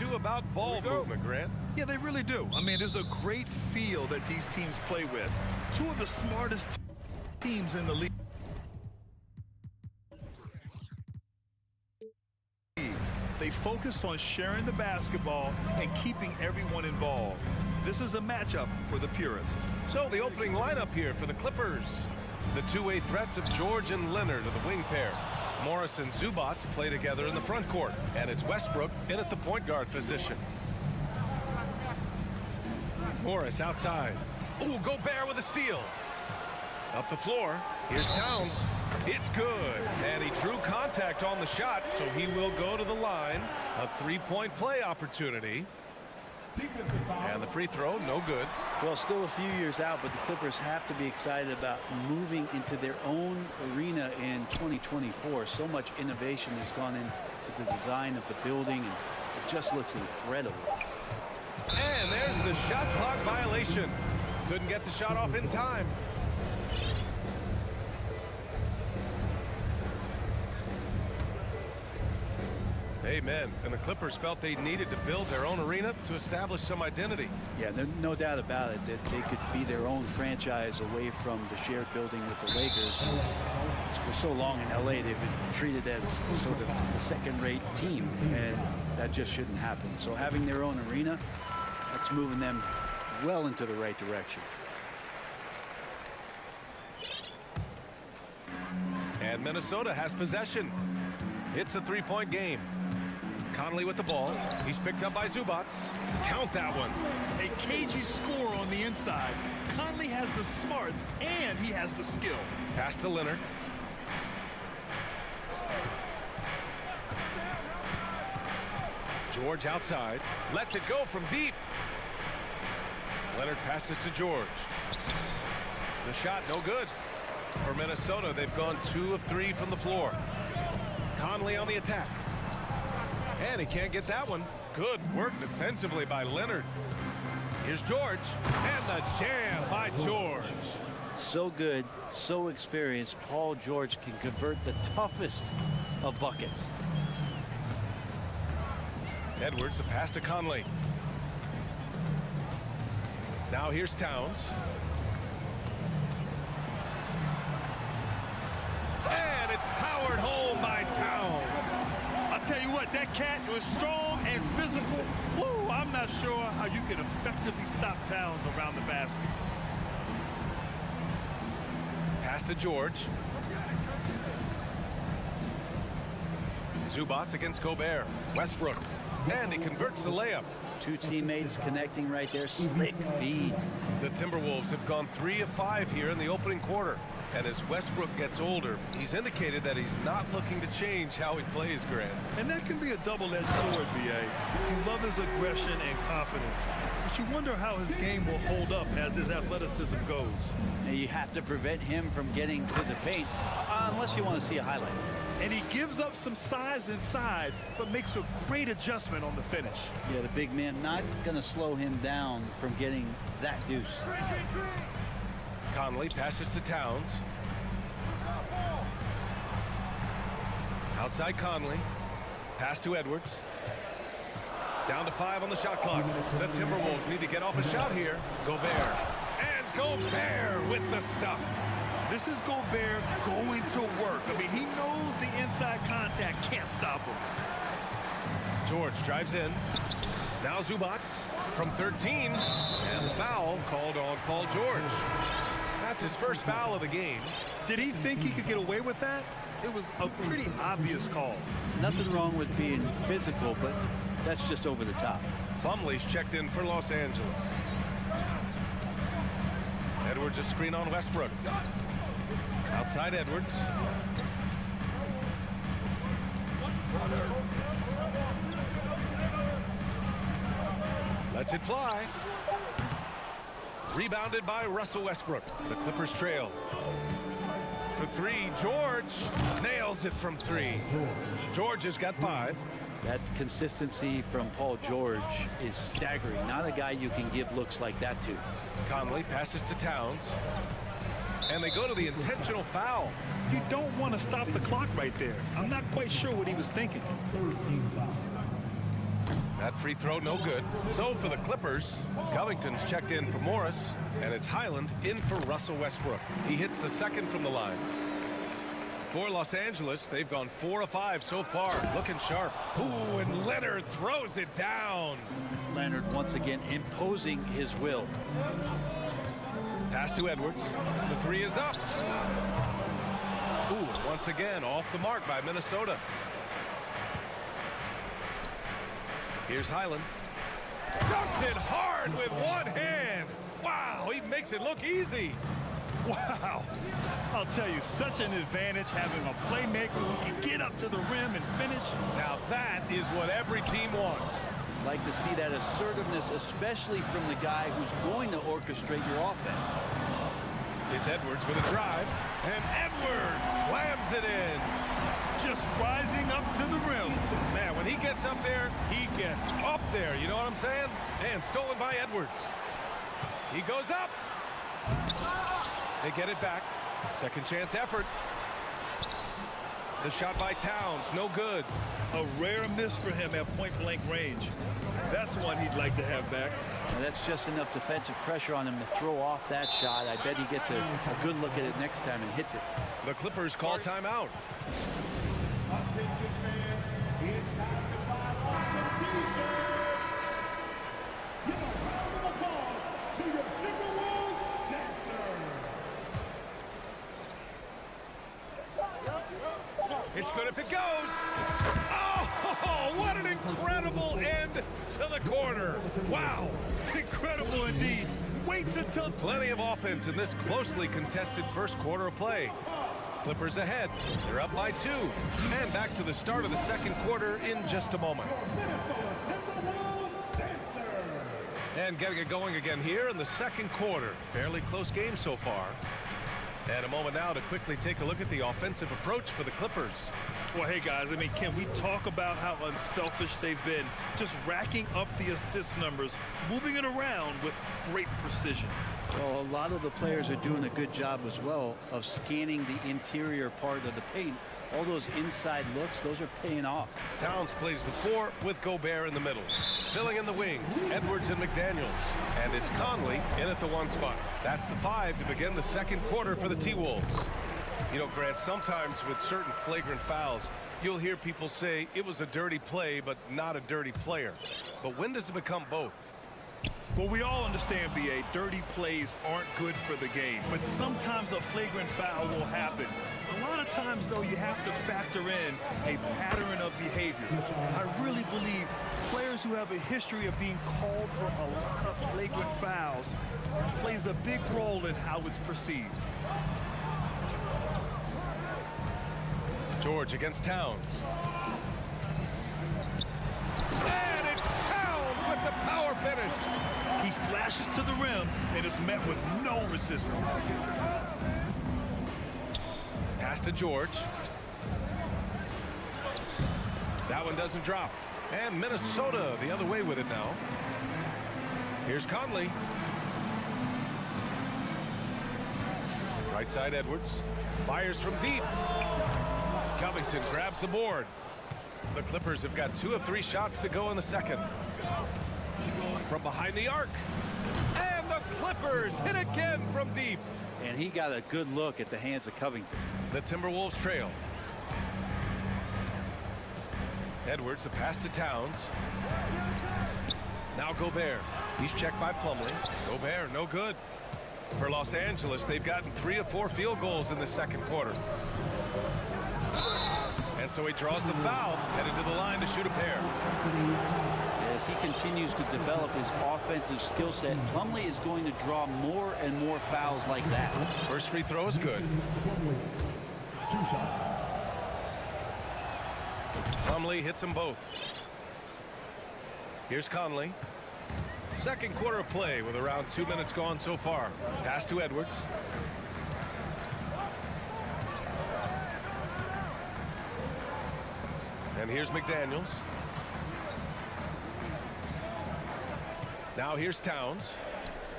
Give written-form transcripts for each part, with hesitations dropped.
you about ball movement, Grant? Yeah, they really do. I mean, there's a great feel that these teams play with. Two of the smartest teams in the league. They focus on sharing the basketball and keeping everyone involved. This is a matchup for the purist. So the opening lineup here for the Clippers. The two-way threats of George and Leonard are the wing pair. Morris and Zubac play together in the front court. And it's Westbrook in at the point guard position. Morris outside. Ooh, Gobert with a steal. Up the floor. Here's Towns. It's good. And he drew contact on the shot, so he will go to the line. A three-point play opportunity. And the free throw, no good. Well, still a few years out, but the Clippers have to be excited about moving into their own arena in 2024. So much innovation has gone into the design of the building, and it just looks incredible. And there's the shot clock violation. Couldn't get the shot off in time. Amen. And the Clippers felt they needed to build their own arena to establish some identity. Yeah, there's no doubt about it that they could be their own franchise away from the shared building with the Lakers. For so long in LA, they've been treated as sort of a second-rate team, and that just shouldn't happen. So having their own arena, that's moving them well into the right direction. And Minnesota has possession. It's a three-point game. Conley with the ball. He's picked up by Zubac. Count that one. A cagey score on the inside. Conley has the smarts and he has the skill. Pass to Leonard. George outside. Lets it go from deep. Leonard passes to George. The shot no good. For Minnesota, they've gone 2 of 3 from the floor. Conley on the attack. And he can't get that one. Good work defensively by Leonard. Here's George. And the jam by George. So good, so experienced. Paul George can convert the toughest of buckets. Edwards, the pass to Conley. Now here's Towns. And it's powered home by Towns. I'll tell you what, that cat was strong and physical. Woo, I'm not sure how you can effectively stop Towns around the basket. Pass to George. Zubac against Gobert. Westbrook. And he converts the layup. Two teammates connecting right there. Slick feed. The Timberwolves have gone 3 of 5 here in the opening quarter. And as Westbrook gets older, he's indicated that he's not looking to change how he plays, Grant. And that can be a double-edged sword, B.A. You love his aggression and confidence, but you wonder how his game will hold up as his athleticism goes. Now you have to prevent him from getting to the paint, unless you want to see a highlight. And he gives up some size inside, but makes a great adjustment on the finish. Yeah, the big man not going to slow him down from getting that deuce. Conley passes to Towns. Outside Conley. Pass to Edwards. Down to 5 on the shot clock. The Timberwolves need to get off a shot here. Gobert. And Gobert with the stuff. This is Gobert going to work. I mean, he knows the inside contact can't stop him. George drives in. Now Zubac from 13. And the foul called on Paul George. That's his first foul of the game. Did he think he could get away with that? It was a pretty obvious call. Nothing wrong with being physical, but that's just over the top. Plumlee's checked in for Los Angeles. Edwards a screen on Westbrook. Outside Edwards. Lets it fly. Rebounded by Russell Westbrook. The Clippers trail. For 3, George nails it from 3. George has got 5. That consistency from Paul George is staggering. Not a guy you can give looks like that to. Conley passes to Towns. And they go to the intentional foul. You don't want to stop the clock right there. I'm not quite sure what he was thinking. That free throw, no good. So for the Clippers, Covington's checked in for Morris, and it's Highland in for Russell Westbrook. He hits the second from the line. For Los Angeles, they've gone 4 of 5 so far, looking sharp. Ooh, and Leonard throws it down. Leonard once again imposing his will. Pass to Edwards. The three is up. Ooh, once again off the mark by Minnesota. Here's Highland. Dunks it hard with one hand. Wow, he makes it look easy. Wow. I'll tell you, such an advantage having a playmaker who can get up to the rim and finish. Now that is what every team wants. Like to see that assertiveness, especially from the guy who's going to orchestrate your offense. It's Edwards with a drive, and Edwards slams it in. Just rising up to the rim. Man, when he gets up there, he gets up there. You know what I'm saying? And stolen by Edwards. He goes up. They get it back. Second chance effort. The shot by Towns, no good. A rare miss for him at point-blank range. That's one he'd like to have back. And that's just enough defensive pressure on him to throw off that shot. I bet he gets a good look at it next time and hits it. The Clippers call timeout. It's good if it goes. Oh, what an incredible end to the quarter. Wow. Incredible indeed. Waits until Plenty of offense in this closely contested first quarter of play. Clippers ahead. They're up by 2. And back to the start of the second quarter in just a moment. And getting it going again here in the second quarter. Fairly close game so far. And a moment now to quickly take a look at the offensive approach for the Clippers. Well, hey, guys, I mean, can we talk about how unselfish they've been? Just racking up the assist numbers, moving it around with great precision. Well, a lot of the players are doing a good job as well of scanning the interior part of the paint. All those inside looks, those are paying off. Towns plays the 4 with Gobert in the middle. Filling in the wings, Edwards and McDaniels. And it's Conley in at the 1 spot. That's the 5 to begin the second quarter for the T-Wolves. You know, Grant, sometimes with certain flagrant fouls, you'll hear people say it was a dirty play, but not a dirty player. But when does it become both? Well, we all understand, B.A., dirty plays aren't good for the game. But sometimes a flagrant foul will happen. A lot of times, though, you have to factor in a pattern of behavior. I really believe players who have a history of being called for a lot of flagrant fouls plays a big role in how it's perceived. George against Towns. And it's Towns with the power finish. He flashes to the rim and is met with no resistance. Pass to George. That one doesn't drop. And Minnesota the other way with it now. Here's Conley. Right side Edwards. Fires from deep. Covington grabs the board. The Clippers have got 2 of 3 shots to go in the second. From behind the arc. And the Clippers hit again from deep. And he got a good look at the hands of Covington. The Timberwolves trail. Edwards, a pass to Towns. Now Gobert. He's checked by Plumlee. Gobert, no good. For Los Angeles, they've gotten 3 of 4 field goals in the second quarter. And so he draws the foul, headed to the line to shoot a pair. As he continues to develop his offensive skill set, Plumlee is going to draw more and more fouls like that. First free throw is good. Plumlee hits them both. Here's Conley. Second quarter of play with around 2 minutes gone so far. Pass to Edwards. And here's McDaniels. Now here's Towns.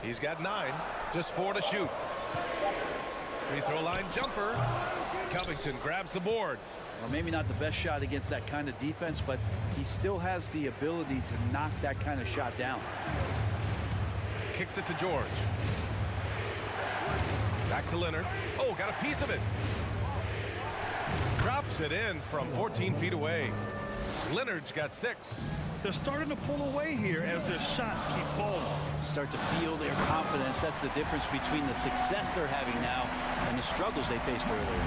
He's got 9, just 4 to shoot. Free throw line jumper. Covington grabs the board. Or maybe not the best shot against that kind of defense, but he still has the ability to knock that kind of shot down. Kicks it to George. Back to Leonard. Oh, got a piece of it. Drops it in from 14 feet away. Leonard's got 6. They're starting to pull away here as their shots keep falling. Start to feel their confidence. That's the difference between the success they're having now and the struggles they faced earlier.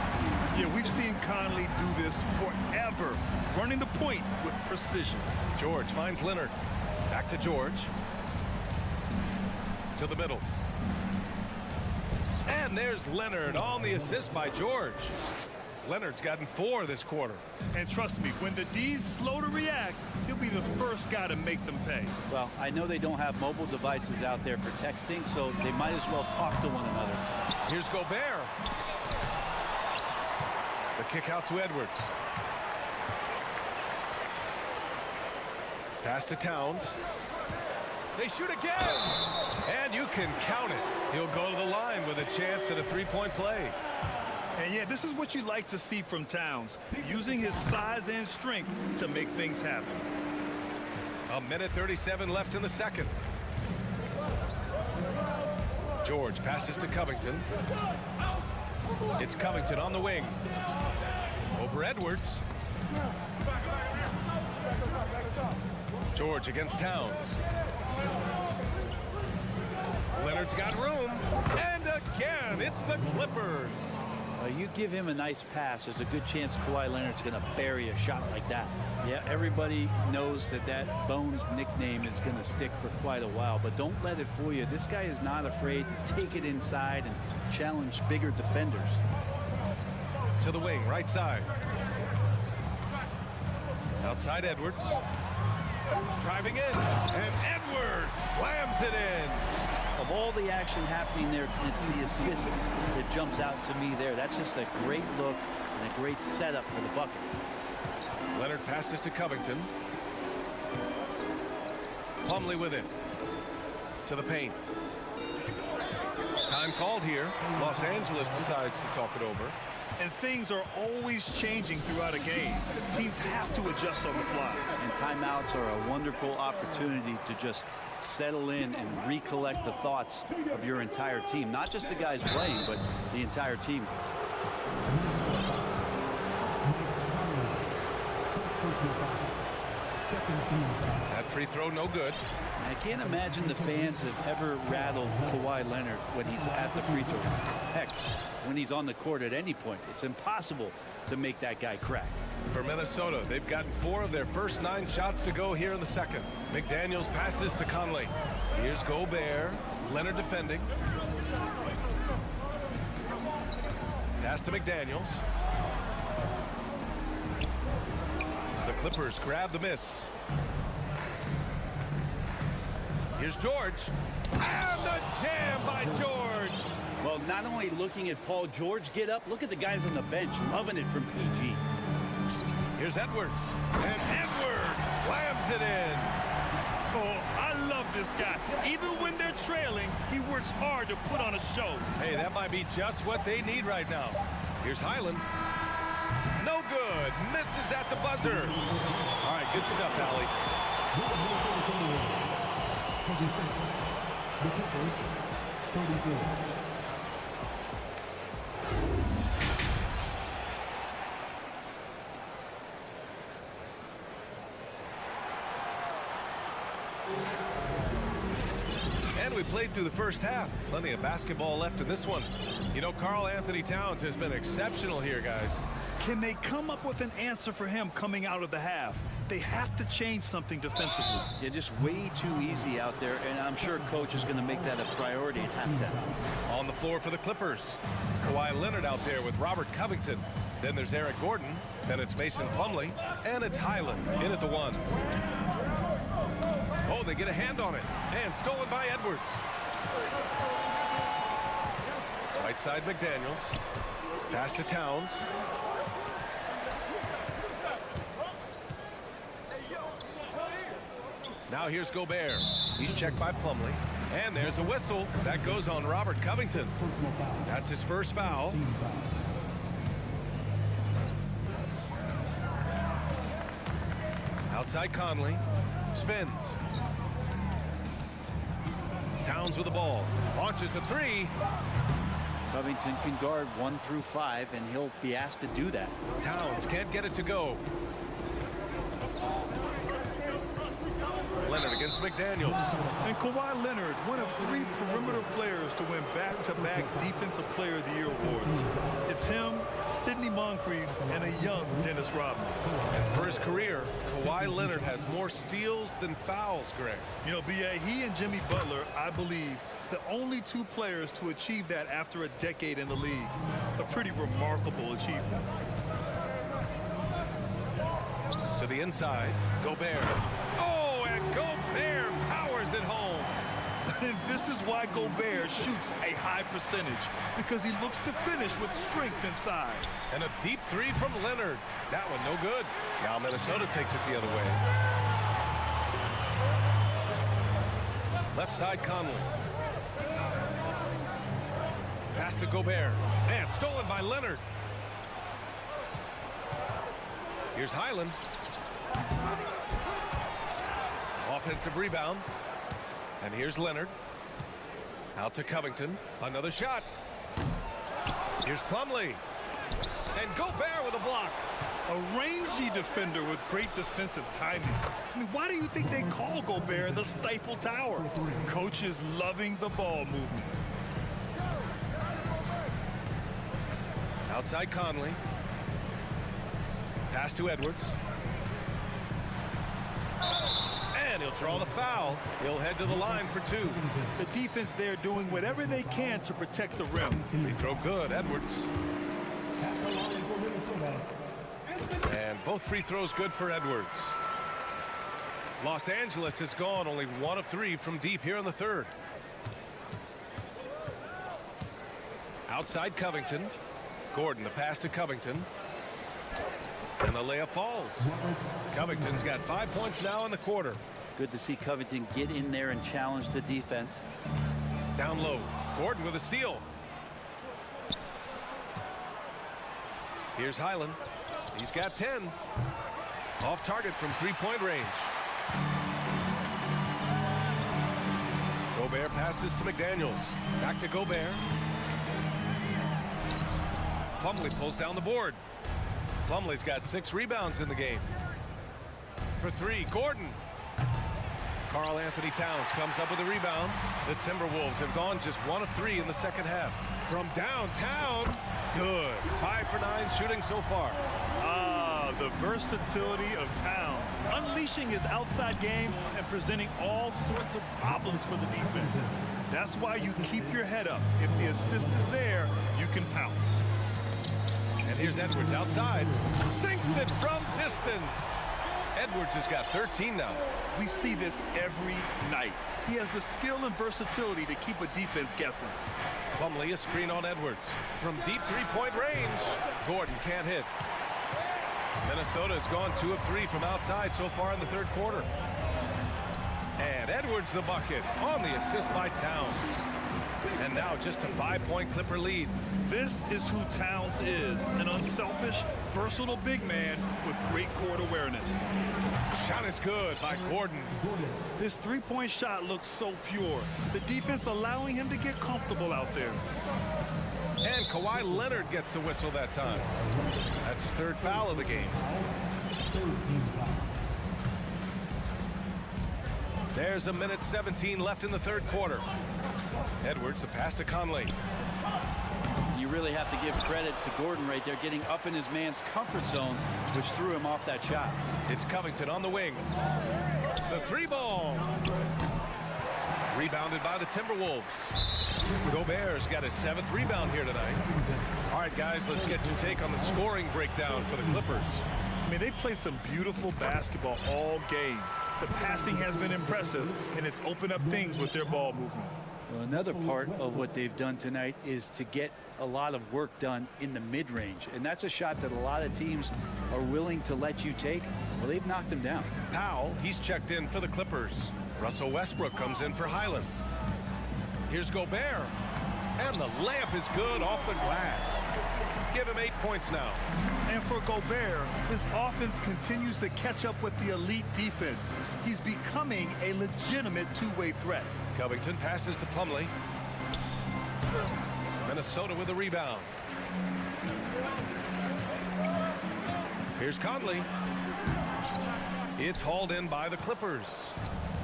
Yeah, we've seen Conley do this forever, running the point with precision. George finds Leonard. Back to George. To the middle. And there's Leonard on the assist by George. Leonard's gotten 4 this quarter. And trust me, when the D's slow to react, he'll be the first guy to make them pay. Well, I know they don't have mobile devices out there for texting, so they might as well talk to one another. Here's Gobert. The kick out to Edwards. Pass to Towns. They shoot again. And you can count it. He'll go to the line with a chance at a 3-point play. And yeah, this is what you like to see from Towns, using his size and strength to make things happen. 1:37 left in the second. George passes to Covington. It's Covington on the wing. Over Edwards. George against Towns. Leonard's got room. And again, it's the Clippers. You give him a nice pass, there's a good chance Kawhi Leonard's going to bury a shot like that. Yeah, everybody knows that that Bones nickname is going to stick for quite a while, but don't let it fool you. This guy is not afraid to take it inside and challenge bigger defenders. To the wing, right side. Outside Edwards. Driving in, and Edwards slams it in. Of all the action happening there, it's the assist that jumps out to me there. That's just a great look and a great setup for the bucket. Leonard passes to Covington. Plumlee with it. To the paint. Time called here. Los Angeles decides to talk it over. And things are always changing throughout a game. Teams have to adjust on the fly. And timeouts are a wonderful opportunity to just settle in and recollect the thoughts of your entire team. Not just the guys playing, but the entire team. That free throw no good. I can't imagine the fans have ever rattled Kawhi Leonard when he's at the free throw line. Heck, when he's on the court at any point, it's impossible to make that guy crack. For Minnesota, they've gotten 4 of their first 9 shots to go here in the second. McDaniels passes to Conley. Here's Gobert. Leonard defending. Pass to McDaniels. The Clippers grab the miss. Here's George. And the jam by George. Well, not only looking at Paul George get up, look at the guys on the bench loving it from PG. Here's Edwards. And Edwards slams it in. Oh, I love this guy. Even when they're trailing, he works hard to put on a show. Hey, that might be just what they need right now. Here's Highland. No good. Misses at the buzzer. All right, good stuff, Allie. And we played through the first half. Plenty of basketball left in this one. You know, Karl Anthony Towns has been exceptional here, guys. Can they come up with an answer for him coming out of the half? They have to change something defensively. Yeah, just way too easy out there, and I'm sure coach is going to make that a priority at halftime. On the floor for the Clippers. Kawhi Leonard out there with Robert Covington. Then there's Eric Gordon. Then it's Mason Plumlee. And it's Highland in at the 1. Oh, they get a hand on it. And stolen by Edwards. Right side McDaniels. Pass to Towns. Now here's Gobert. He's checked by Plumlee. And there's a whistle. That goes on Robert Covington. That's his first foul. Outside Conley. Spins. Towns with the ball. Launches a three. Covington can guard 1 through 5, and he'll be asked to do that. Towns can't get it to go. Leonard against McDaniels. And Kawhi Leonard, one of 3 perimeter players to win back-to-back Defensive Player of the Year awards. It's him, Sidney Moncrief, and a young Dennis Rodman. And for his career, Kawhi Leonard has more steals than fouls, Greg. You know, B.A., he and Jimmy Butler, I believe, the only 2 players to achieve that after a decade in the league. A pretty remarkable achievement. To the inside, Gobert. Oh, and Gobert powers it home. And this is why Gobert shoots a high percentage, because he looks to finish with strength inside. And a deep 3 from Leonard. That one no good. Now Minnesota takes it the other way. Left side Conley. Pass to Gobert. And stolen by Leonard. Here's Highland. Offensive rebound. And here's Leonard. Out to Covington. Another shot. Here's Plumlee. And Gobert with a block. A rangy defender with great defensive timing. I mean, why do you think they call Gobert the Stifle Tower? Coach is loving the ball movement. Outside Conley. Pass to Edwards. And he'll draw the foul. He'll head to the line for 2. The defense there doing whatever they can to protect the rim. Free throw good, Edwards. And both free throws good for Edwards. Los Angeles has gone only 1 of 3 from deep here in the 3rd. Outside Covington. Gordon, the pass to Covington. And the layup falls. Covington's got 5 points now in the quarter. Good to see Covington get in there and challenge the defense. Down low. Gordon with a steal. Here's Highland. He's got 10. Off target from 3-point range. Gobert passes to McDaniels. Back to Gobert. Plumlee pulls down the board. Plumlee's got 6 rebounds in the game. For 3, Gordon. Karl Anthony Towns comes up with a rebound. The Timberwolves have gone just 1 of 3 in the second half. From downtown, good. 5 for 9 shooting so far. The versatility of Towns, unleashing his outside game and presenting all sorts of problems for the defense. That's why you keep your head up. If the assist is there, you can pounce. And here's Edwards outside. Sinks it from distance. Edwards has got 13 now. We see this every night. He has the skill and versatility to keep a defense guessing. Plumlee a screen on Edwards. From deep 3-point range, Gordon can't hit. Minnesota has gone 2 of 3 from outside so far in the 3rd quarter. And Edwards the bucket on the assist by Towns. And now just a 5-point Clipper lead. This is who Towns is, an unselfish, versatile big man with great court awareness. Shot is good by Gordon. This 3-point shot looks so pure. The defense allowing him to get comfortable out there. And Kawhi Leonard gets a whistle that time. That's his 3rd foul of the game. There's 1:17 left in the 3rd quarter. Edwards, the pass to Conley. You really have to give credit to Gordon right there, getting up in his man's comfort zone, which threw him off that shot. It's Covington on the wing. The 3-ball. Rebounded by the Timberwolves. Gobert's got his 7th rebound here tonight. All right, guys, let's get your take on the scoring breakdown for the Clippers. I mean, they played some beautiful basketball all game. The passing has been impressive, and it's opened up things with their ball movement. Well, another part of what they've done tonight is to get a lot of work done in the mid-range. And that's a shot that a lot of teams are willing to let you take. Well, they've knocked him down. Powell, he's checked in for the Clippers. Russell Westbrook comes in for Highland. Here's Gobert. And the layup is good off the glass. Give him 8 points now. And for Gobert, his offense continues to catch up with the elite defense. He's becoming a legitimate two-way threat. Covington passes to Plumlee. Minnesota with a rebound. Here's Conley. It's hauled in by the Clippers.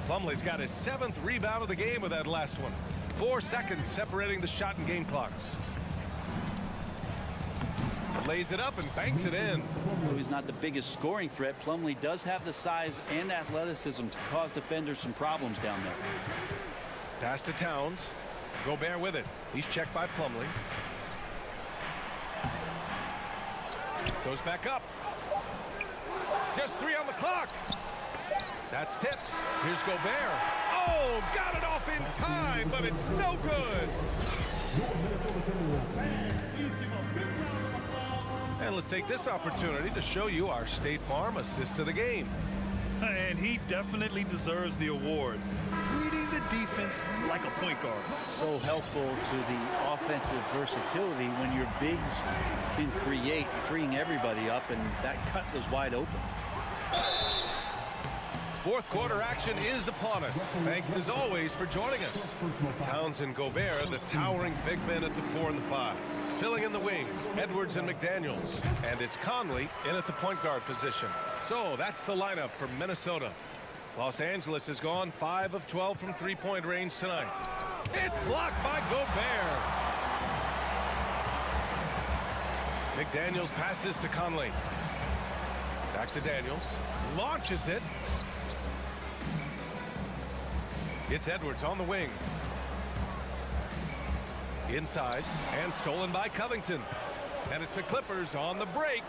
Plumlee's got his 7th rebound of the game with that last one. 4 seconds separating the shot and game clocks. Lays it up and banks it in. Though he's not the biggest scoring threat, Plumlee does have the size and athleticism to cause defenders some problems down there. Pass to Towns. Gobert with it. He's checked by Plumlee. Goes back up. Just 3 on the clock. That's tipped. Here's Gobert. Oh, got it off in time, but it's no good. And let's take this opportunity to show you our State Farm assist to the game. And he definitely deserves the award. Reading the defense like a point guard. So helpful to the offensive versatility when your bigs can create, freeing everybody up, and that cut was wide open. Fourth quarter action is upon us. Thanks as always for joining us. Towns and Gobert, the towering big men at the 4 and the 5. Filling in the wings, Edwards and McDaniels. And it's Conley in at the point guard position. So that's the lineup for Minnesota. Los Angeles has gone 5 of 12 from three-point range tonight. It's blocked by Gobert. McDaniels passes to Conley. Back to Daniels. Launches it. It's Edwards on the wing. Inside and stolen by Covington. And it's the Clippers on the break.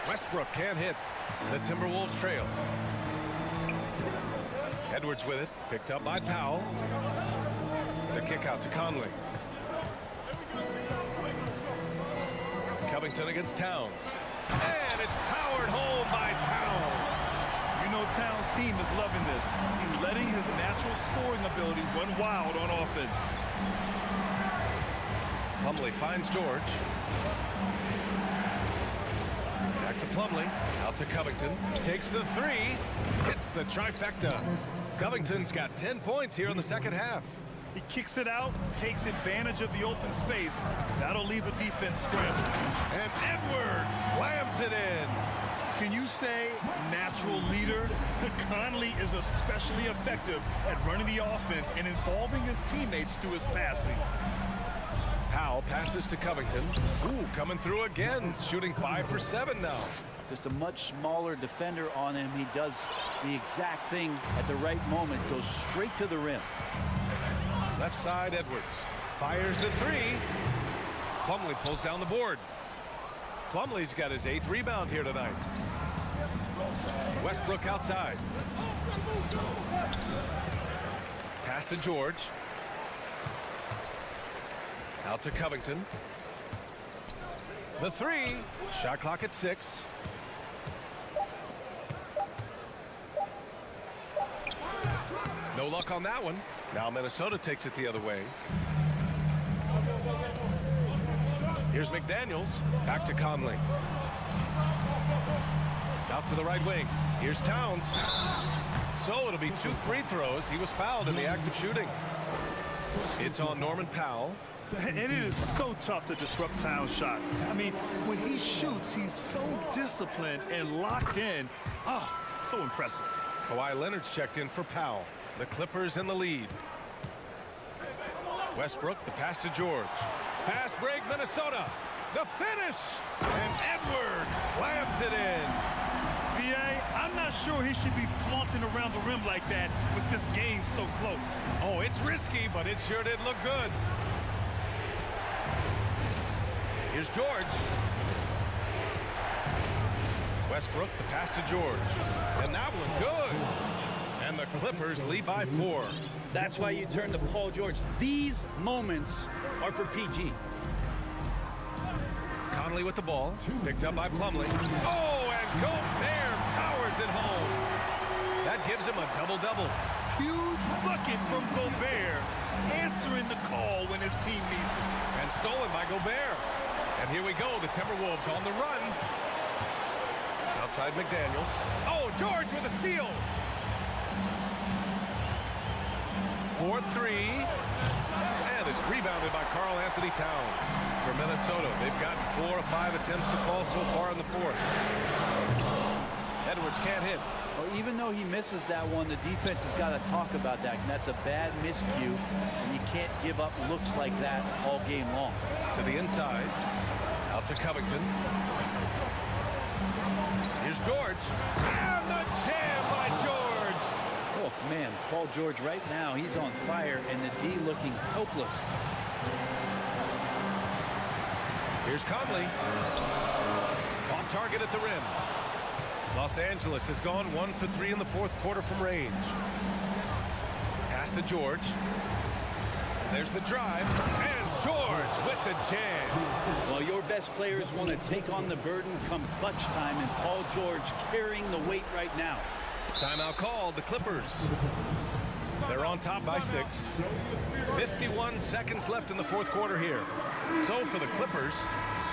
Westbrook can't hit. The Timberwolves trail. Edwards with it. Picked up by Powell. The kick out to Conley. Covington against Towns. And it's powered home by Towns. You know Towns' team is loving this. He's letting his natural scoring ability run wild on offense. Plumlee finds George. Back to Plumlee. Out to Covington. Takes the 3. Hits the trifecta. Covington's got 10 points here in the second half. He kicks it out, takes advantage of the open space. That'll leave a defense scrambled. And Edwards slams it in. Can you say natural leader? Conley is especially effective at running the offense and involving his teammates through his passing. Powell passes to Covington. Ooh, coming through again. Shooting 5 for 7 now. Just a much smaller defender on him. He does the exact thing at the right moment. Goes straight to the rim. Left side, Edwards. Fires the 3. Plumlee pulls down the board. Plumlee's got his 8th rebound here tonight. Westbrook outside. Pass to George. Out to Covington. The 3. Shot clock at 6. No luck on that one. Now Minnesota takes it the other way. Here's McDaniels. Back to Conley. Out to the right wing. Here's Towns. So it'll be 2 free throws. He was fouled in the act of shooting. It's on Norman Powell. And it is so tough to disrupt Towns' shot. I mean, when he shoots, he's so disciplined and locked in. Oh, so impressive. Kawhi Leonard's checked in for Powell. The Clippers in the lead. Westbrook, the pass to George. Fast break, Minnesota. The finish. And Edwards slams it in. B.A., I'm not sure he should be flaunting around the rim like that with this game so close. Oh, it's risky, but it sure did look good. Here's George. Westbrook, the pass to George. And that one good. And the Clippers lead by 4. That's why you turn to Paul George. These moments are for PG. Conley with the ball. Picked up by Plumlee. Oh, and Gobert powers it home. That gives him a double-double. Huge bucket from Gobert. answering the call when his team needs it. And stolen by Gobert. And here we go, the Timberwolves on the run. Outside McDaniels. Oh, George with a steal. 4-3. And it's rebounded by Karl Anthony Towns. For Minnesota, they've gotten 4 of 5 attempts to fall so far in the fourth. Edwards can't hit. Well, even though he misses that one, the defense has got to talk about that. And that's a bad miscue, and you can't give up looks like that all game long. To the inside. Out to Covington. Here's George. And the jam by George. Oh, man, Paul George right now, he's on fire, and the D looking hopeless. Here's Conley. Off target at the rim. Los Angeles has gone 1 for 3 in the fourth quarter from range. Pass to George. There's the drive. And George with the jam. Well, your best players want to take on the burden come clutch time, and Paul George carrying the weight right now. Timeout called, the Clippers. They're on top by 6. 51 seconds left in the fourth quarter here. So for the Clippers,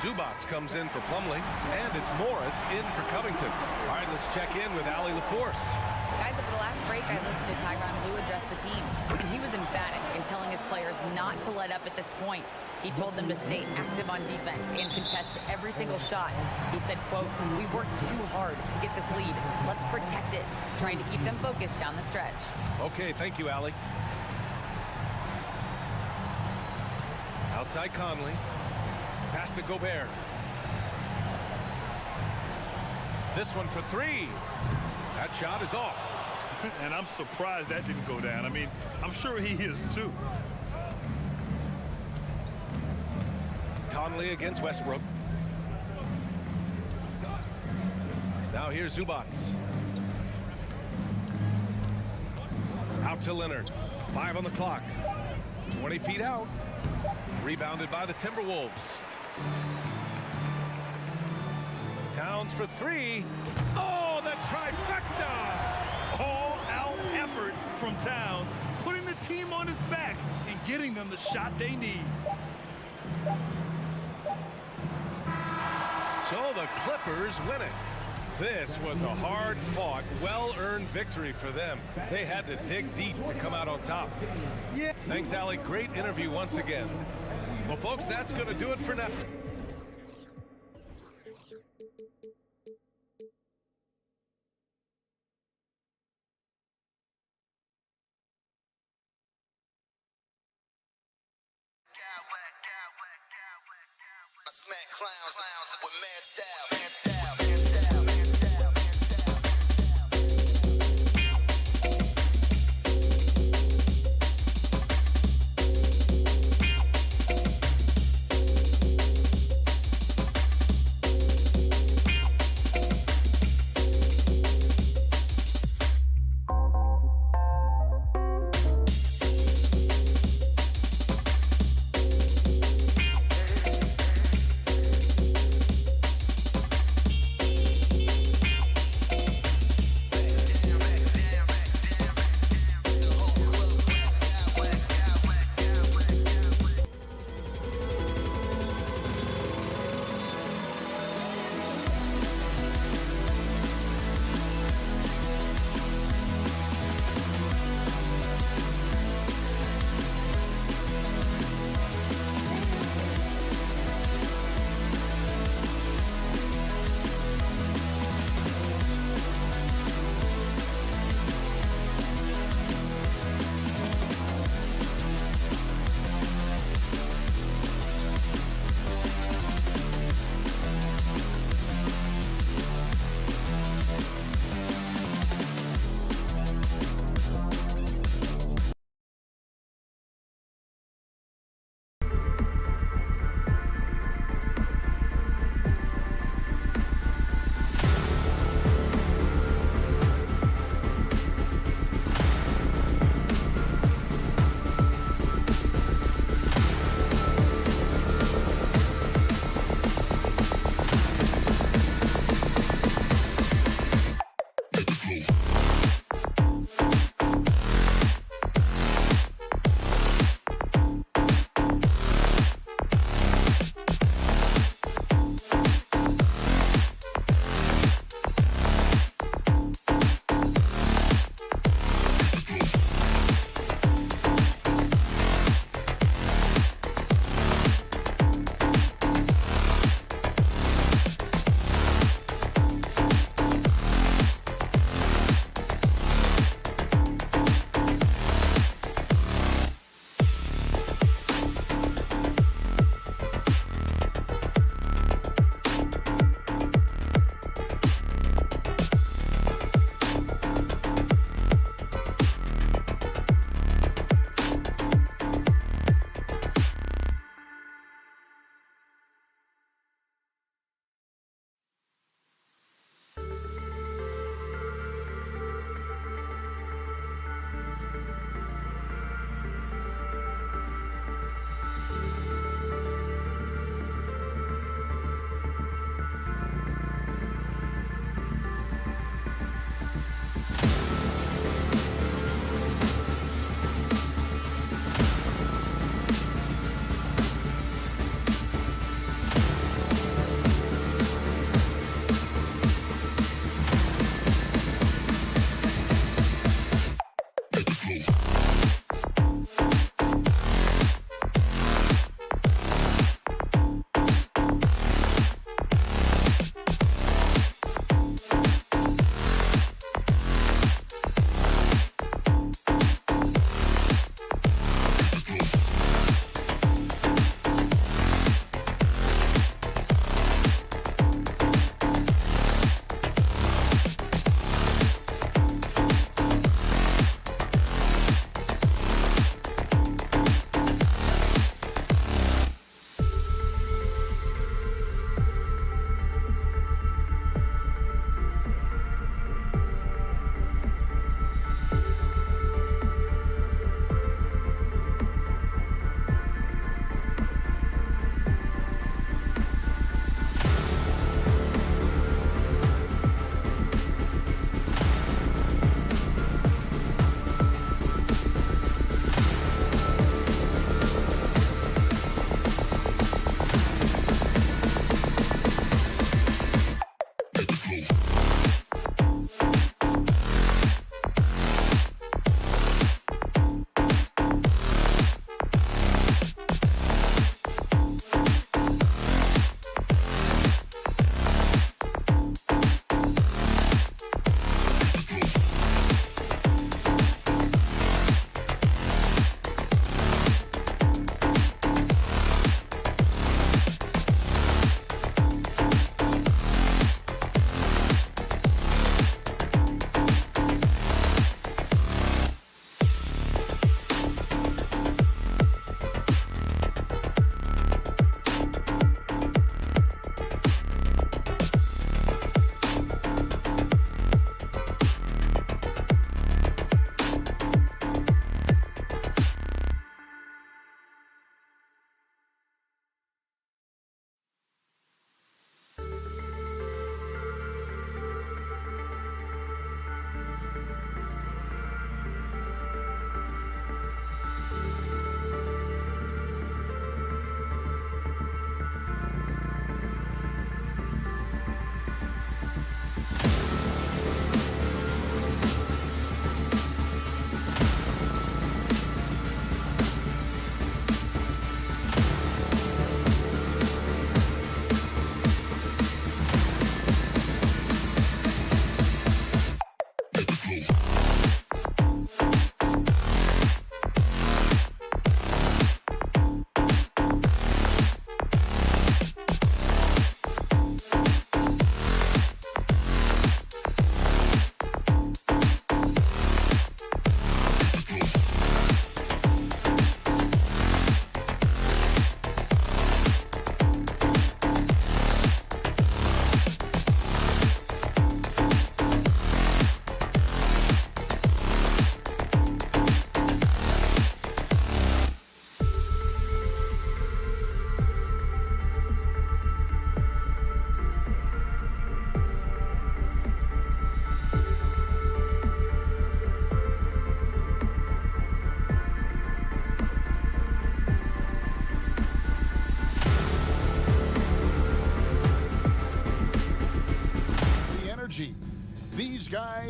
Zubac comes in for Plumlee, and it's Morris in for Covington. All right, let's check in with Allie LaForce. Guys, over the last break, I listened to Tyronn Lue address the team, and he was emphatic in telling his players not to let up at this point. He told them to stay active on defense and contest every single shot. He said, quote, "We worked too hard to get this lead. Let's protect it," trying to keep them focused down the stretch. Okay, thank you, Allie. Outside Conley. Pass to Gobert. This one for 3. That shot is off. And I'm surprised that didn't go down. I mean, I'm sure he is too. Conley against Westbrook. Now here's Zubac. Out to Leonard. 5 on the clock. 20 feet out. Rebounded by the Timberwolves. Towns for 3. Oh, the trifecta! All-out effort from Towns, putting the team on his back and getting them the shot they need. So the Clippers win it. This was a hard-fought, well-earned victory for them. They had to dig deep to come out on top. Yeah. Thanks, Allie. Great interview once again. Well, folks, that's going to do it for now. I smack clowns with mad style.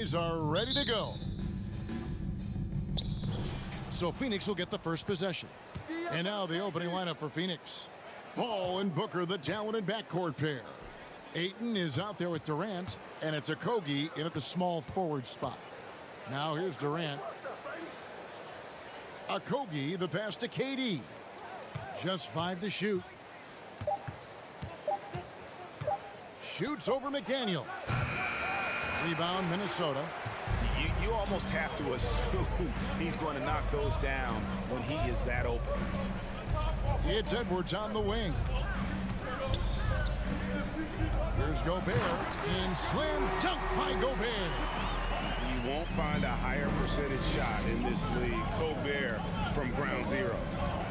boys are ready to go. So Phoenix will get the first possession. And now the opening lineup for Phoenix. Paul and Booker, the talented backcourt pair. Ayton is out there with Durant, and it's Okogie in at the small forward spot. Now here's Durant. Okogie, the pass to KD. Just 5 to shoot. Shoots over McDaniel. Rebound, Minnesota. You almost have to assume he's going to knock those down when he is that open. It's Edwards on the wing. Here's Gobert. And slam dunk by Gobert. You won't find a higher percentage shot in this league. Gobert from ground zero.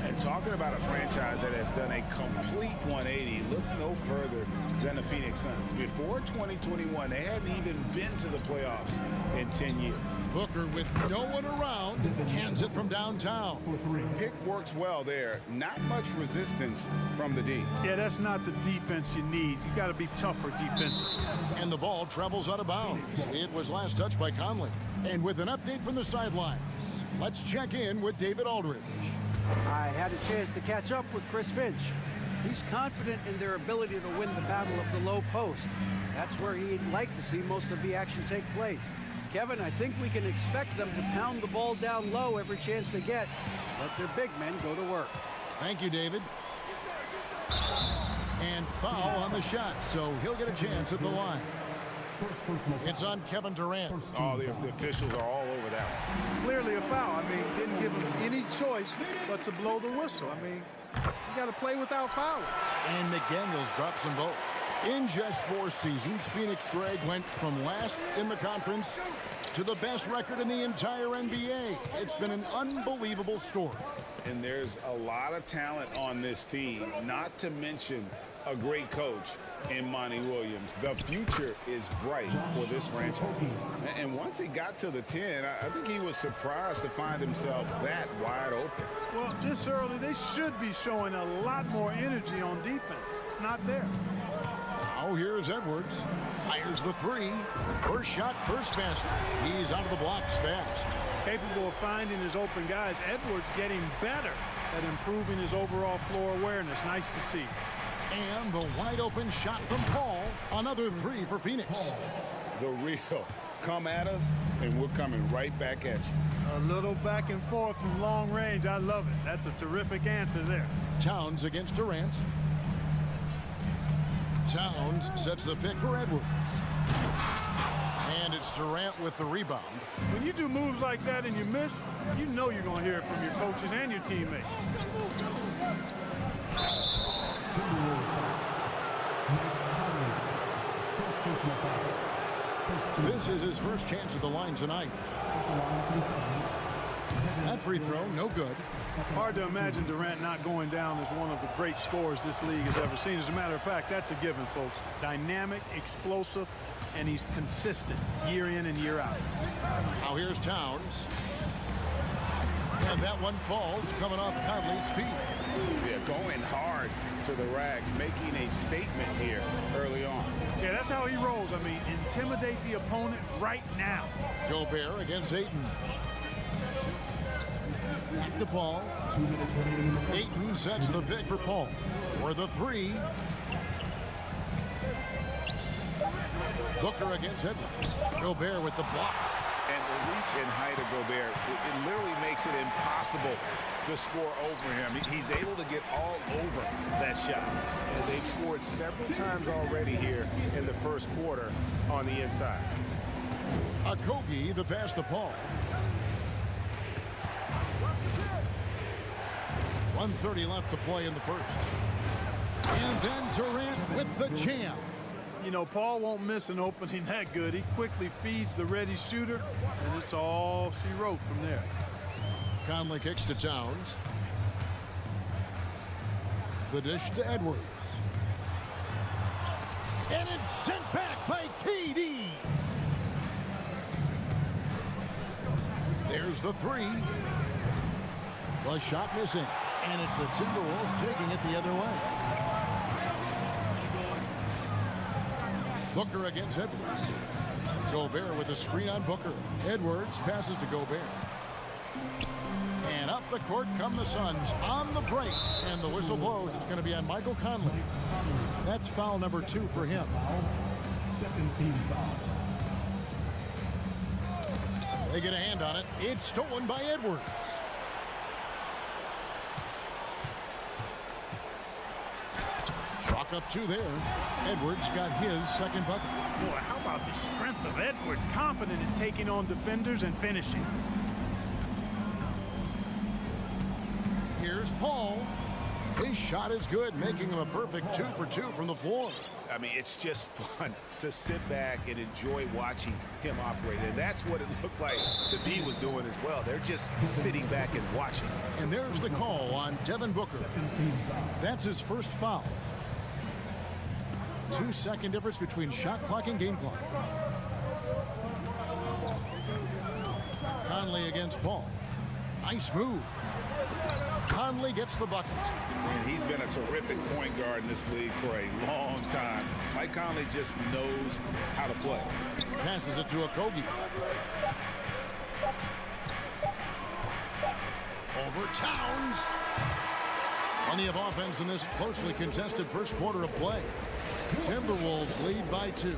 And talking about a franchise that has done a complete 180, look no further than the Phoenix Suns. Before 2021, they hadn't even been to the playoffs in 10 years. Booker with no one around, cans it from downtown. Pick works well there. Not much resistance from the D. Yeah, that's not the defense you need. You got to be tougher defensively. And the ball travels out of bounds. It was last touched by Conley. And with an update from the sidelines, let's check in with David Aldridge. I had a chance to catch up with Chris Finch. He's confident in their ability to win the battle of the low post. That's where he'd like to see most of the action take place. Kevin, I think we can expect them to pound the ball down low every chance they get. Let their big men go to work. Thank you, David. And foul on the shot, so he'll get a chance at the line. It's on Kevin Durant. Oh, the officials are all over that one. Clearly a foul. I mean, didn't give him any choice but to blow the whistle. I mean, you got to play without fouling. And McDaniels drops them both. In just 4 seasons, Phoenix, Greg, went from last in the conference to the best record in the entire NBA. It's been an unbelievable story. And there's a lot of talent on this team, not to mention a great coach in Monty Williams. The future is bright for this franchise. And once he got to the 10, I think he was surprised to find himself that wide open. Well, this early, they should be showing a lot more energy on defense. It's not there. Now here's Edwards. Fires the 3. First shot, first basket. He's out of the blocks fast. Capable of finding his open guys. Edwards getting better at improving his overall floor awareness. Nice to see. And the wide open shot from Paul. Another 3 for Phoenix. The real. Come at us, and we're coming right back at you. A little back and forth from long range. I love it. That's a terrific answer there. Towns against Durant. Towns sets the pick for Edwards. And it's Durant with the rebound. When you do moves like that and you miss, you know you're going to hear it from your coaches and your teammates. This is his first chance at the line tonight. That free throw, no good. Hard to imagine Durant not going down as one of the great scorers this league has ever seen. As a matter of fact, that's a given, folks. Dynamic, explosive, and he's consistent year in and year out. Now here's Towns. And that one falls coming off Conley's feet. Yeah, going hard to the rack, making a statement here early on. Yeah, that's how he rolls. I mean, intimidate the opponent right now. Gobert against Ayton. Back to Paul. Ayton sets the pick for Paul. For the 3. Booker against Edwards. Gobert with the block. And the reach and height of Gobert, it literally makes it impossible to score over him. He's able to get all over that shot. And they've scored several times already here in the first quarter on the inside. Okogie, the pass to Paul. 1:30 left to play in the first. And then Durant with the jam. You know, Paul won't miss an opening that good. He quickly feeds the ready shooter, and it's all she wrote from there. Conley kicks to Towns. The dish to Edwards. And it's sent back by KD. There's the 3. The shot missing. And it's the Timberwolves taking it the other way. Booker against Edwards. Gobert with a screen on Booker. Edwards passes to Gobert. And up the court come the Suns on the break. And the whistle blows. It's going to be on Michael Conley. That's foul number 2 for him. Second team foul. They get a hand on it. It's stolen by Edwards. Chalk up 2 there. Edwards got his second bucket. Boy, how about the strength of Edwards, confident in taking on defenders and finishing. Here's Paul. His shot is good, making him a perfect 2 for 2 from the floor. I mean, it's just fun to sit back and enjoy watching him operate. And that's what it looked like the B was doing as well. They're just sitting back and watching. And there's the call on Devin Booker. That's his first foul. 2-second difference between shot clock and game clock. Conley against Paul. Nice move. Conley gets the bucket. And he's been a terrific point guard in this league for a long time. Mike Conley just knows how to play. Passes it to Okogie. Over Towns. Plenty of offense in this closely contested first quarter of play. Timberwolves lead by 2.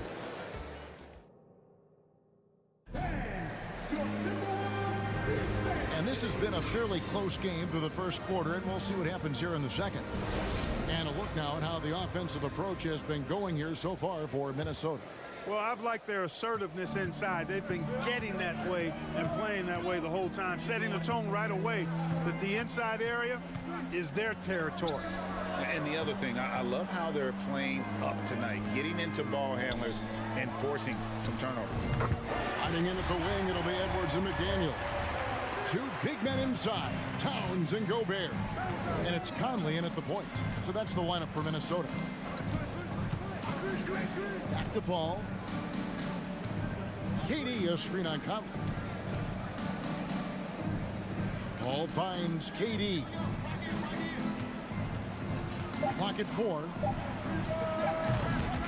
And this has been a fairly close game through the first quarter, and we'll see what happens here in the second. And a look now at how the offensive approach has been going here so far for Minnesota. Well, I've liked their assertiveness inside. They've been getting that way and playing that way the whole time, setting the tone right away that the inside area is their territory. And the other thing, I love how they're playing up tonight, getting into ball handlers and forcing some turnovers. Sliding in at the wing, it'll be Edwards and McDaniel. 2 big men inside, Towns and Gobert. And it's Conley in at the point. So that's the lineup for Minnesota. Back to Paul. KD, a screen on Conley. Paul finds KD. Clock at 4.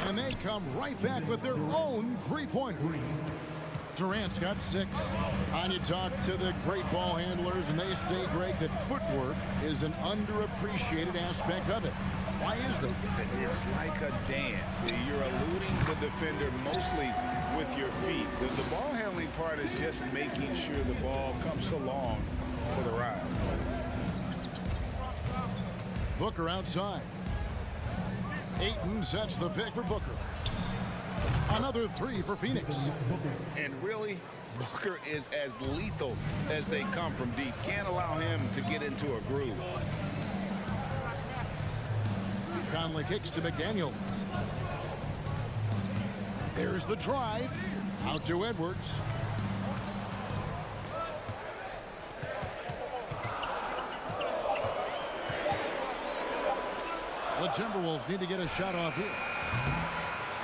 And they come right back with their own three-pointer. Durant's got 6. On you talk to the great ball handlers, and they say, Greg, that footwork is an underappreciated aspect of it. Why is that? It's like a dance. You're eluding the defender mostly with your feet. The ball handling part is just making sure the ball comes along for the ride. Booker outside. Ayton sets the pick for Booker. Another 3 for Phoenix. And really, Booker is as lethal as they come from deep. Can't allow him to get into a groove. Conley kicks to McDaniel. There's the drive. Out to Edwards. The Timberwolves need to get a shot off here.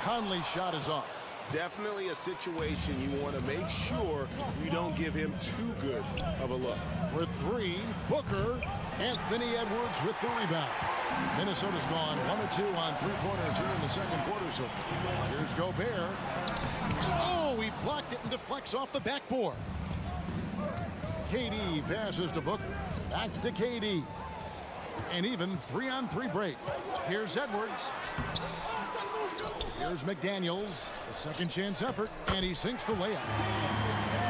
Conley's shot is off. Definitely a situation you want to make sure you don't give him too good of a look. With 3, Booker, Anthony Edwards with the rebound. Minnesota's gone 1 of 2 on 3-pointers here in the second quarter so far. Here's Gobert. Oh, he blocked it and deflects off the backboard. KD passes to Booker. Back to KD. An even 3-on-3 break. Here's Edwards. Here's McDaniels. A second chance effort, and he sinks the layup.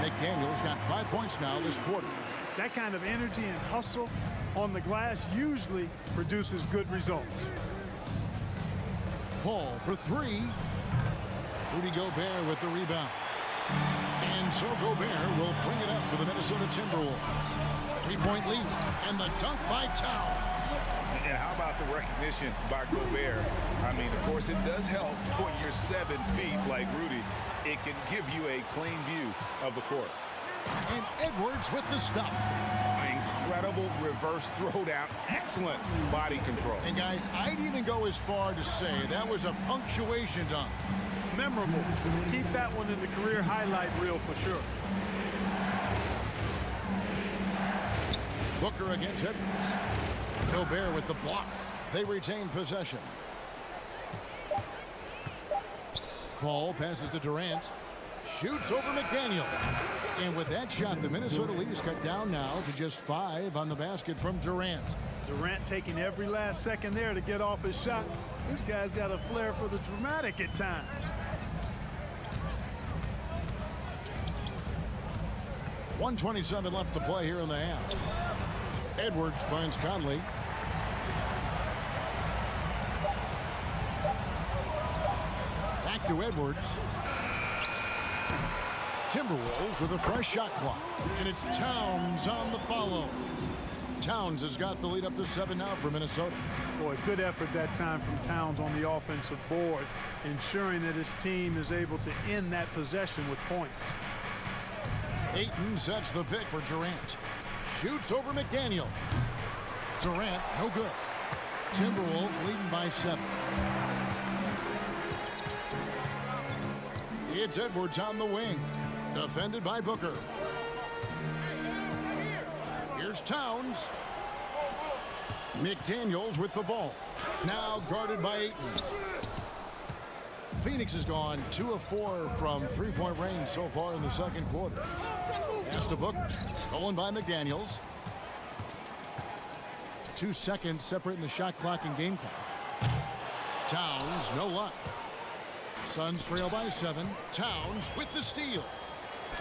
McDaniels got 5 points now this quarter. That kind of energy and hustle on the glass usually produces good results. Paul for 3. Rudy Gobert with the rebound. And so Gobert will bring it up for the Minnesota Timberwolves. 3-point lead, and the dunk by Towns. And how about the recognition by Gobert? I mean, of course, it does help when you're 7 feet like Rudy. It can give you a clean view of the court. And Edwards with the stop. Incredible reverse throwdown. Excellent body control. And guys, I'd even go as far to say that was a punctuation dunk. Memorable. Keep that one in the career highlight reel for sure. Booker against Edwards. Gobert with the block. They retain possession. Paul passes to Durant. shoots over McDaniel. And with that shot, the Minnesota lead is cut down now to just 5 on the basket from Durant. Durant taking every last second there to get off his shot. This guy's got a flair for the dramatic at times. .127 left to play here in the half. Edwards finds Conley. Back to Edwards. Timberwolves with a fresh shot clock. And it's Towns on the follow. Towns has got the lead up to 7 now for Minnesota. Boy, good effort that time from Towns on the offensive board, ensuring that his team is able to end that possession with points. Ayton sets the pick for Durant. Shoots over McDaniel. Durant, no good. Timberwolves leading by 7. It's Edwards on the wing. Defended by Booker. Here's Towns. McDaniels with the ball. Now guarded by Ayton. Phoenix has gone 2 of 4 from three-point range so far in the second quarter. Pass to Booker. Stolen by McDaniels. 2 seconds separating the shot clock and game clock. Towns, no luck. Suns trail by 7. Towns with the steal.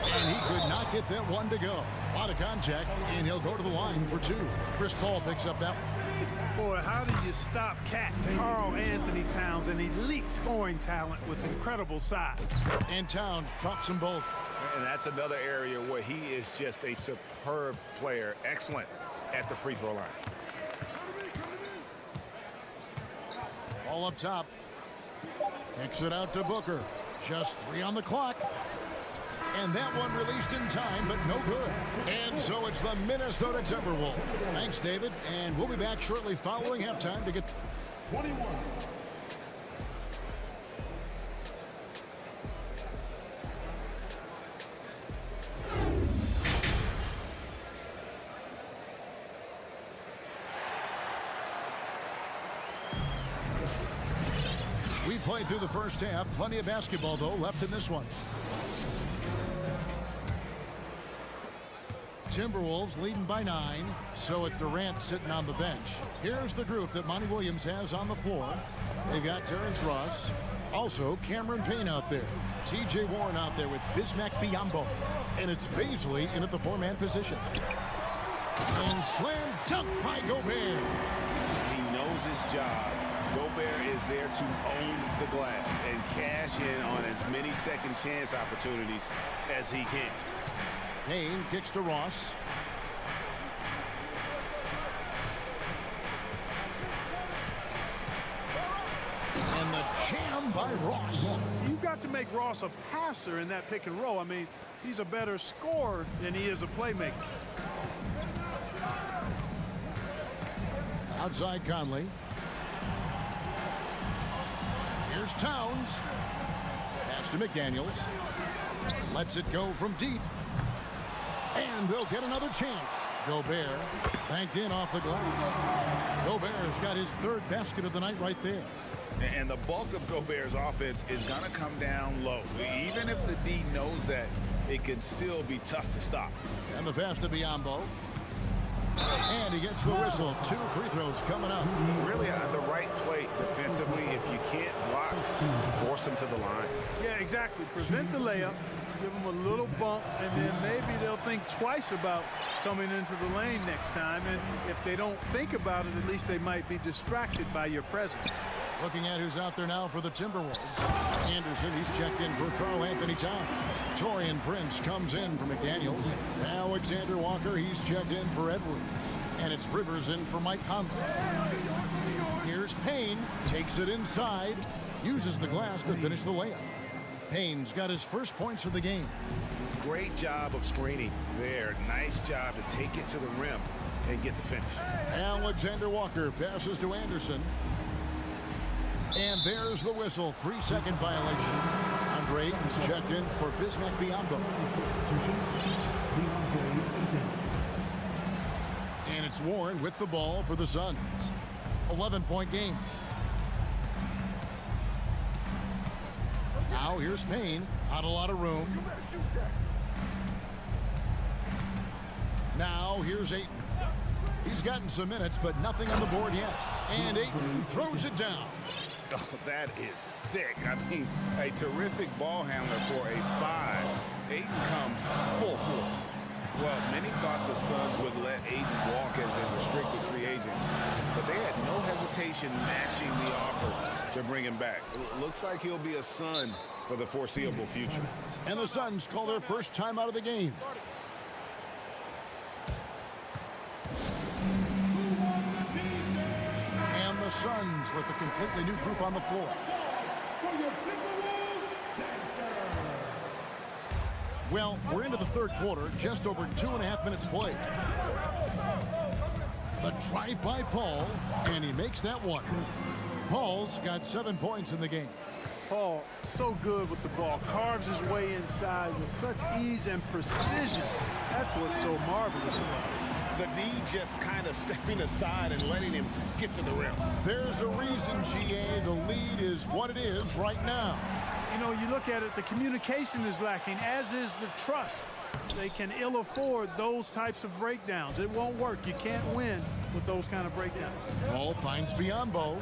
And he could not get that one to go. A lot of contact, and he'll go to the line for 2. Chris Paul picks up that one. Boy, how do you stop Cat Karl Anthony Towns, an elite scoring talent with incredible size? And Towns drops them both. And that's another area where he is just a superb player. Excellent at the free throw line. All up top. Kicks it out to Booker. Just 3 on the clock. And that one released in time, but no good. And so it's the Minnesota Timberwolves. Thanks, David. And we'll be back shortly following halftime to get 21. We played through the first half. Plenty of basketball, though, left in this one. Timberwolves leading by 9. So with Durant sitting on the bench. Here's the group that Monty Williams has on the floor. They've got Terrence Ross. Also Cameron Payne out there. T.J. Warren out there with Bismack Biyombo. And it's Baisley in at the 4-man position. And slam dunk by Gobert. He knows his job. Gobert is there to own the glass and cash in on as many second chance opportunities as he can. Payne kicks to Ross. And the jam by Ross. You've got to make Ross a passer in that pick and roll. I mean, he's a better scorer than he is a playmaker. Outside Conley. Here's Towns. Pass to McDaniels. Lets it go from deep. And they'll get another chance. Gobert banked in off the glass. Gobert's got his 3rd basket of the night right there. And the bulk of Gobert's offense is going to come down low. Even if the D knows that, it can still be tough to stop. And the pass to Biyombo. And he gets the whistle. 2 free throws coming up. Really on the right plate defensively. If you can't block, force him to the line. Yeah, exactly. Prevent the layup, give them a little bump, and then maybe they'll think twice about coming into the lane next time. And if they don't think about it, at least they might be distracted by your presence. Looking at who's out there now for the Timberwolves. Anderson, he's checked in for Karl Anthony Towns. Taurean Prince comes in for McDaniels. Alexander Walker, he's checked in for Edwards. And it's Rivers in for Mike Conley. Here's Payne, takes it inside, uses the glass to finish the layup. Payne's got his first points of the game. Great job of screening there. Nice job to take it to the rim and get the finish. Alexander Walker passes to Anderson. And there's the whistle. 3-second violation. Andre is checked in for Bismack Biyombo. And it's Warren with the ball for the Suns. 11-point game. Now Now here's Payne. Not a lot of room. Now here's Ayton. He's gotten some minutes, but nothing on the board yet. And Ayton throws it down. Oh, that is sick. I mean, a terrific ball handler for a 5. Ayton comes full force. Well, many thought the Suns would let Ayton walk as a restricted free agent, but they had no hesitation matching the offer to bring him back. Looks like he'll be a Sun for the foreseeable future. And the Suns call their first time out of the game. And the Suns with a completely new group on the floor. Well, we're into the third quarter, just over 2.5 minutes played. The drive by Paul, and he makes that one. Paul's got 7 points in the game. Paul, so good with the ball. Carves his way inside with such ease and precision. That's what's so marvelous about it. The D just kind of stepping aside and letting him get to the rim. There's a reason, GA, the lead is what it is right now. You know, you look at it, the communication is lacking, as is the trust. They can ill afford those types of breakdowns. It won't work. You can't win with those kind of breakdowns. Ball finds Biyombo.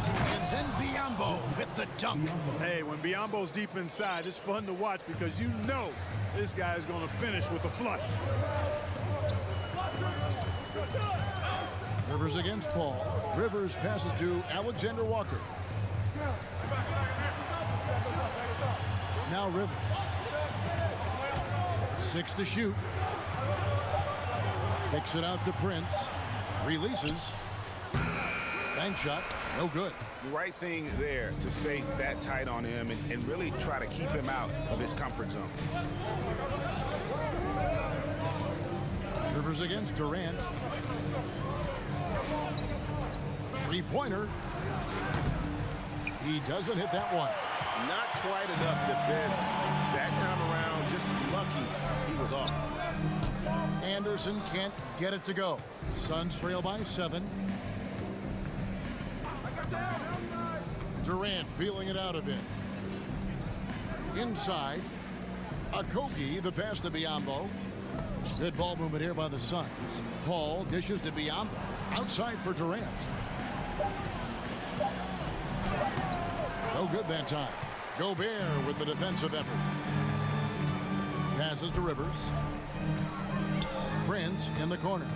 And then Biyombo with the dunk. Hey, when Biyombo's deep inside, it's fun to watch because you know this guy is going to finish with a flush. Rivers against Paul. Rivers passes to Alexander Walker. Now Rivers. 6 to shoot. Kicks it out to Prince. Releases. Bank shot. No good. The right thing there to stay that tight on him and really try to keep him out of his comfort zone. Rivers against Durant. Three-pointer. He doesn't hit that one. Not quite enough defense. That time around, just lucky he was off. Anderson can't get it to go. Suns trail by 7. Durant feeling it out a bit. Inside. Okogie, the pass to Biyombo. Good ball movement here by the Suns. Paul dishes to Biyombo. Outside for Durant. No good that time. Gobert with the defensive effort. Passes to Rivers. Prince in the corner.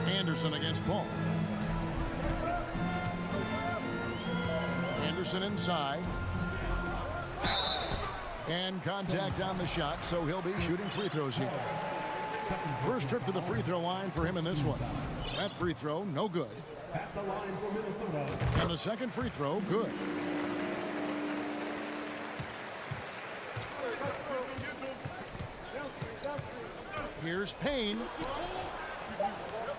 Anderson against Paul. Anderson inside. And contact on the shot, so he'll be shooting free throws here. First trip to the free throw line for him in this one. That free throw, no good. And the second free throw, good. Here's Payne.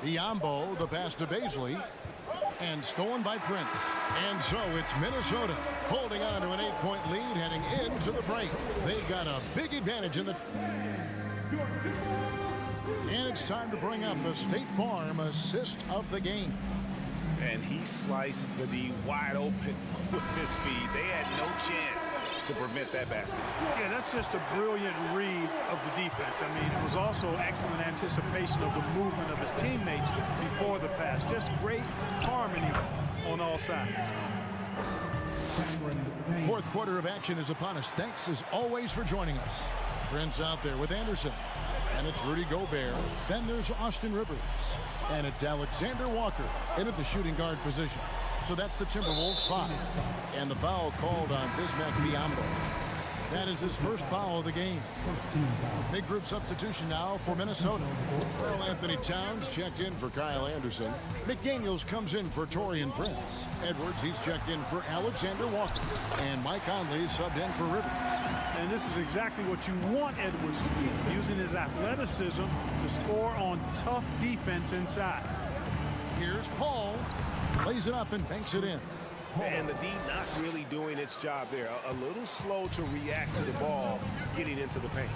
Biyombo, the pass to Baisley. And stolen by Prince. And so it's Minnesota holding on to an 8-point lead heading into the break. They got a big advantage in the... And it's time to bring up the State Farm assist of the game. And he sliced the D wide open with his feet. They had no chance to prevent that basket. Yeah, that's just a brilliant read of the defense. I mean, it was also excellent anticipation of the movement of his teammates before the pass. Just great harmony on all sides. Fourth quarter of action is upon us. Thanks as always for joining us. Prince out there with Anderson. And it's Rudy Gobert. Then there's Austin Rivers. And it's Alexander Walker in at the shooting guard position. So that's the Timberwolves 5. And the foul called on Bismack Biyombo. That is his first foul of the game. Big group substitution now for Minnesota. Earl Anthony Towns checked in for Kyle Anderson. McDaniels comes in for Taurean Prince. Edwards, he's checked in for Alexander Walker. And Mike Conley subbed in for Rivers. And this is exactly what you want Edwards to do, using his athleticism to score on tough defense inside. Here's Paul. Plays it up and banks it in. And the D not really doing its job there. A little slow to react to the ball getting into the paint.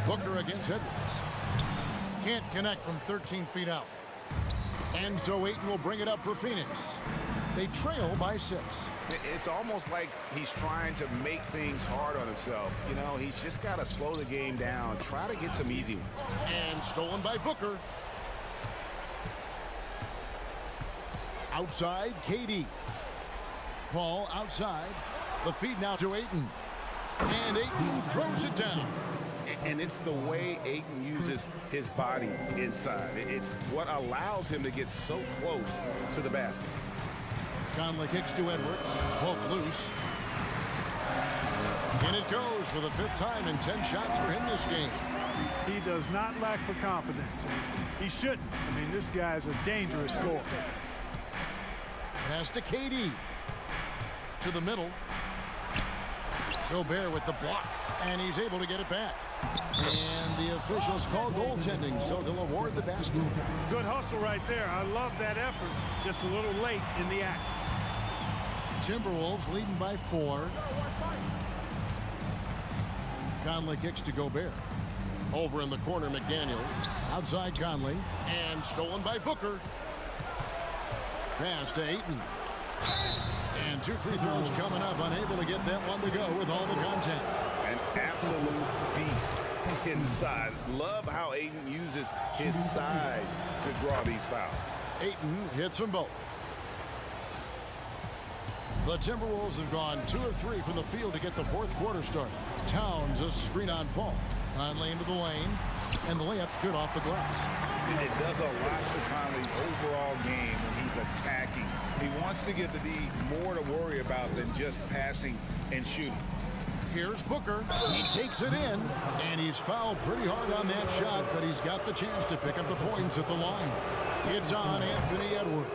Booker against Edwards. Can't connect from 13 feet out. And so Ayton will bring it up for Phoenix. They trail by 6. It's almost like he's trying to make things hard on himself. You know, he's just got to slow the game down, try to get some easy ones. And stolen by Booker. Outside, KD. Paul outside. The feed now to Ayton. And Ayton throws it down. And it's the way Ayton uses his body inside. It's what allows him to get so close to the basket. Conley kicks to Edwards. Polk loose. And it goes for the 5th time in 10 shots for him this game. He does not lack for confidence. He shouldn't. I mean, this guy's a dangerous scorer. Pass to KD. To the middle. Gobert with the block. And he's able to get it back. And the officials call goaltending, so they'll award the basket. Good hustle right there. I love that effort. Just a little late in the act. Timberwolves leading by 4. Conley kicks to Gobert. Over in the corner, McDaniels. Outside Conley. And stolen by Booker. Pass to Ayton. And 2 free throws coming up. Unable to get that one to go with all the contact. An absolute beast inside. Love how Ayton uses his size to draw these fouls. Ayton hits them both. The Timberwolves have gone 2 of 3 from the field to get the 4th quarter started. Towns a screen on Paul. Conley into the lane. And the layup's good off the glass. It does a lot for Conley's overall game when he's attacking. He wants to give the D more to worry about than just passing and shooting. Here's Booker. He takes it in, and he's fouled pretty hard on that shot, but he's got the chance to pick up the points at the line. It's on Anthony Edwards.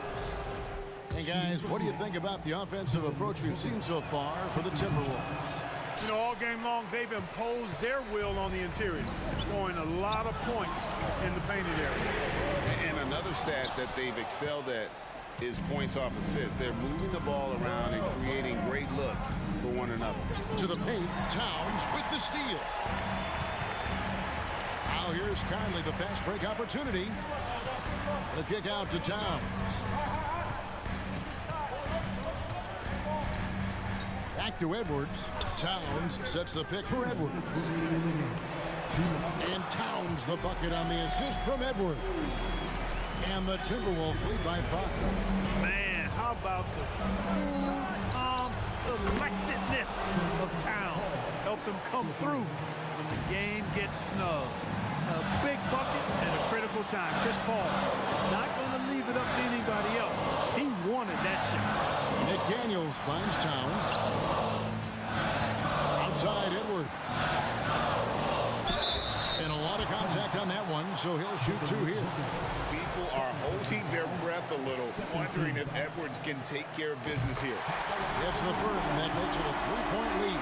Hey, guys, what do you think about the offensive approach we've seen so far for the Timberwolves? You know, all game long, they've imposed their will on the interior, scoring a lot of points in the painted area. And another stat that they've excelled at is points off assists. They're moving the ball around and creating great looks for one another. To the paint, Towns with the steal. Now here's Conley, the fast break opportunity. The kick out to Towns. Back to Edwards. Towns sets the pick for Edwards. And Towns the bucket on the assist from Edwards. And the Timberwolves lead by 5. Man, how about the calm collectedness of Town. Helps him come through when the game gets snug. A big bucket at a critical time. Chris Paul not going to leave it up to anybody else. He wanted that shot. McDaniels finds Towns. Outside Edwards. And a lot of contact on that one, so he'll shoot 2 here. People are holding their breath a little, wondering if Edwards can take care of business here. Gets the first, and that makes it a 3-point lead.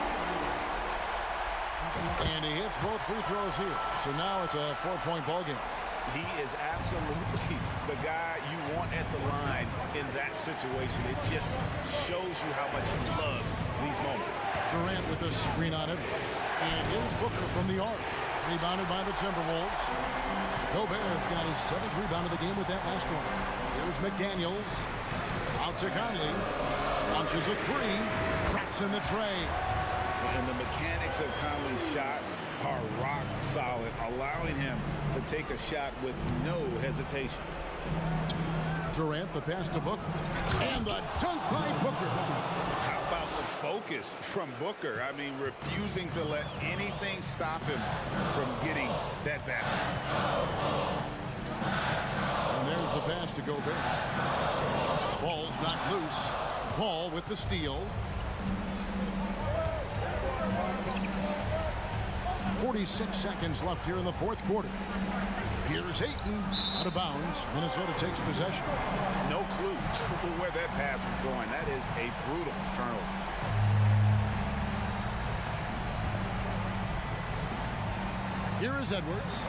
And he hits both free throws here. So now it's a 4-point ball game. He is absolutely the guy you want at the line in that situation. It just shows you how much he loves these moments. Durant with the screen on Edwards. And here's Booker from the arc. Rebounded by the Timberwolves. Gobert's got his 7th rebound of the game with that last one. Here's McDaniels. Out to Conley. Launches a 3. Traps in the tray. And the mechanics of Conley's shot are rock solid, allowing him to take a shot with no hesitation. Durant, the pass to Booker. And the dunk by Booker. How about the focus from Booker? I mean, refusing to let anything stop him from getting that basket. And there's the pass to Gobert. Ball's knocked loose. Paul with the steal. 46 seconds left here in the 4th quarter. Here's Ayton out of bounds. Minnesota takes possession. No clue where that pass was going. That is a brutal turnover. Here is Edwards.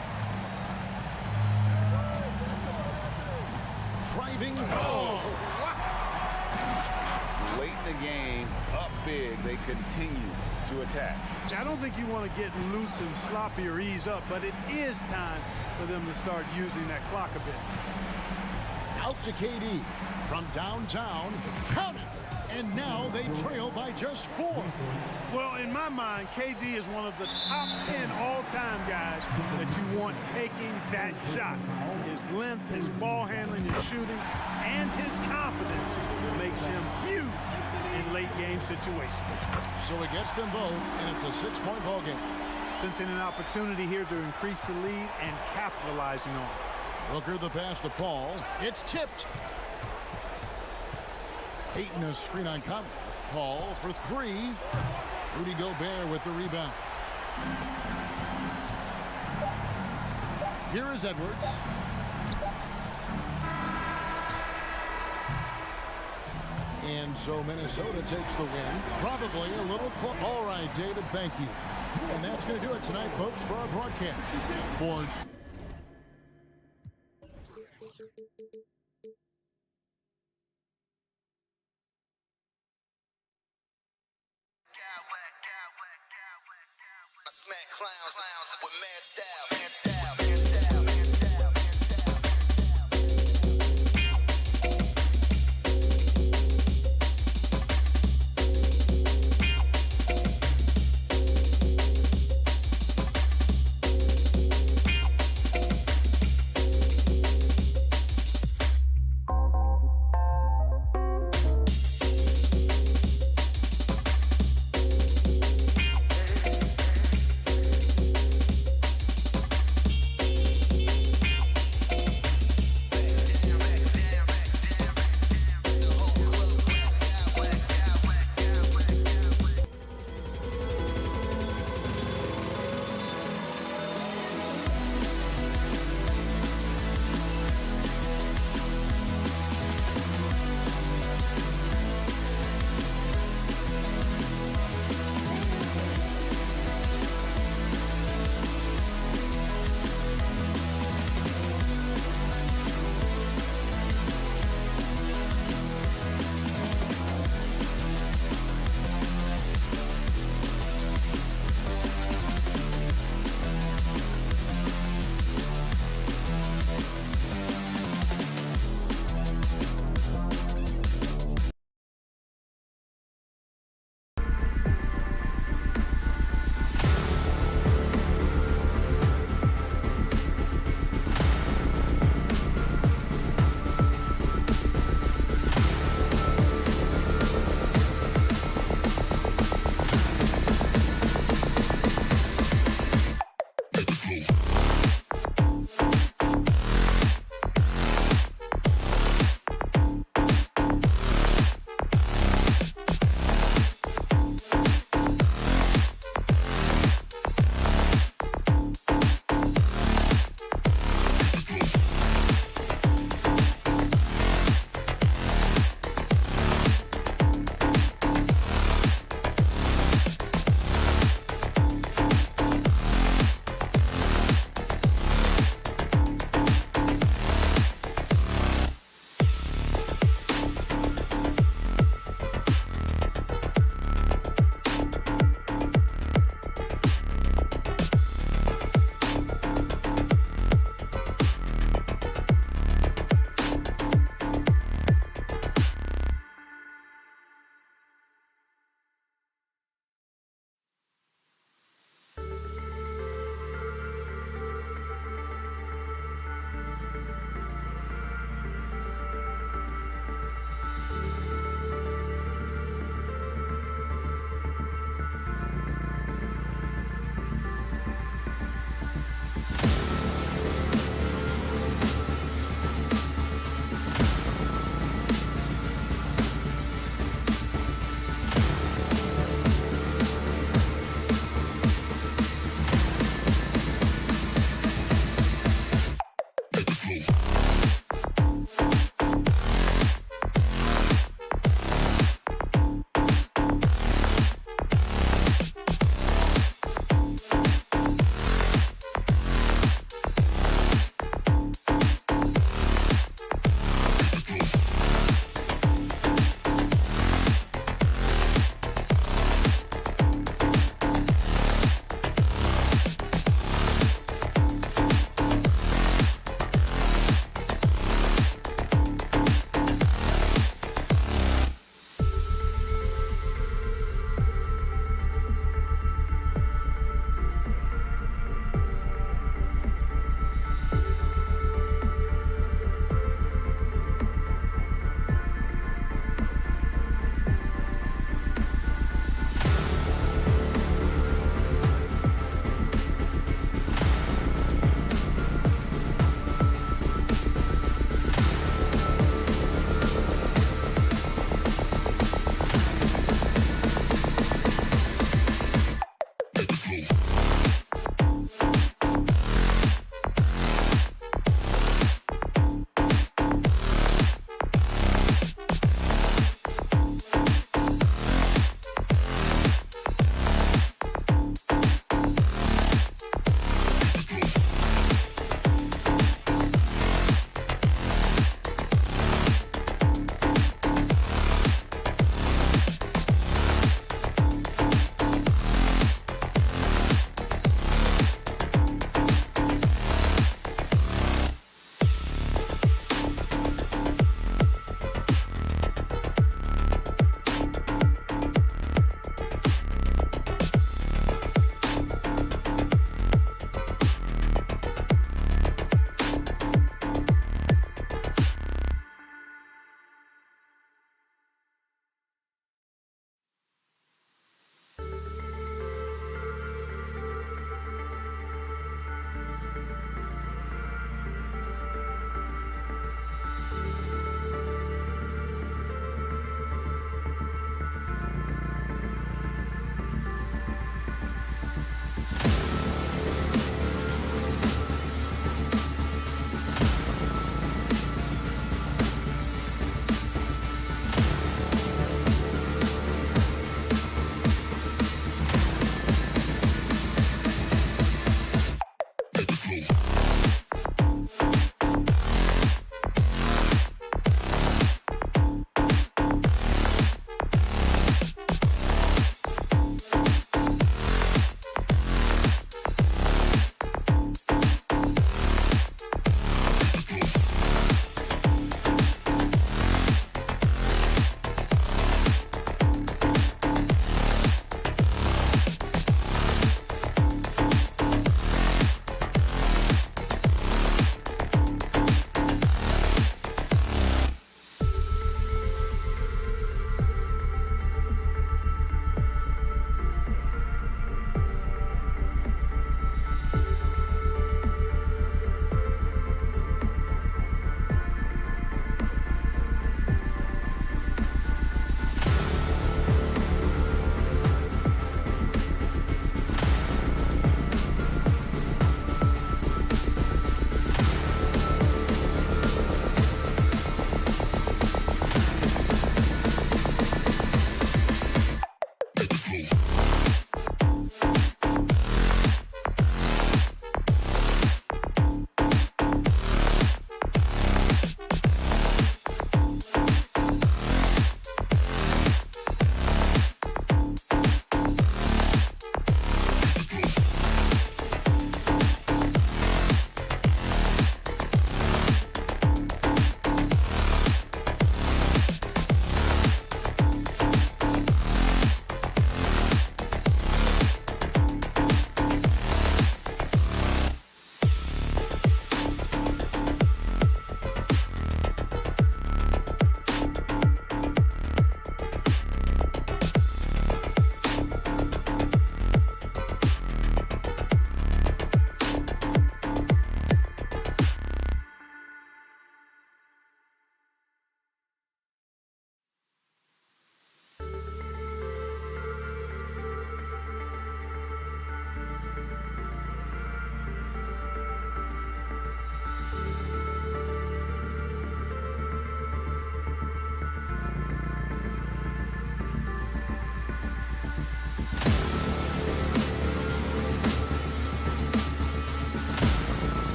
Driving. Oh! Late in the game, up big, they continue to attack. I don't think you want to get loose and sloppy or ease up, but it is time for them to start using that clock a bit. Up to KD. From downtown, count it. And now they trail by just 4. Well, in my mind, KD is one of the top 10 all-time guys that you want taking that shot. His length, his ball handling, his shooting, and his confidence makes him huge in late-game situations. So he gets them both, and it's a 6-point ball game. Sensing an opportunity here to increase the lead and capitalizing on it. Booker the pass to Paul. It's tipped. Ayton a screen on Conley. Paul for 3. Rudy Gobert with the rebound. Here is Edwards. And so Minnesota takes the win. Probably a little close. All right, David, thank you. And that's going to do it tonight, folks, for our broadcast. For I smack clowns with mad style.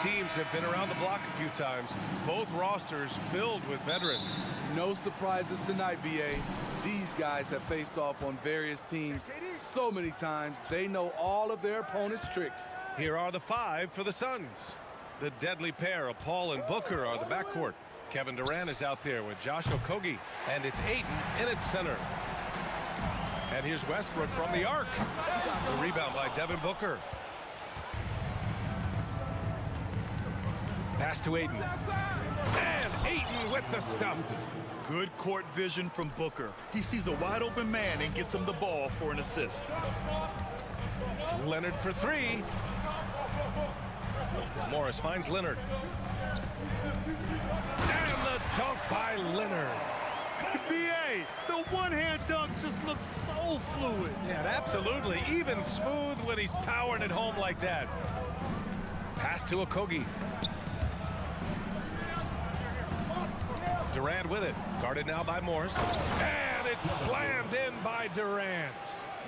teams have been around the block a few times. Both rosters filled with veterans. No surprises tonight, BA. These guys have faced off on various teams so many times, they know all of their opponent's tricks. Here are the 5 for the Suns. The deadly pair of Paul and Booker are the backcourt. Kevin Durant is out there with Josh Okogie, and it's Ayton in its center. And here's Westbrook from the arc. The rebound by Devin Booker. Pass to Ayton. And Ayton with the stuff. Good court vision from Booker. He sees a wide open man and gets him the ball for an assist. Leonard for 3. Morris finds Leonard. And the dunk by Leonard. BA, the one-hand dunk just looks so fluid. Yeah, absolutely. Even smooth when he's powering it home like that. Pass to Okogie. Durant with it. Guarded now by Morris. And it's slammed in by Durant.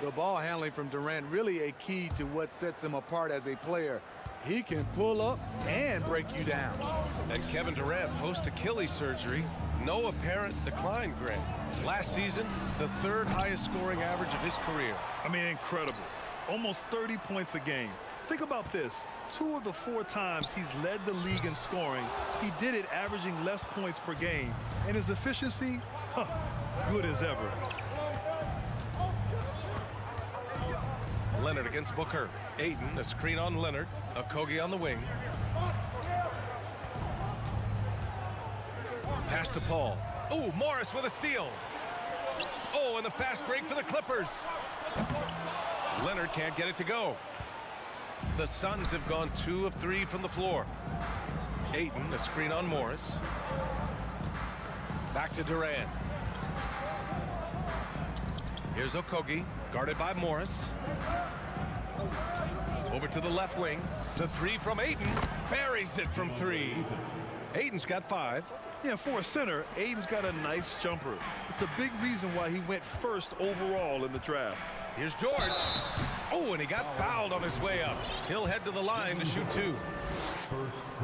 The ball handling from Durant really a key to what sets him apart as a player. He can pull up and break you down. And Kevin Durant, post Achilles surgery, no apparent decline, Greg. Last season, the 3rd highest scoring average of his career. I mean, incredible. Almost 30 points a game. Think about this. 2 of the 4 times he's led the league in scoring, he did it averaging less points per game. And his efficiency, good as ever. Leonard against Booker. Ayton, a screen on Leonard. Okogie on the wing. Pass to Paul. Oh, Morris with a steal. Oh, and the fast break for the Clippers. Leonard can't get it to go. The Suns have gone 2 of 3 from the floor. Ayton, a screen on Morris. Back to Durant. Here's Okogie, guarded by Morris. Over to the left wing. The 3 from Ayton. Buries it from 3. Ayton's got 5. Yeah, for a center, Ayton's got a nice jumper. It's a big reason why he went first overall in the draft. Here's George. Oh, and he got fouled on his way up. He'll head to the line to shoot 2.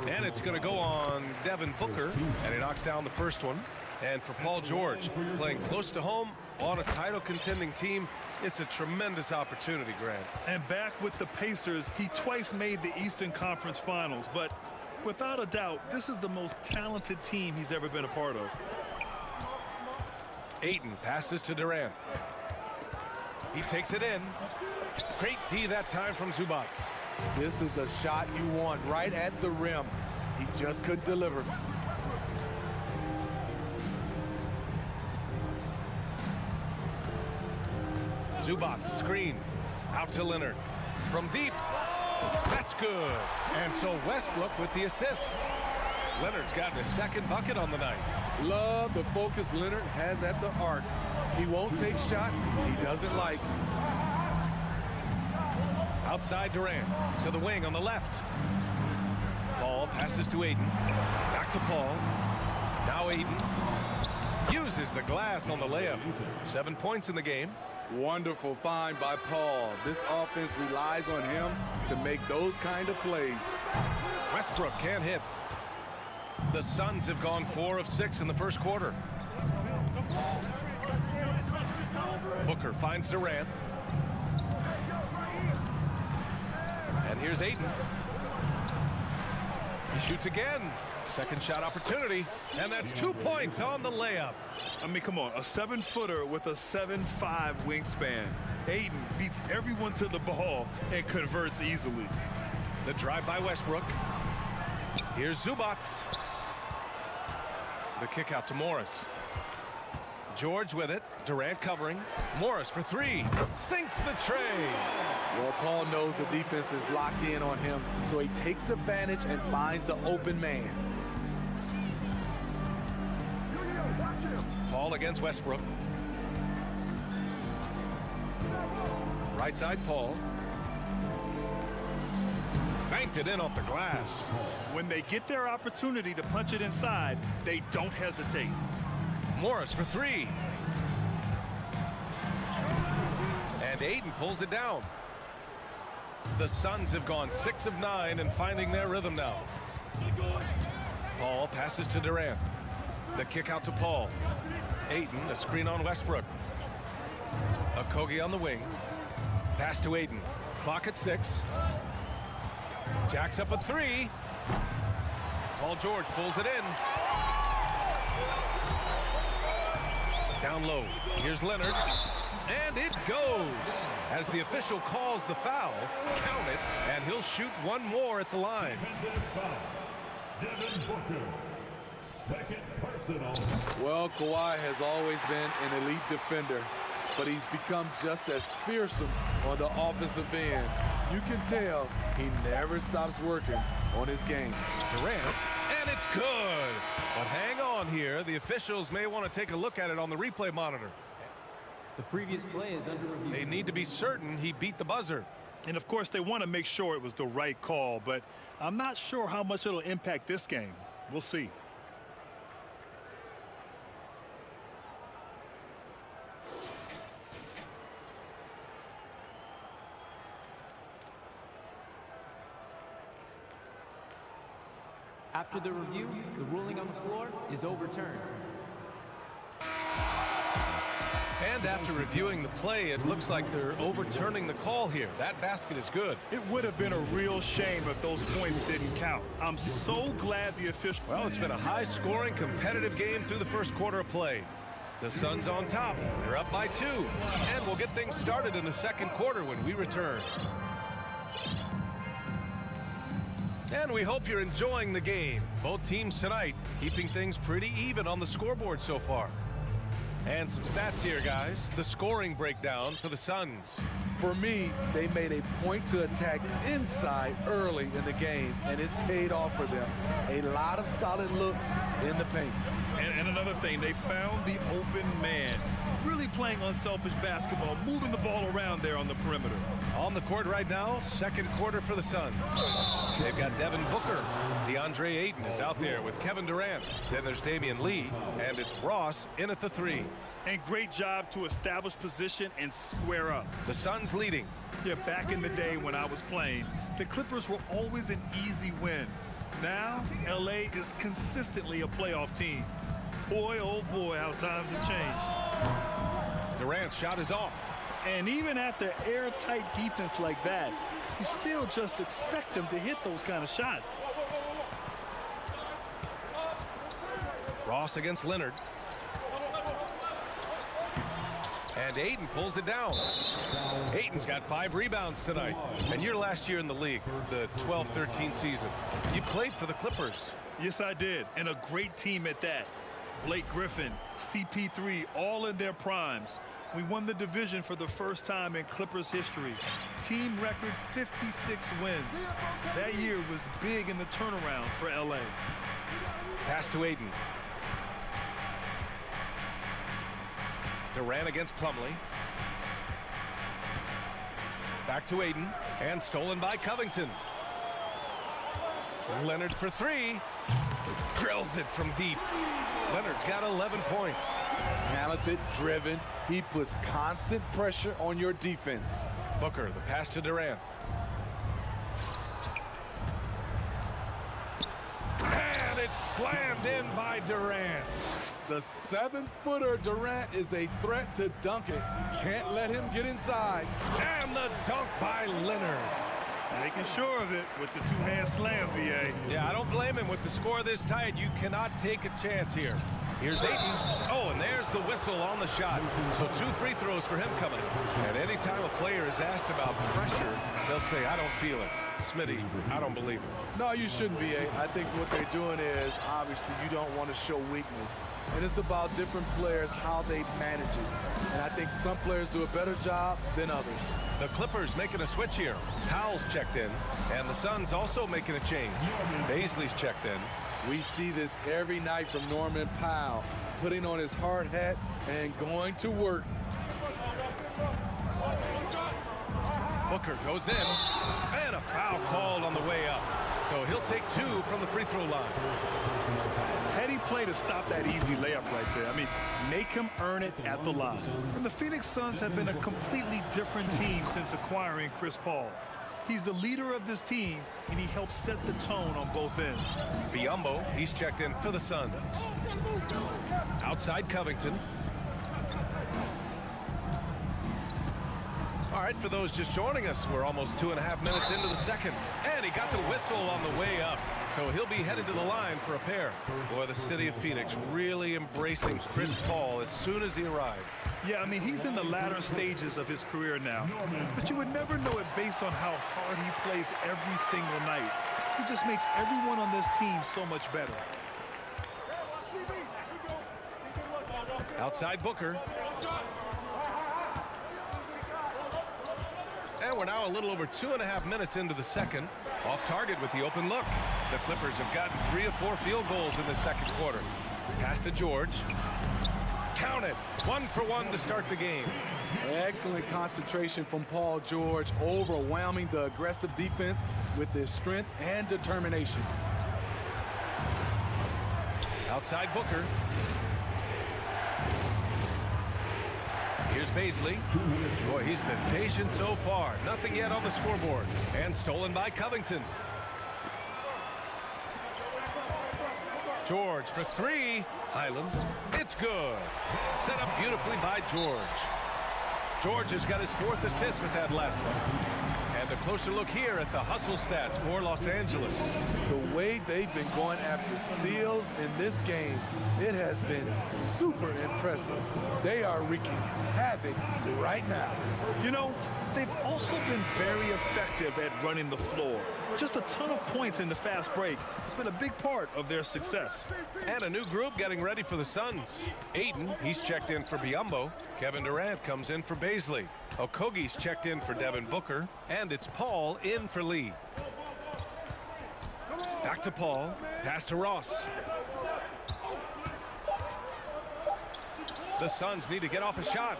And it's going to go on Devin Booker, and he knocks down the first one. And for Paul George, playing close to home on a title contending team, it's a tremendous opportunity, Grant. And back with the Pacers, he twice made the Eastern Conference Finals, but without a doubt, this is the most talented team he's ever been a part of. Ayton passes to Durant. He takes it in. Great D that time from Zubac. This is the shot you want right at the rim. He just couldn't deliver. Zubac screen out to Leonard from deep. That's good. And so Westbrook with the assist. Leonard's gotten his 2nd bucket on the night. Love the focus Leonard has at the arc. He won't take shots he doesn't like. Outside Durant to the wing on the left. Paul passes to Ayton. Back to Paul. Now Ayton uses the glass on the layup. 7 points in the game. Wonderful find by Paul. This offense relies on him to make those kind of plays. Westbrook can't hit. The Suns have gone 4 of 6 in the first quarter. Booker finds Durant. And here's Ayton. He shoots again. 2nd shot opportunity. And that's 2 points on the layup. I mean, come on, a 7-footer with a 7'5" wingspan. Ayton beats everyone to the ball and converts easily. The drive by Westbrook. Here's Zubac. The kick out to Morris. George with it. Durant covering. Morris for 3. Sinks the tray. Well, Paul knows the defense is locked in on him, so he takes advantage and finds the open man. Paul against Westbrook. Right side Paul. Banked it in off the glass. When they get their opportunity to punch it inside, they don't hesitate. Morris for 3. And Ayton pulls it down. The Suns have gone 6 of 9 and finding their rhythm now. Paul passes to Durant. The kick out to Paul. Ayton, a screen on Westbrook. Okogie on the wing. Pass to Ayton. Clock at 6. Jacks up a 3. Paul George pulls it in. Down low. Here's Leonard. And it goes. As the official calls the foul, count it, and he'll shoot one more at the line. Well, Kawhi has always been an elite defender, but he's become just as fearsome on the offensive end. You can tell he never stops working on his game. Durant, and it's good. But hang on here. The officials may want to take a look at it on the replay monitor. The previous play is under review. They need to be certain he beat the buzzer. And, of course, they want to make sure it was the right call, but I'm not sure how much it'll impact this game. We'll see. After the review, the ruling on the floor is overturned. And after reviewing the play, it looks like they're overturning the call here. That basket is good. It would have been a real shame if those points didn't count. I'm so glad the official... Well, it's been a high-scoring, competitive game through the first quarter of play. The Suns on top. They're up by 2. And we'll get things started in the second quarter when we return. And we hope you're enjoying the game. Both teams tonight keeping things pretty even on the scoreboard so far. And some stats here, guys. The scoring breakdown for the Suns. For me, they made a point to attack inside early in the game, and it's paid off for them. A lot of solid looks in the paint. And another thing, they found the open man. Really playing unselfish basketball, moving the ball around there on the perimeter. On the court right now, second quarter for the Suns. They've got Devin Booker. DeAndre Ayton is out there with Kevin Durant. Then there's Damian Lee, and it's Ross in at the 3. And great job to establish position and square up. The Suns leading. Yeah, back in the day when I was playing, the Clippers were always an easy win. Now, LA is consistently a playoff team. Boy, oh boy, how times have changed. Durant's shot is off. And even after airtight defense like that, you still just expect him to hit those kind of shots. Ross against Leonard. And Ayton pulls it down. Ayton's got 5 rebounds tonight. And your last year in the league, the 12-13 season, you played for the Clippers. Yes, I did. And a great team at that. Blake Griffin, CP3, all in their primes. We won the division for the first time in Clippers history. Team record 56 wins. That year was big in the turnaround for LA. Pass to Ayton. Durant against Plumlee. Back to Ayton. And stolen by Covington. Leonard for 3. Drills it from deep. Leonard's got 11 points. Talented, driven. He puts constant pressure on your defense. Booker, the pass to Durant. And it's slammed in by Durant. The 7-footer Durant is a threat to dunk it. Can't let him get inside. And the dunk by Leonard. Making sure of it with the two-hand slam, BA. Yeah, I don't blame him with the score this tight. You cannot take a chance here. Here's Ayton. Oh, and there's the whistle on the shot. So 2 free throws for him coming. And anytime a player is asked about pressure, they'll say, I don't feel it. Smitty, I don't believe it. No, you shouldn't be. I think what they're doing is, obviously, you don't want to show weakness. And it's about different players, how they manage it. And I think some players do a better job than others. The Clippers making a switch here. Powell's checked in, and the Suns also making a change. Baisley's checked in. We see this every night from Norman Powell, putting on his hard hat and going to work. Booker goes in, and a foul called on the way up. So he'll take 2 from the free throw line. Heady play to stop that easy layup right there. I mean, make him earn it at the line. And the Phoenix Suns have been a completely different team since acquiring Chris Paul. He's the leader of this team, and he helps set the tone on both ends. Biyombo, he's checked in for the Suns. Outside Covington. All right, for those just joining us, we're almost 2.5 minutes into the second. And he got the whistle on the way up. So he'll be headed to the line for a pair. Boy, the city of Phoenix really embracing Chris Paul as soon as he arrived. Yeah, I mean, he's in the latter stages of his career now. But you would never know it based on how hard he plays every single night. He just makes everyone on this team so much better. Outside Booker. And we're now a little over 2.5 minutes into the second. Off target with the open look. The Clippers have gotten 3 of 4 field goals in the second quarter. Pass to George. Counted. 1 for 1 to start the game. Excellent concentration from Paul George, overwhelming the aggressive defense with his strength and determination. Outside Booker. Here's Baisley. Boy, he's been patient so far. Nothing yet on the scoreboard. And stolen by Covington. George for 3. Highland. It's good. Set up beautifully by George. George has got his 4th assist with that last one. And a closer look here at the hustle stats for Los Angeles. The way they've been going after steals in this game, it has been super impressive. They are wreaking havoc right now. You know, they've also been very effective at running the floor. Just a ton of points in the fast break. It's been a big part of their success. And a new group getting ready for the Suns. Ayton, he's checked in for Biyombo. Kevin Durant comes in for Baisley. Okogie's checked in for Devin Booker. And it's Paul in for Lee. Back to Paul. Pass to Ross. The Suns need to get off a shot.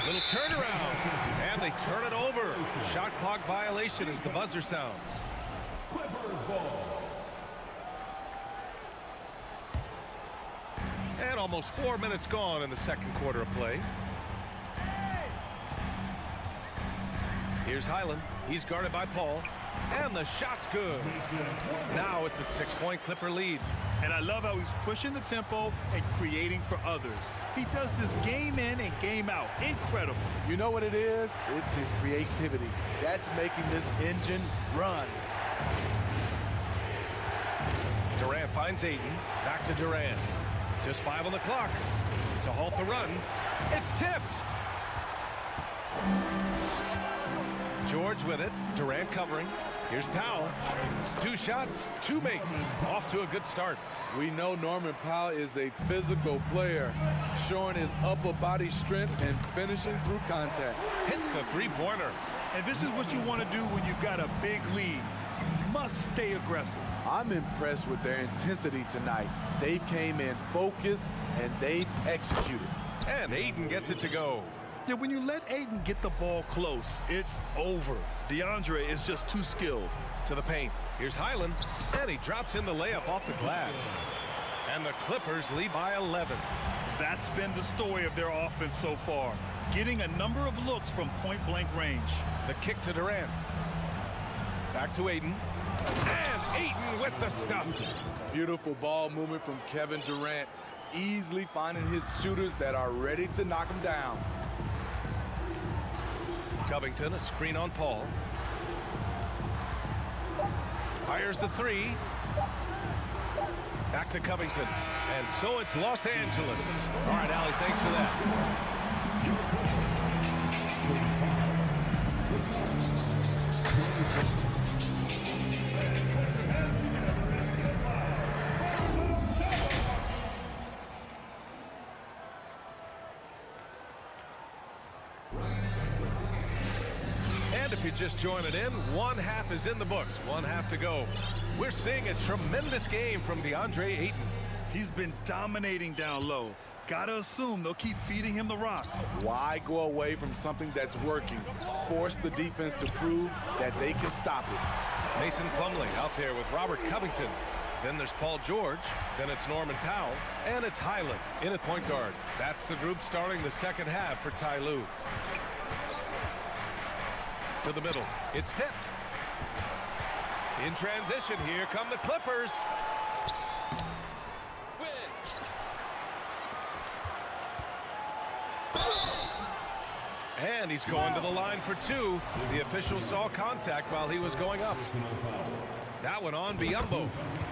Little turnaround. And they turn it over. Shot clock violation as the buzzer sounds. And almost 4 minutes gone in the second quarter of play. Here's Highland. He's guarded by Paul. And the shot's good. Now it's a 6-point Clipper lead. And I love how he's pushing the tempo and creating for others. He does this game in and game out. Incredible. You know what it is? It's his creativity. That's making this engine run. Durant finds Ayton. Back to Durant. Just 5 on the clock. To halt the run. It's tipped. George with it. Durant covering. Here's Powell. 2 shots, 2 makes. Off to a good start. We know Norman Powell is a physical player, showing his upper body strength and finishing through contact. Hits a 3-pointer. And this is what you want to do when you've got a big lead. You must stay aggressive. I'm impressed with their intensity tonight. They've came in focused and they've executed. And Ayton gets it to go. Yeah, when you let Ayton get the ball close, it's over. DeAndre is just too skilled. To the paint. Here's Highland. And he drops in the layup off the glass. And the Clippers lead by 11. That's been the story of their offense so far. Getting a number of looks from point-blank range. The kick to Durant. Back to Ayton. And Ayton with the stuff. Beautiful ball movement from Kevin Durant. Easily finding his shooters that are ready to knock him down. Covington, a screen on Paul. Fires the 3. Back to Covington. And so it's Los Angeles. All right, Allie, thanks for that. If you're just joining in, 1/2 is in the books, 1/2 to go. We're seeing a tremendous game from DeAndre Ayton. He's been dominating down low. Gotta assume they'll keep feeding him the rock. Why go away from something that's working? Force the defense to prove that they can stop it. Mason Plumlee out there with Robert Covington. Then there's Paul George. Then it's Norman Powell. And it's Highland in at point guard. That's the group starting the second half for Ty Lue. To the middle. It's tipped. In transition, here come the Clippers. And he's going to the line for two. The official saw contact while he was going up. That one on Biyombo.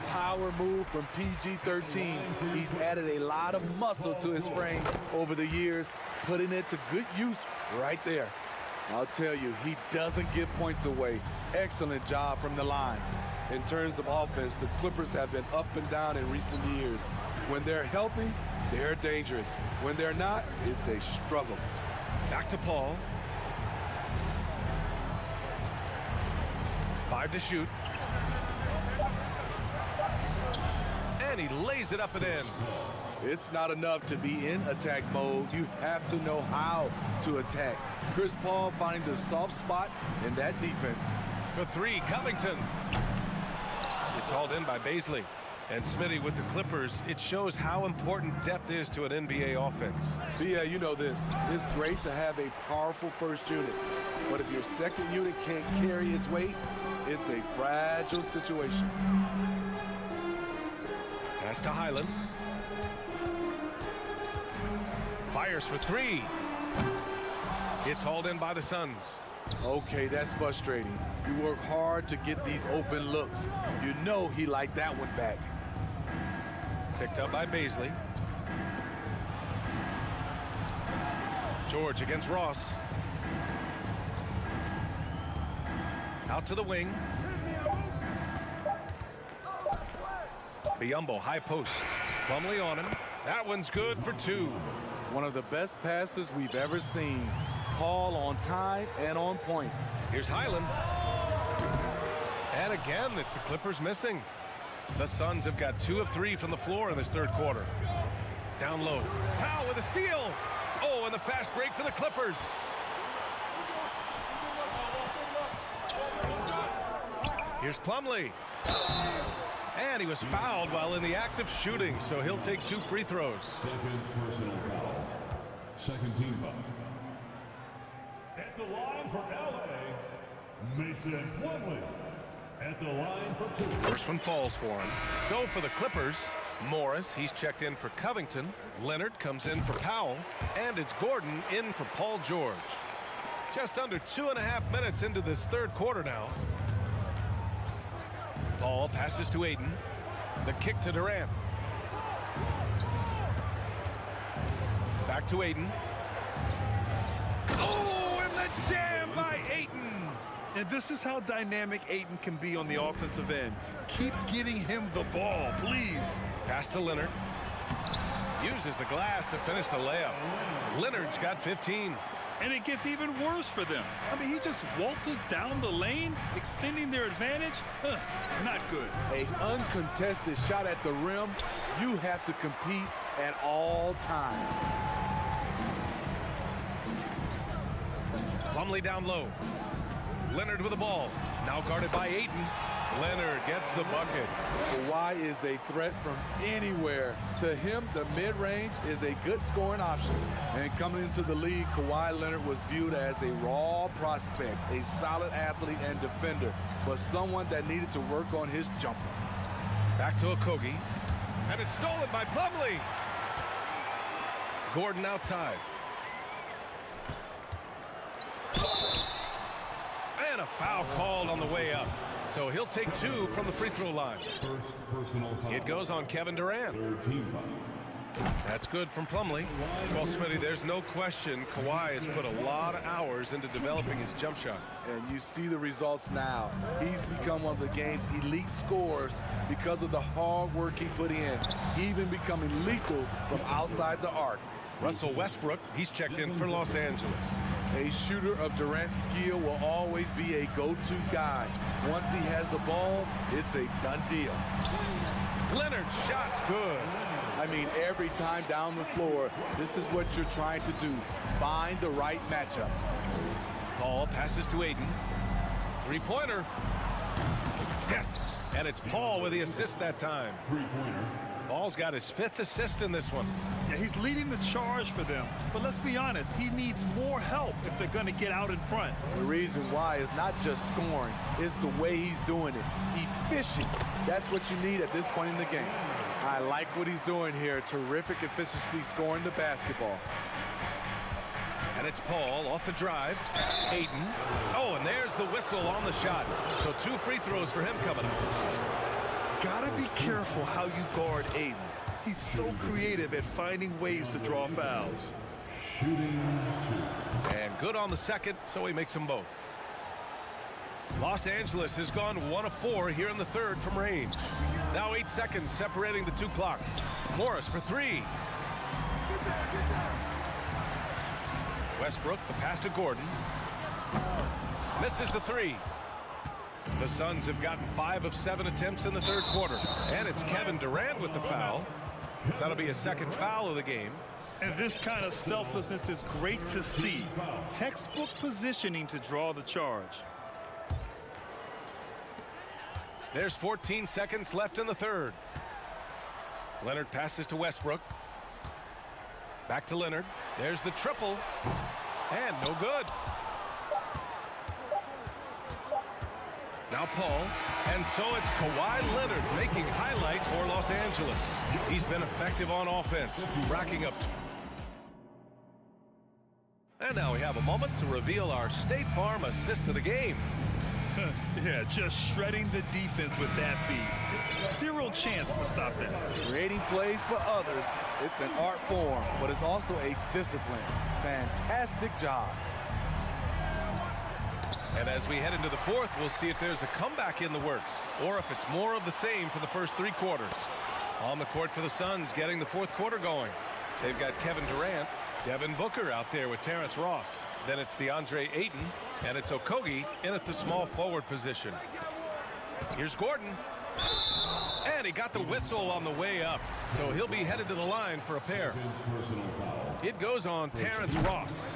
Power move from PG-13. He's added a lot of muscle to his frame over the years, putting it to good use right there. I'll tell you, he doesn't give points away. Excellent job from the line. In terms of offense, the Clippers have been up and down in recent years. When they're healthy, they're dangerous. When they're not, it's a struggle. Back to Paul. 5 to shoot. And he lays it up and in. It's not enough to be in attack mode. You have to know how to attack. Chris Paul finding the soft spot in that defense. For 3, Covington. It's hauled in by Baisley. And Smitty with the Clippers, it shows how important depth is to an NBA offense. Yeah, you know this. It's great to have a powerful first unit. But if your second unit can't carry its weight, it's a fragile situation. Pass to Highland. Fires for 3. It's hauled in by the Suns. Okay, that's frustrating. You work hard to get these open looks. You know he liked that one back. Picked up by Baisley. George against Ross. Out to the wing. Biyombo, high post. Plumlee on him. That one's good for 2. One of the best passes we've ever seen. Paul on time and on point. Here's Highland. And again, it's the Clippers missing. The Suns have got 2 of 3 from the floor in this third quarter. Down low. Powell with a steal. Oh, and the fast break for the Clippers. Here's Plumlee. And he was fouled while in the act of shooting, so he'll take 2 free throws. Second personal foul. Second team foul. At the line for LA, Mason Plumlee. At the line for 2. First one falls for him. So for the Clippers, Morris, he's checked in for Covington. Leonard comes in for Powell. And it's Gordon in for Paul George. Just under 2.5 minutes into this third quarter now. Paul passes to Aiden. The kick to Durant. Back to Aiden. Oh, and the jam by Aiden. And this is how dynamic Ayton can be on the offensive end. Keep getting him the ball, please. Pass to Leonard. Uses the glass to finish the layup. Leonard's got 15. And it gets even worse for them. I mean, he just waltzes down the lane, extending their advantage. Not good. An uncontested shot at the rim. You have to compete at all times. Plumlee down low. Leonard with the ball. Now guarded by Ayton. Leonard gets the bucket. Kawhi is a threat from anywhere. To him, the mid-range is a good scoring option. And coming into the league, Kawhi Leonard was viewed as a raw prospect, a solid athlete and defender, but someone that needed to work on his jumper. Back to Okogie. And it's stolen by Plumlee. Gordon outside. And a foul called on the way up. So he'll take 2 from the free throw line. First personal foul. It goes on Kevin Durant. Third team foul. That's good from Plumlee. Well, Smitty, there's no question Kawhi has put a lot of hours into developing his jump shot. And you see the results now. He's become one of the game's elite scorers because of the hard work he put in. He even becoming lethal from outside the arc. Russell Westbrook, he's checked in for Los Angeles. A shooter of Durant's skill will always be a go-to guy. Once he has the ball, it's a done deal. Leonard's shot's good. I mean, every time down the floor, this is what you're trying to do. Find the right matchup. Paul passes to Aiden. Three-pointer. Yes. And it's Paul with the assist that time. Three-pointer. Paul's got his 5th assist in this one. Yeah, he's leading the charge for them. But let's be honest, he needs more help if they're going to get out in front. The reason why is not just scoring, it's the way he's doing it. Efficient. That's what you need at this point in the game. I like what he's doing here. Terrific efficiency scoring the basketball. And it's Paul off the drive. Ayton. Oh, and there's the whistle on the shot. So 2 free throws for him coming up. Gotta be careful how you guard Ayton. He's so creative at finding ways to draw fouls. Shooting 2. And good on the second, so he makes them both. Los Angeles has gone 1 of 4 here in the third from range. Now 8 seconds separating the 2 clocks. Morris for 3. Westbrook, the pass to Gordon. Misses the 3. The Suns have gotten 5 of 7 attempts in the third quarter. And it's Kevin Durant with the foul. That'll be a second foul of the game. And this kind of selflessness is great to see. Textbook positioning to draw the charge. There's 14 seconds left in the third. Leonard passes to Westbrook. Back to Leonard. There's the triple. And no good. Now Paul. And so it's Kawhi Leonard making highlights for Los Angeles. He's been effective on offense, racking up. And now we have a moment to reveal our State Farm assist of the game. Yeah, just shredding the defense with that feed. Zero chance to stop that. Creating plays for others, it's an art form, but it's also a discipline. Fantastic job. And as we head into the fourth, we'll see if there's a comeback in the works or if it's more of the same for the first 3 quarters. On the court for the Suns, getting the fourth quarter going. They've got Kevin Durant, Devin Booker out there with Terrence Ross. Then it's DeAndre Ayton, and it's Okogie in at the small forward position. Here's Gordon. And he got the whistle on the way up, so he'll be headed to the line for a pair. It goes on Terrence Ross.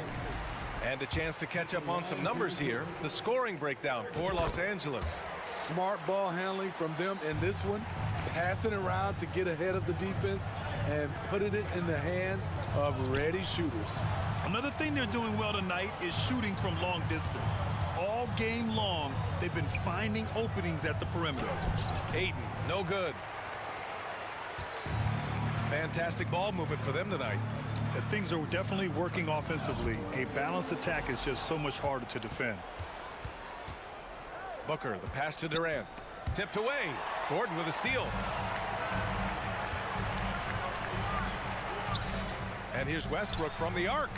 And a chance to catch up on some numbers here. The scoring breakdown for Los Angeles. Smart ball handling from them in this one. Passing around to get ahead of the defense and putting it in the hands of ready shooters. Another thing they're doing well tonight is shooting from long distance. All game long, they've been finding openings at the perimeter. Ayton, no good. Fantastic ball movement for them tonight. Things are definitely working offensively. A balanced attack is just so much harder to defend. Booker, the pass to Durant. Tipped away. Gordon with a steal. And here's Westbrook from the arc.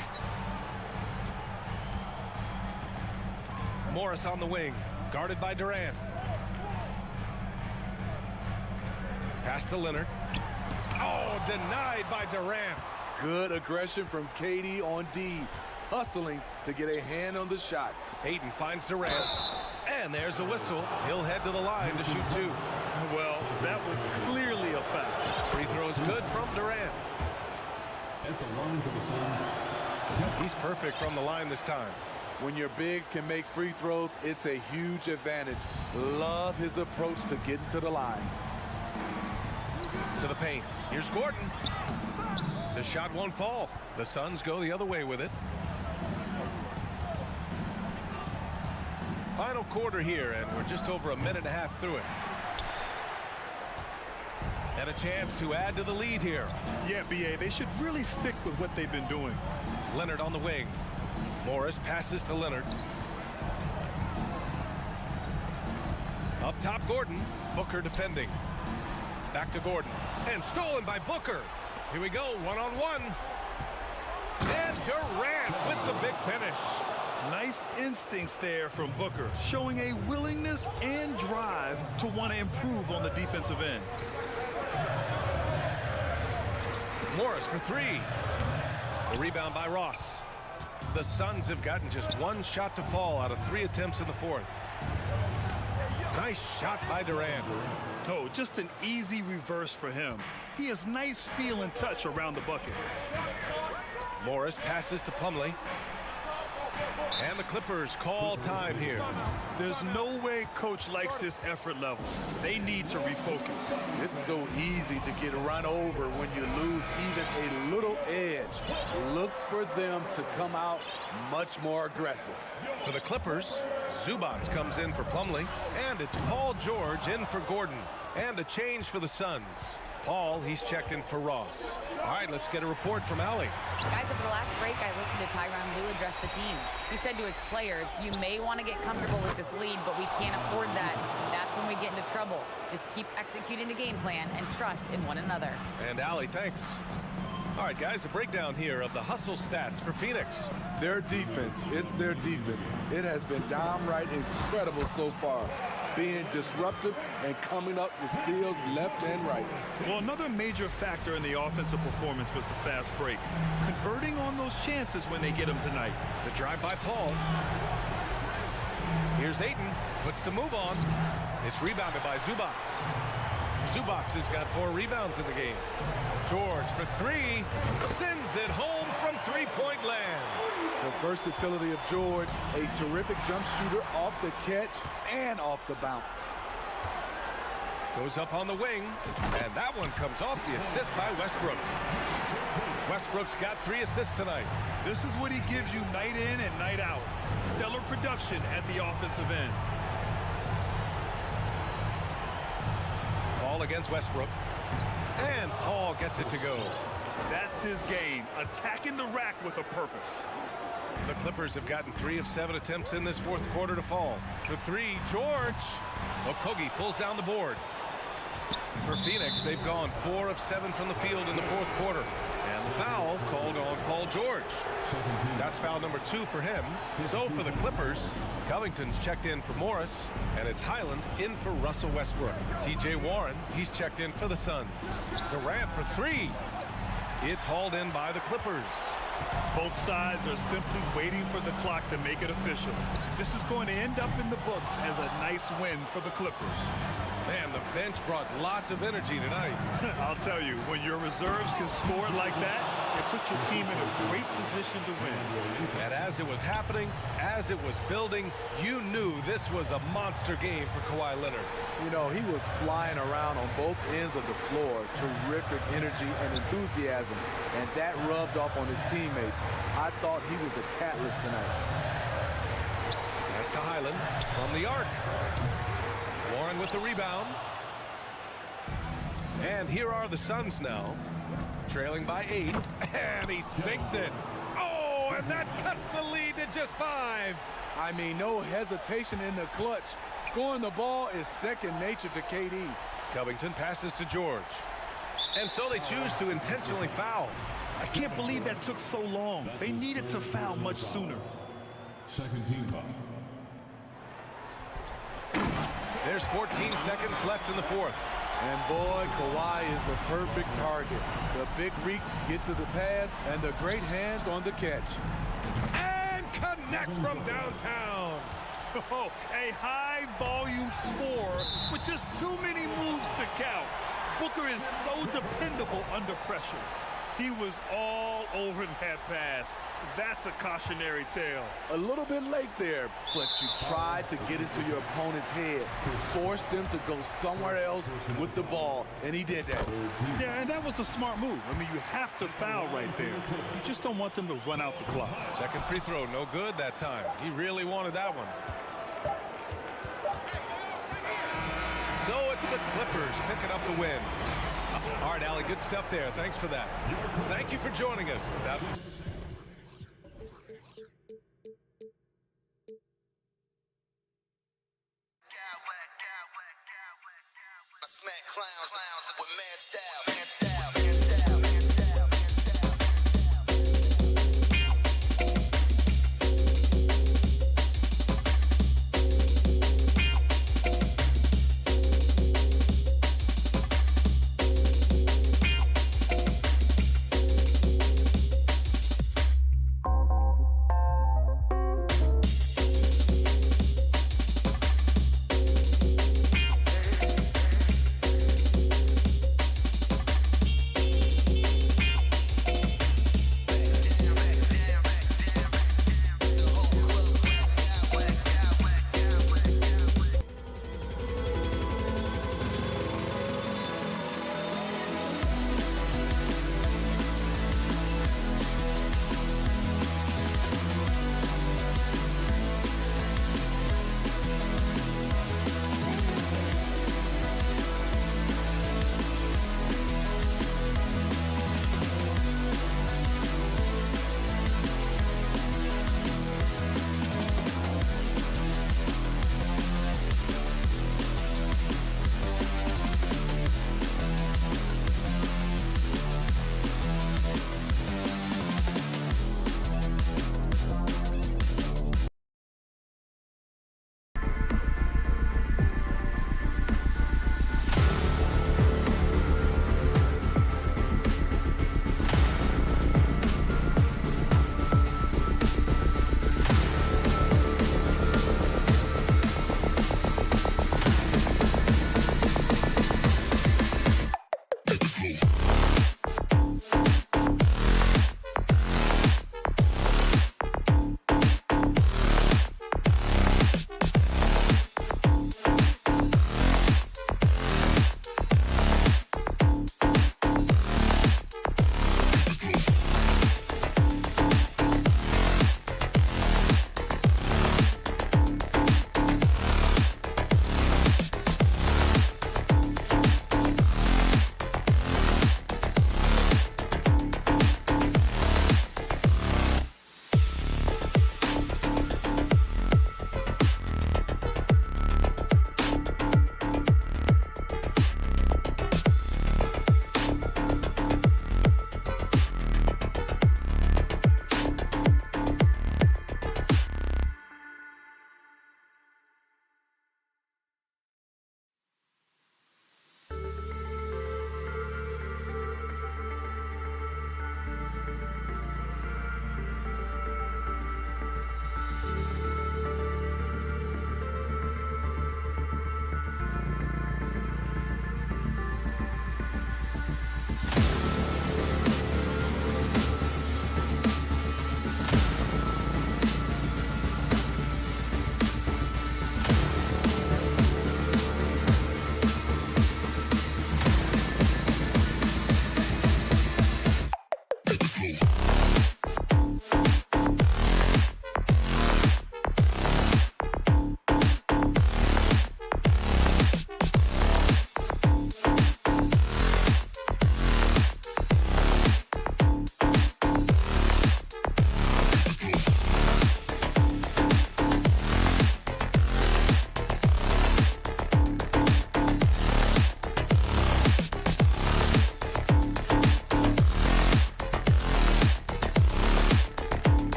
Morris on the wing, guarded by Durant. Pass to Leonard. Oh, denied by Durant. Good aggression from KD on D, hustling to get a hand on the shot. Ayton finds Durant, and there's a whistle. He'll head to the line to shoot 2. Well, that was clearly a foul. Free throws good from Durant. At the line for the Suns. He's perfect from the line this time. When your bigs can make free throws, it's a huge advantage. Love his approach to getting to the line. To the paint. Here's Gordon. The shot won't fall. The Suns go the other way with it. Final quarter here, and we're just over a minute and a half through it. And a chance to add to the lead here. Yeah, BA, they should really stick with what they've been doing. Leonard on the wing. Morris passes to Leonard. Up top, Gordon. Booker defending. Back to Gordon. And stolen by Booker. Here we go, one-on-one. And Durant with the big finish. Nice instincts there from Booker, showing a willingness and drive to want to improve on the defensive end. Morris for 3. The rebound by Ross. The Suns have gotten just 1 shot to fall out of 3 attempts in the fourth. Nice shot by Durant. Oh, just an easy reverse for him. He has nice feel and touch around the bucket. Morris passes to Plumlee. And the Clippers call time here. There's no way coach likes this effort level. They need to refocus. It's so easy to get run over when you lose even a little edge. Look for them to come out much more aggressive. For the Clippers, Zubats comes in for Plumlee, and it's Paul George in for Gordon. And a change for the Suns. Paul, he's checked in for Ross. All right, let's get a report from Allie. Guys, over the last break, I listened to Tyronn Lue address the team. He said to his players, you may want to get comfortable with this lead, but we can't afford that. That's when we get into trouble. Just keep executing the game plan and trust in one another. And Allie, thanks. All right, guys, a breakdown here of the hustle stats for Phoenix. Their defense, it's their defense. It has been downright incredible so far, being disruptive and coming up with steals left and right. Well, another major factor in the offensive performance was the fast break. Converting on those chances when they get them tonight. The drive by Paul. Here's Ayton, puts the move on. It's rebounded by Zubats. Zubats has got 4 rebounds in the game. George for 3, sends it home from three-point land. The versatility of George, a terrific jump shooter off the catch and off the bounce. Goes up on the wing, and that one comes off the assist by Westbrook. Westbrook's got 3 assists tonight. This is what he gives you night in and night out. Stellar production at the offensive end. Paul against Westbrook. And Paul gets it to go. That's his game, attacking the rack with a purpose. The Clippers have gotten 3 of 7 attempts in this fourth quarter to fall. For 3, George. Okogie pulls down the board. For Phoenix, they've gone 4 of 7 from the field in the fourth quarter. And the foul called on Paul George. That's foul number 2 for him. So for the Clippers, Covington's checked in for Morris, and it's Highland in for Russell Westbrook. TJ Warren, he's checked in for the Suns. Durant for 3. It's hauled in by the Clippers. Both sides are simply waiting for the clock to make it official. This is going to end up in the books as a nice win for the Clippers. Man, the bench brought lots of energy tonight. I'll tell you, when your reserves can score like that, it puts your team in a great position to win. And as it was happening, as it was building, you knew this was a monster game for Kawhi Leonard. You know, he was flying around on both ends of the floor. Terrific energy and enthusiasm. And that rubbed off on his teammates. I thought he was a catalyst tonight. Pass to Highland from the arc. Warren with the rebound. And here are the Suns now, trailing by 8, and he sinks it. Oh, and that cuts the lead to just 5. I mean, no hesitation in the clutch. Scoring the ball is second nature to KD. Covington passes to George. And so they choose to intentionally foul. I can't believe that took so long. They needed to foul much sooner. Second team foul. There's 14 seconds left in the fourth. And boy, Kawhi is the perfect target. The big reach gets to the pass and the great hands on the catch. And connects from downtown. Oh, a high-volume score with just too many moves to count. Booker is so dependable under pressure. He was all over that pass. That's a cautionary tale. A little bit late there, but you tried to get into your opponent's head. Forced them to go somewhere else with the ball, and he did that. Yeah, and that was a smart move. I mean, you have to foul right there. You just don't want them to run out the clock. Second free throw, no good that time. He really wanted that one. So it's the Clippers picking up the win. All right, Allie, good stuff there. Thanks for that. Thank you for joining us. I smack clowns with mad style.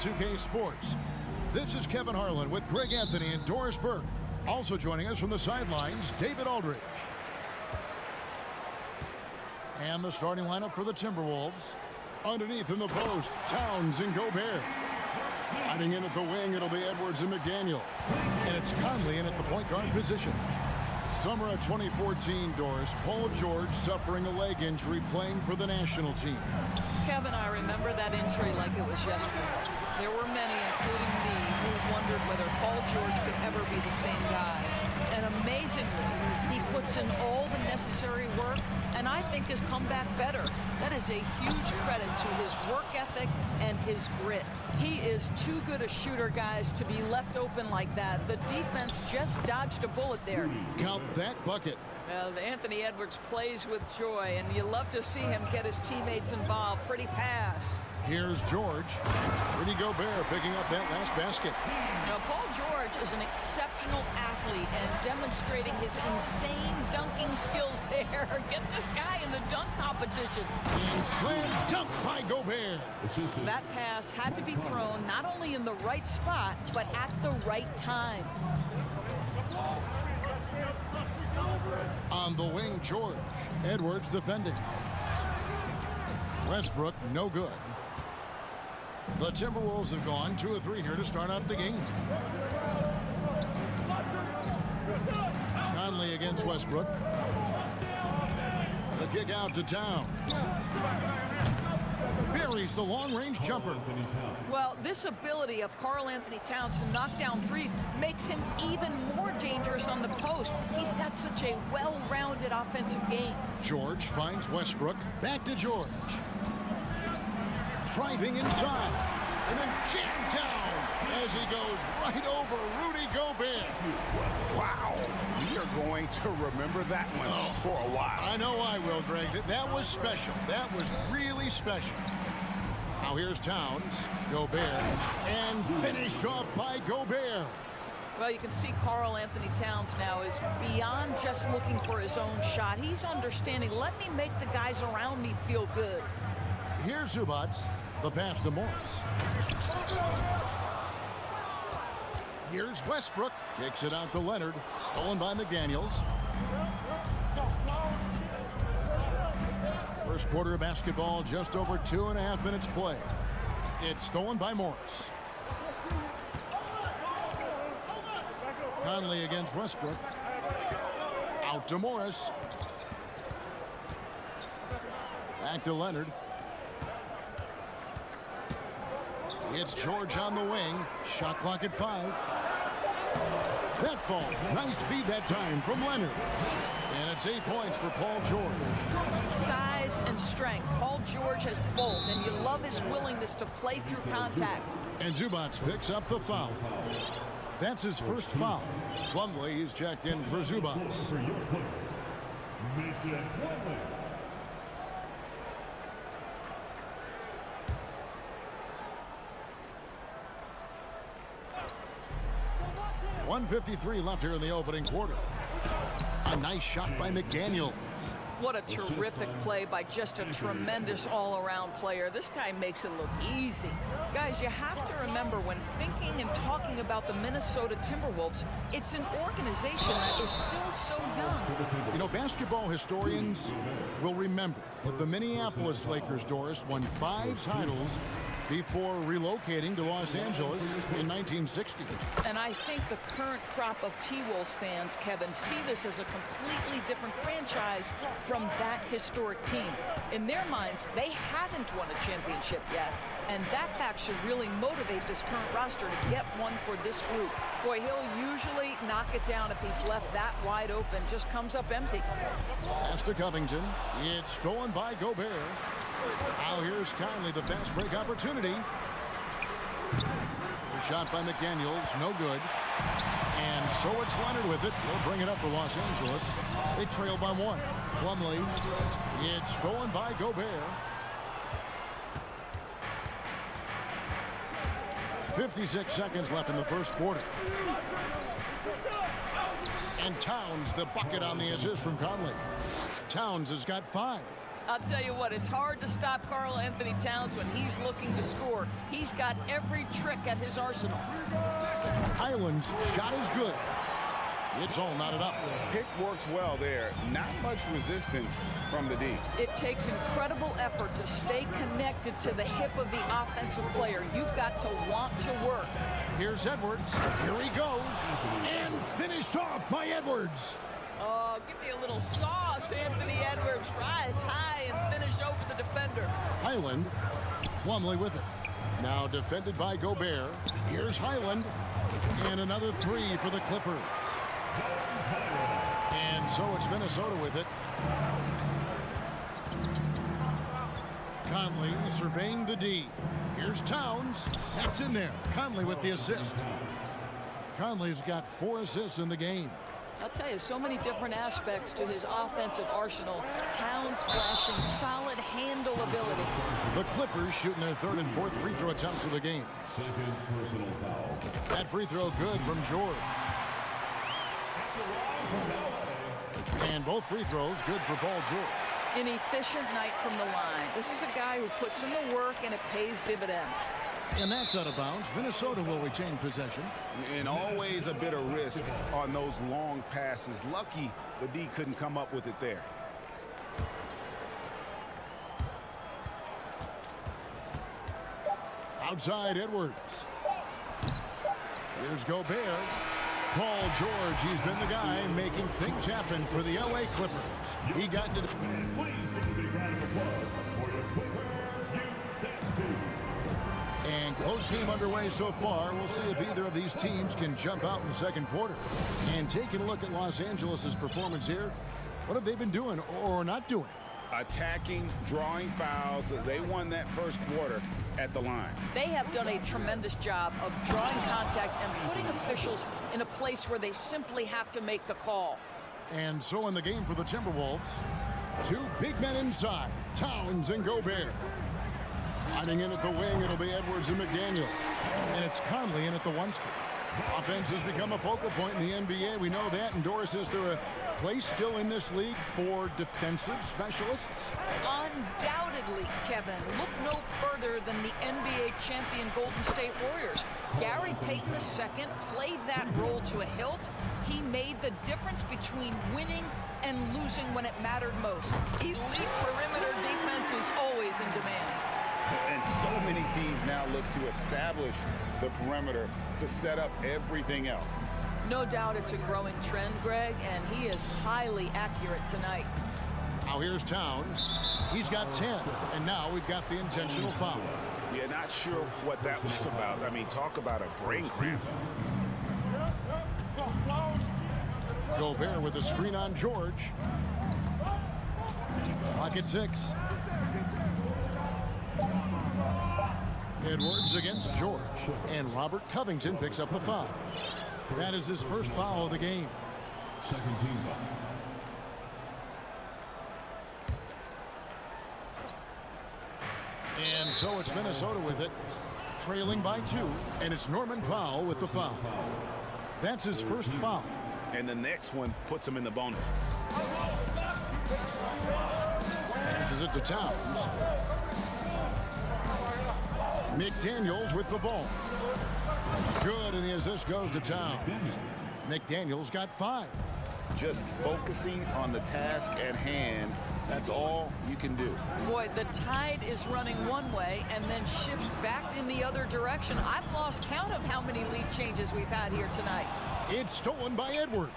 NBA2K Sports. This is Kevin Harlan with Greg Anthony and Doris Burke. Also joining us from the sidelines, David Aldridge. And the starting lineup for the Timberwolves. Underneath in the post, Towns and Gobert. Hiding in at the wing, it'll be Edwards and McDaniel. And it's Conley in at the point guard position. Summer of 2014, Doris, Paul George suffering a leg injury playing for the national team. Kevin, I remember that injury like it was yesterday. There were many, including me, who wondered whether Paul George could ever be the same guy. And amazingly, he puts in all the necessary work, and I think has come back better. That is a huge credit to his work ethic and his grit. He is too good a shooter, guys, to be left open like that. The defense just dodged a bullet there. Count that bucket. Well, Anthony Edwards plays with joy, and you love to see him get his teammates involved. Pretty pass. Here's George. Rudy Gobert picking up that last basket. Now, Paul George is an exceptional athlete and demonstrating his insane dunking skills there. Get this guy in the dunk competition. And slam dunk by Gobert. That pass had to be thrown not only in the right spot, but at the right time. On the wing, George. Edwards defending. Westbrook, no good. The Timberwolves have gone 2 of 3 here to start out the game. Conley against Westbrook. The kick out to Towns. Buries the long-range jumper. Well, this ability of Karl Anthony Towns to knock down threes makes him even more dangerous on the post. He's got such a well-rounded offensive game. George finds Westbrook. Back to George. Driving inside. And then jammed down as he goes right over Rudy Gobert. Wow. You're going to remember that one for a while. I know I will, Greg. That was special. That was really special. Now here's Towns. Gobert. And finished off by Gobert. Well, you can see Karl Anthony Towns now is beyond just looking for his own shot. He's understanding, let me make the guys around me feel good. Here's Zubac. The pass to Morris. Here's Westbrook. Kicks it out to Leonard. Stolen by McDaniels. First quarter of basketball, just over 2.5 minutes play. It's stolen by Morris. Conley against Westbrook. Out to Morris. Back to Leonard. It's George on the wing. Shot clock at 5. That fall. Nice feed that time from Leonard. And it's 8 points for Paul George. Size and strength. Paul George has both, and you love his willingness to play through contact. And Zubac picks up the foul. That's his first foul. Plumlee, he's checked in for Zubac. Mason Plumlee. 1:53 left here in the opening quarter. A nice shot by McDaniel. What a terrific play by just a tremendous all-around player. This guy makes it look easy. Guys, you have to remember when thinking and talking about the Minnesota Timberwolves, it's an organization that is still so young. You know, basketball historians will remember that the Minneapolis Lakers, Doris, won 5 titles before relocating to Los Angeles in 1960. And I think the current crop of T-Wolves fans, Kevin, see this as a completely different franchise from that historic team. In their minds, they haven't won a championship yet, and that fact should really motivate this current roster to get one for this group. Boy, he'll usually knock it down if he's left that wide open, just comes up empty. Pass to Covington. It's stolen by Gobert. Now here's Conley, the fast break opportunity. The shot by McDaniels, no good. And so it's Leonard with it. He'll bring it up for Los Angeles. They trail by 1. Plumlee. It's stolen by Gobert. 56 seconds left in the first quarter. And Towns, the bucket on the assist from Conley. Towns has got 5. I'll tell you what, it's hard to stop Karl Anthony Towns when he's looking to score. He's got every trick at his arsenal. Highland's shot is good. It's all knotted up. Pick works well there. Not much resistance from the D. It takes incredible effort to stay connected to the hip of the offensive player. You've got to want to work. Here's Edwards. Here he goes. And finished off by Edwards. Oh, give me a little sauce, Anthony Edwards. Rise high and finish over the defender. Highland, Plumlee with it. Now defended by Gobert. Here's Highland. And another three for the Clippers. And so it's Minnesota with it. Conley surveying the D. Here's Towns. That's in there. Conley with the assist. Conley's got 4 assists in the game. I'll tell you, so many different aspects to his offensive arsenal. Towns flashing solid handle ability. The Clippers shooting their 3rd and 4th free throw attempts of the game. Second personal foul. That free throw good from George. And both free throws good for Paul George. An efficient night from the line. This is a guy who puts in the work and it pays dividends. And that's out of bounds. Minnesota will retain possession. And always a bit of risk on those long passes. Lucky the D couldn't come up with it there. Outside Edwards. Here's Gobert. Paul George, he's been the guy making things happen for the LA Clippers. He got to... And close game underway so far. We'll see if either of these teams can jump out in the second quarter. And taking a look at Los Angeles' performance here, what have they been doing or not doing? Attacking, drawing fouls. They won that first quarter at the line. They have done a tremendous job of drawing contact and putting officials in a place where they simply have to make the call. And so in the game for the Timberwolves, 2 big men inside, Towns and Gobert. Sliding in at the wing, it'll be Edwards and McDaniel. And it's Conley in at the 1 spot. Offense has become a focal point in the NBA. We know that. And Doris, is there a place still in this league for defensive specialists? Undoubtedly, Kevin. Look no further than the NBA champion Golden State Warriors. Gary Payton II played that role to a hilt. He made the difference between winning and losing when it mattered most. Elite perimeter defense is always in demand. And so many teams now look to establish the perimeter to set up everything else. No doubt it's a growing trend, Greg, and he is highly accurate tonight. Now here's Towns. He's got 10, and now we've got the intentional foul. Yeah, not sure what that was about. I mean, talk about a brain cramp. Gobert with a screen on George. Clock at 6. Edwards against George, and Robert Covington picks up the foul. That is his first foul of the game. Second team foul. And so it's Minnesota with it, trailing by 2, and it's Norman Powell with the foul. That's his first foul. And the next one puts him in the bonus. Passes it to Towns. McDaniels with the ball. Good, and the assist goes to Towns. McDaniels got 5. Just focusing on the task at hand. That's all you can do. Boy, the tide is running one way and then shifts back in the other direction. I've lost count of how many lead changes we've had here tonight. It's stolen by Edwards.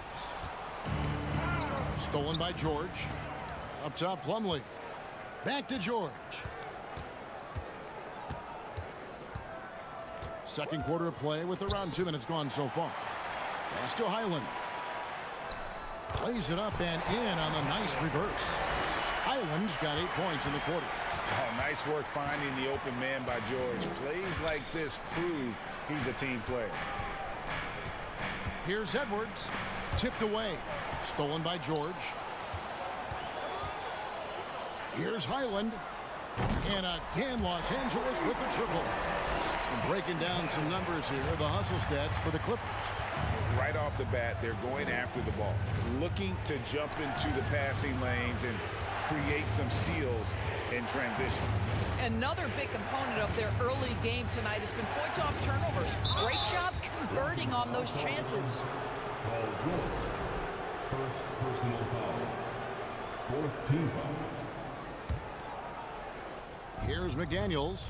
Stolen by George. Up top, Plumlee. Back to George. Second quarter of play with around 2 minutes gone so far. Pass to Highland. Plays it up and in on the nice reverse. Highland's got 8 points in the quarter. Oh, nice work finding the open man by George. Plays like this prove he's a team player. Here's Edwards. Tipped away. Stolen by George. Here's Highland. And again, Los Angeles with the triple. And breaking down some numbers here, the hustle stats for the Clippers. Right off the bat, they're going after the ball, looking to jump into the passing lanes and create some steals in transition. Another big component of their early game tonight has been points off turnovers. Great job converting on those chances. Paul George. First personal foul. Fourth team foul. Here's McDaniels.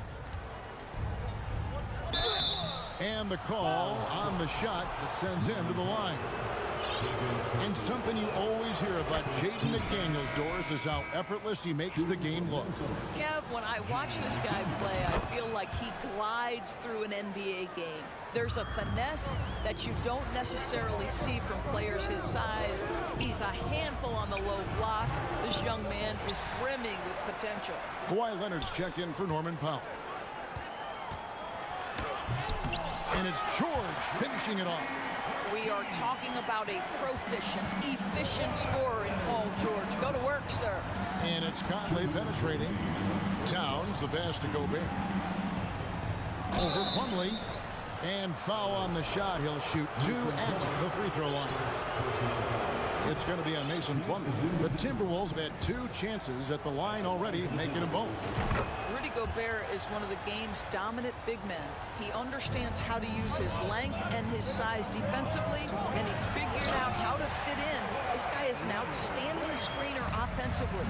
And the call on the shot that sends him to the line. And something you always hear about Jaden McDaniels, Doris, is how effortless he makes the game look. Kev, when I watch this guy play, I feel like he glides through an NBA game. There's a finesse that you don't necessarily see from players his size. He's a handful on the low block. This young man is brimming with potential. Kawhi Leonard's checked in for Norman Powell. And it's George finishing it off. We are talking about a proficient, efficient scorer in Paul George. Go to work, sir. And it's Conley penetrating. Towns, the pass to Gobert. Over Plumlee. And foul on the shot. He'll shoot 2 at the free throw line. It's going to be on Mason Plumlee. The Timberwolves have had 2 chances at the line already, making them both. Rudy Gobert is one of the game's dominant big men. He understands how to use his length and his size defensively, and he's figured out how to fit in. This guy is an outstanding screener offensively.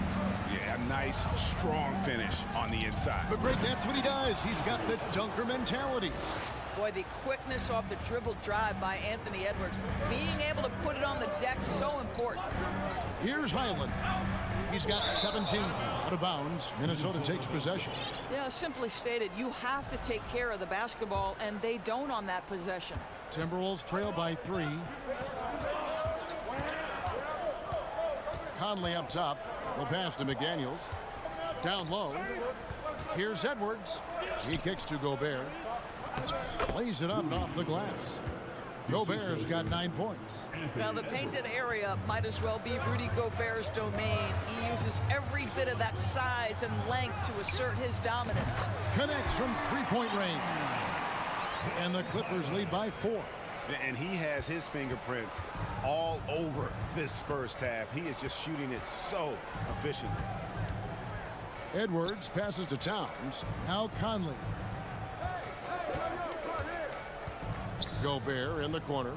Yeah, a nice, strong finish on the inside. But Greg, that's what he does. He's got the dunker mentality. Boy, the quickness off the dribble drive by Anthony Edwards. Being able to put it on the deck, so important. Here's Highland. He's got 17 out of bounds. Minnesota takes possession. Yeah, simply stated, you have to take care of the basketball, and they don't on that possession. Timberwolves trail by 3. Conley up top. The pass to McDaniels. Down low. Here's Edwards. He kicks to Gobert. Lays it up off the glass. Gobert's got 9 points. Now the painted area might as well be Rudy Gobert's domain. He uses every bit of that size and length to assert his dominance. Connects from 3-point range. And the Clippers lead by 4. And he has his fingerprints all over this first half. He is just shooting it so efficiently. Edwards passes to Towns. Now Conley. Gobert in the corner.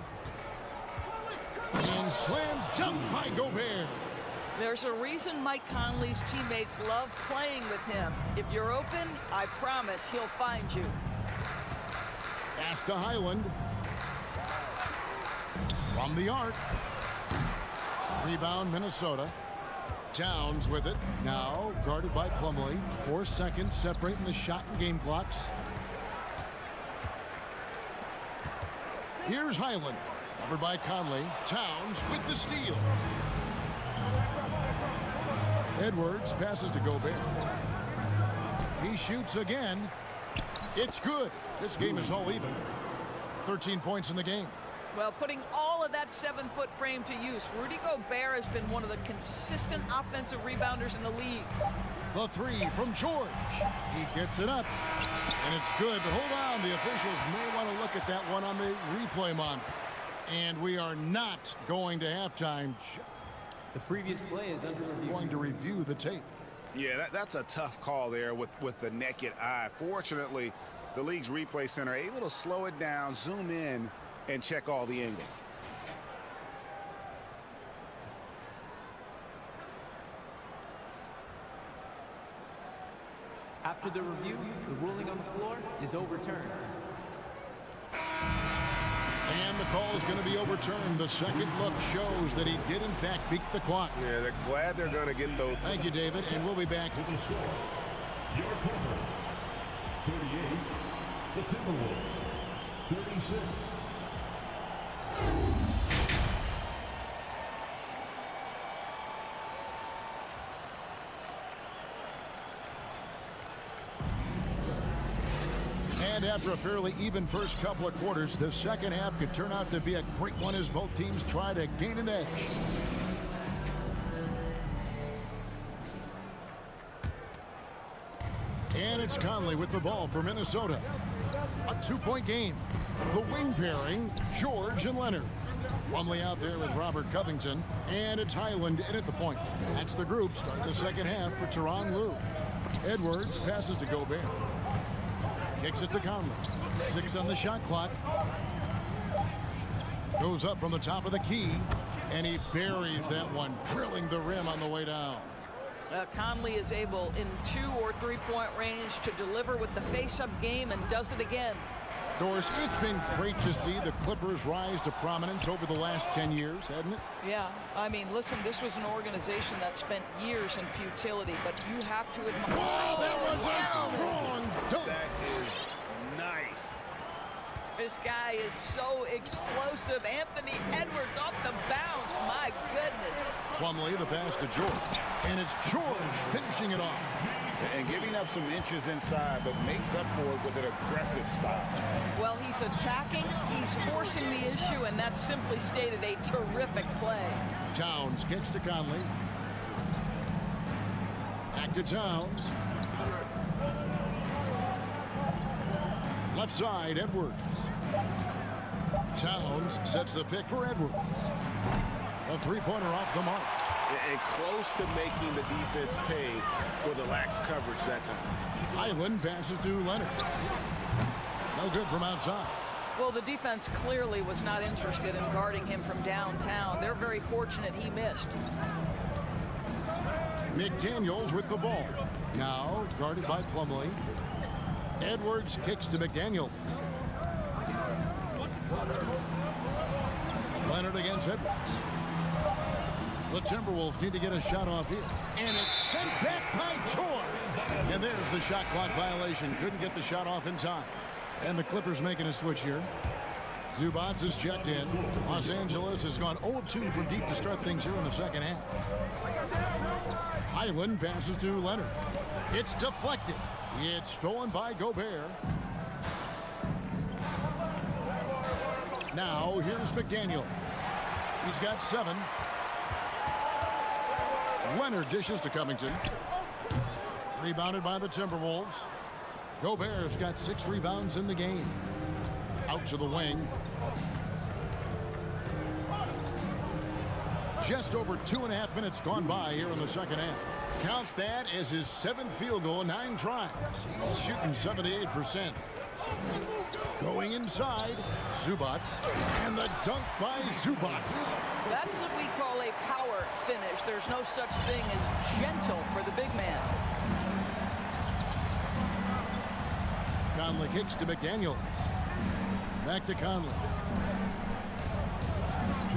And slam dunk by Gobert. There's a reason Mike Conley's teammates love playing with him. If you're open, I promise he'll find you. Pass to Highland. From the arc. Rebound Minnesota. Towns with it. Now guarded by Plumlee. 4 seconds separating the shot and game clocks. Here's Highland. Covered by Conley. Towns with the steal. Edwards passes to Gobert. He shoots again. It's good. This game is all even. 13 points in the game. Well, putting all of that 7-foot frame to use, Rudy Gobert has been one of the consistent offensive rebounders in the league. The 3 from George. He gets it up. And it's good. But hold on. The officials may want to look at that one on the replay monitor. And we are not going to halftime. The previous play is under review. Going to review the tape. Yeah, that's a tough call there with the naked eye. Fortunately, the league's replay center able to slow it down, zoom in, and check all the angles. After the review, the ruling on the floor is overturned. And the call is going to be overturned. The second look shows that he did, in fact, beat the clock. Yeah, they're glad they're going to get those. Thank you, David, and we'll be back. To the score. Your corner. 38. The Timberwolves. 36. And after a fairly even first couple of quarters, the second half could turn out to be a great one as both teams try to gain an edge. And it's Conley with the ball for Minnesota. A 2-point game. The wing pairing, George and Leonard. Plumlee out there with Robert Covington, and it's Highland in at the point. That's the group starting the second half for Tyronn Lue. Edwards passes to Gobert. Kicks it to Conley. 6 on the shot clock. Goes up from the top of the key, and he buries that one, drilling the rim on the way down. Conley is able in 2 or 3 point range to deliver with the face-up game and does it again. Doris, it's been great to see the Clippers rise to prominence over the last 10 years, hasn't it? Yeah, I mean, listen, this was an organization that spent years in futility, but you have to admire. Oh, that was a strong dunk. That is nice. This guy is so explosive. Anthony Edwards off the bounce. My goodness. Plumlee the pass to George. And it's George finishing it off. And giving up some inches inside, but makes up for it with an aggressive style. Well, he's attacking, he's forcing the issue, and that's simply stated a terrific play. Towns kicks to Conley. Back to Towns. Left side, Edwards. Towns sets the pick for Edwards. A three-pointer off the mark. And close to making the defense pay for the lax coverage that time. Highland passes to Leonard. No good from outside. Well, the defense clearly was not interested in guarding him from downtown. They're very fortunate he missed. McDaniels with the ball. Now guarded by Plumlee. Edwards kicks to McDaniels. Leonard against Edwards. The Timberwolves need to get a shot off here. And it's sent back by George. And there's the shot clock violation. Couldn't get the shot off in time. And the Clippers making a switch here. Zubac is checked in. Los Angeles has gone 0 of 2 from deep to start things here in the second half. Highland passes to Leonard. It's deflected. It's stolen by Gobert. Now here's McDaniel. He's got 7. Leonard dishes to Covington. Rebounded by the Timberwolves. Gobert's got 6 rebounds in the game. Out to the wing. Just over 2.5 minutes gone by here in the second half. Count that as his 7th field goal in 9 tries. He's shooting 78%. Going inside, Zubac, and the dunk by Zubac. That's what we call a power finish. There's no such thing as gentle for the big man. Conley kicks to McDaniels. Back to Conley.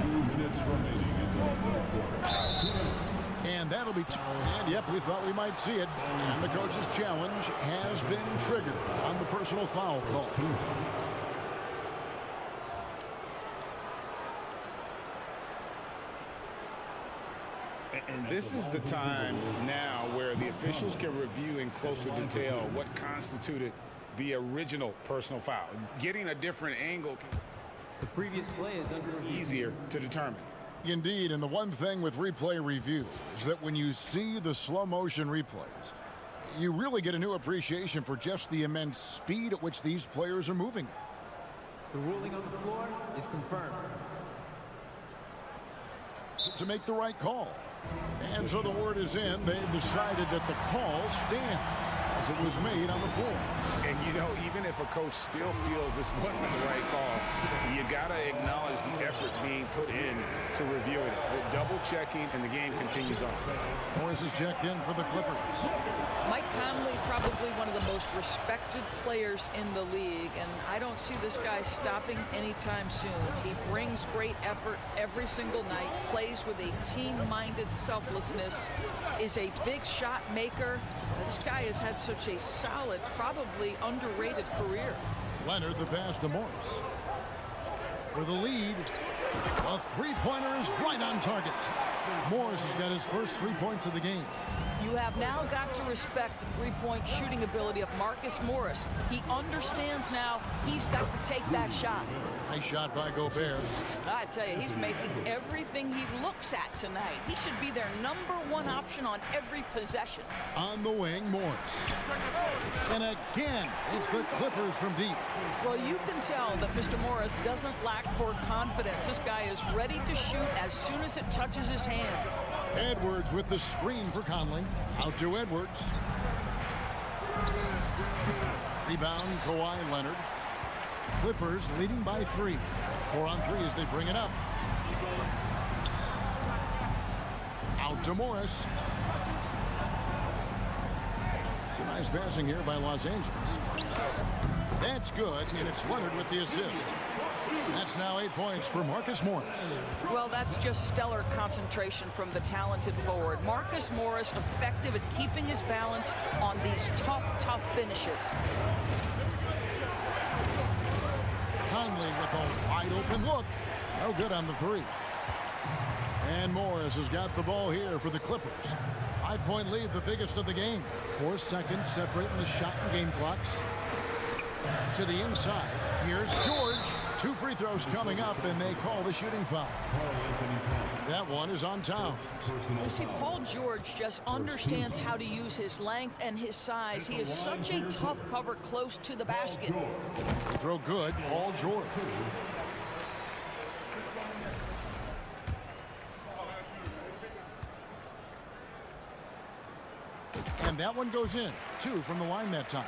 2 minutes remaining in the fourth quarter. And that'll be and yep, we thought we might see it. And the coach's challenge has been triggered on the personal foul call. And this is the time now where the officials can review in closer detail what constituted the original personal foul. Getting a different angle. The previous play is under review. Easier to determine. Indeed, and the one thing with replay review is that when you see the slow motion replays, you really get a new appreciation for just the immense speed at which these players are moving. The ruling on the floor is confirmed. To make the right call. And so the word is in. They've decided that the call stands as it was made on the floor. And, you know, even if a coach still feels this wasn't the right call, you got to acknowledge the effort being put in to review it. Double checking, and the game continues on. Morris is checked in for the Clippers. Mike Conley, probably one of the most respected players in the league, and I don't see this guy stopping anytime soon. He brings great effort every single night, plays with a team-minded selflessness, is a big shot maker. This guy has had such a solid, probably underrated career. Leonard the pass to Morris. For the lead, a three-pointer is right on target. Morris has got his first 3 points of the game. You have now got to respect the three-point shooting ability of Marcus Morris. He understands now he's got to take that shot. Nice shot by Gobert. I tell you, he's making everything he looks at tonight. He should be their #1 option on every possession. On the wing, Morris. And again, it's the Clippers from deep. Well, you can tell that Mr. Morris doesn't lack for confidence. This guy is ready to shoot as soon as it touches his hands. Edwards with the screen for Conley. Out to Edwards. Rebound, Kawhi Leonard. Clippers leading by 3. 4 on 3 as they bring it up. Out to Morris. It's a nice passing here by Los Angeles. That's good, and it's Leonard with the assist. That's now 8 points for Marcus Morris. Well, that's just stellar concentration from the talented forward. Marcus Morris effective at keeping his balance on these tough finishes. Conley with a wide open look. No good on the 3. And Morris has got the ball here for the Clippers. 5-point lead, the biggest of the game. 4 seconds separating the shot and game clocks. To the inside. Here's George. 2 free throws coming up, and they call the shooting foul. That one is on Towns. You see, Paul George just understands how to use his length and his size. He is such a tough cover close to the basket. Throw good, Paul George. And that one goes in. 2 from the line that time.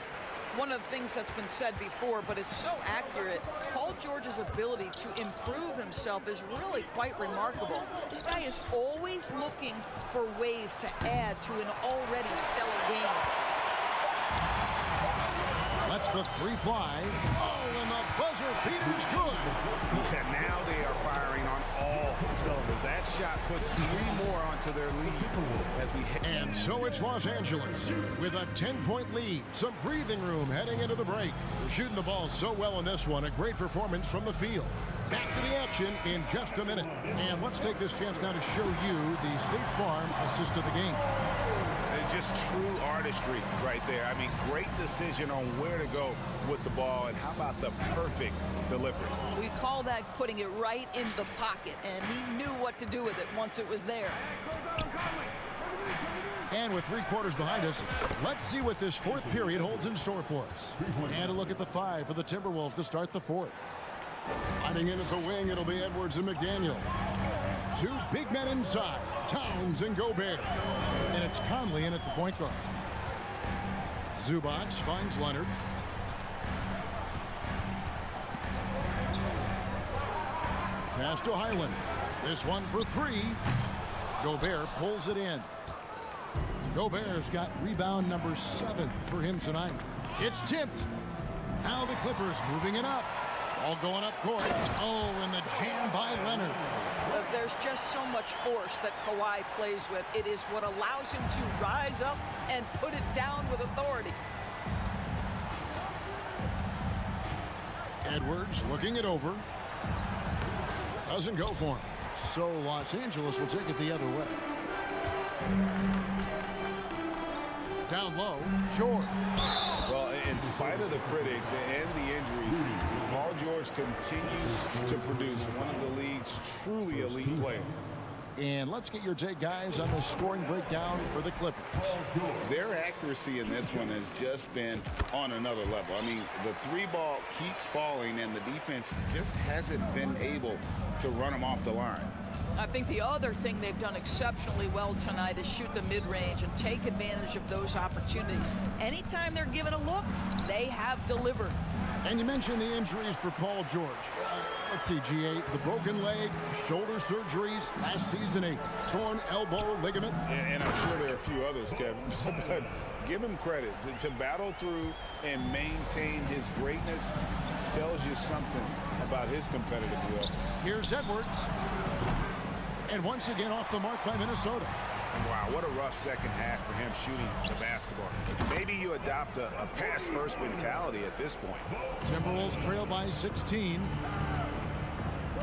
One of the things that's been said before, but it's so accurate, Paul George's ability to improve himself is really quite remarkable. This guy is always looking for ways to add to an already stellar game. Lets the 3 fly. Oh, and the buzzer beater's good. Yeah, now they are firing on all cylinders. That shot puts 3 more onto their lead as we hit. And so it's Los Angeles with a 10-point lead. Some breathing room heading into the break. They're shooting the ball so well in this one. A great performance from the field. Back to the action in just a minute. And let's take this chance now to show you the State Farm assist of the game. Just true artistry right there. I mean, great decision on where to go with the ball, and how about the perfect delivery? We call that putting it right in the pocket, and he knew what to do with it once it was there. And with 3 quarters behind us, let's see what this 4th period holds in store for us. And a look at the 5 for the Timberwolves to start the 4th. Sliding in at the wing, it'll be Edwards and McDaniel. 2 big men inside, Towns and Gobert. And it's Conley in at the point guard. Zubac finds Leonard. Pass to Highland. This one for 3. Gobert pulls it in. Gobert's got rebound number 7 for him tonight. It's tipped. Now the Clippers moving it up. All going up court. Oh, and the jam by Leonard. There's just so much force that Kawhi plays with. It is what allows him to rise up and put it down with authority. Edwards looking it over. Doesn't go for him. So Los Angeles will take it the other way. Down low, George. Well, in spite of the critics and the injuries, Paul George continues to produce one of the league's truly elite players. And let's get your take, guys, on the scoring breakdown for the Clippers. Their accuracy in this one has just been on another level. I mean, the 3 ball keeps falling, and the defense just hasn't been able to run them off the line. I think the other thing they've done exceptionally well tonight is shoot the mid-range and take advantage of those opportunities. Anytime they're given a look, they have delivered. And you mentioned the injuries for Paul George. Let's see, GA, the broken leg, shoulder surgeries, last season a torn elbow ligament. And I'm sure there are a few others, Kevin. But give him credit. To battle through and maintain his greatness tells you something about his competitive will. Here's Edwards. And once again off the mark by Minnesota. Wow, what a rough second half for him shooting the basketball. Maybe you adopt a pass-first mentality at this point. Timberwolves trail by 16.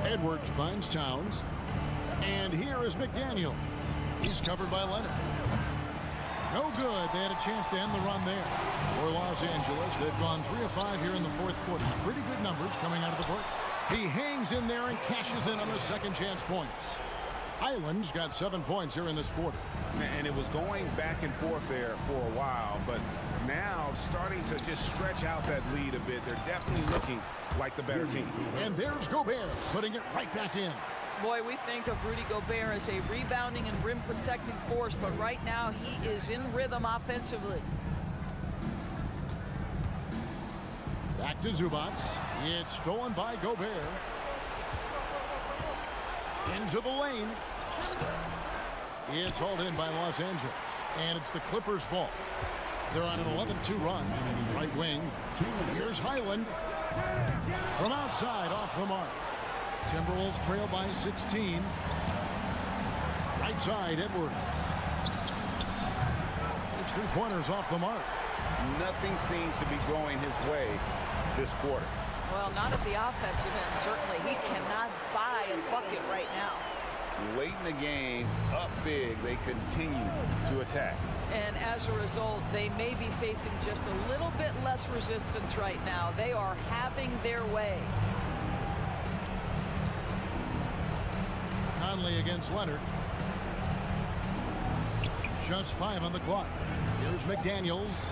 Edwards finds Towns. And here is McDaniel. He's covered by Leonard. No good. They had a chance to end the run there. For Los Angeles, they've gone 3 of 5 here in the 4th quarter. Pretty good numbers coming out of the break. He hangs in there and cashes in on the second chance points. Highland's got 7 points here in this quarter. And it was going back and forth there for a while, but now starting to just stretch out that lead a bit. They're definitely looking like the better team. And there's Gobert putting it right back in. Boy, we think of Rudy Gobert as a rebounding and rim protecting force, but right now he is in rhythm offensively. Back to Zubac. It's stolen by Gobert. Into the lane. It's hauled in by Los Angeles. And it's the Clippers' ball. They're on an 11-2 run. Right wing. Here's Highland. From outside, off the mark. Timberwolves trail by 16. Right side, Edwards. There's 3-pointers off the mark. Nothing seems to be going his way this quarter. Well, not at the offensive end, certainly. He cannot buy a bucket right now. Late in the game, up big, they continue to attack. And as a result, they may be facing just a little bit less resistance right now. They are having their way. Conley against Leonard. Just 5 on the clock. Here's McDaniels.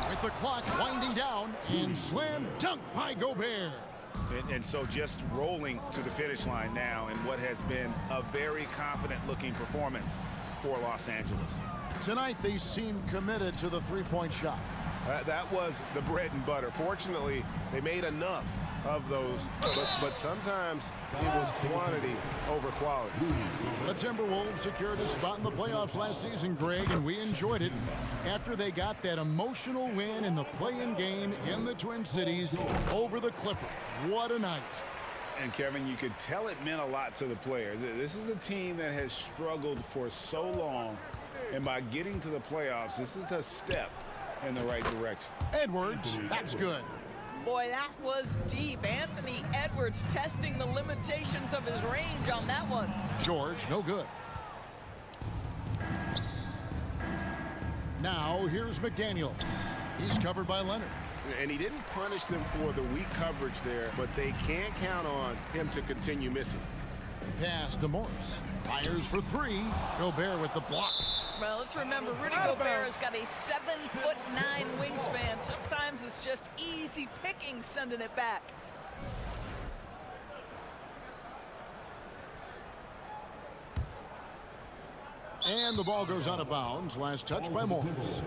With the clock winding down, and slam dunk by Gobert. And so just rolling to the finish line now in what has been a very confident-looking performance for Los Angeles. Tonight, they seem committed to the three-point shot. That was the bread and butter. Fortunately, they made enough of those, but sometimes it was quantity over quality. The Timberwolves secured a spot in the playoffs last season, Greg, and we enjoyed it after they got that emotional win in the play-in game in the Twin Cities over the Clippers. What a night. And Kevin, you could tell it meant a lot to the players. This is a team that has struggled for so long, and by getting to the playoffs, this is a step in the right direction. Edwards, that's good. Boy, that was deep. Anthony Edwards testing the limitations of his range on that one. George, no good. Now, here's McDaniels. He's covered by Leonard. And he didn't punish them for the weak coverage there, but they can't count on him to continue missing. Pass to Morris. Fires for 3. Gobert with the block. Well, let's remember, Rudy Gobert has got a 7'9" wingspan. Sometimes it's just easy picking sending it back. And the ball goes out of bounds. Last touch by Morris.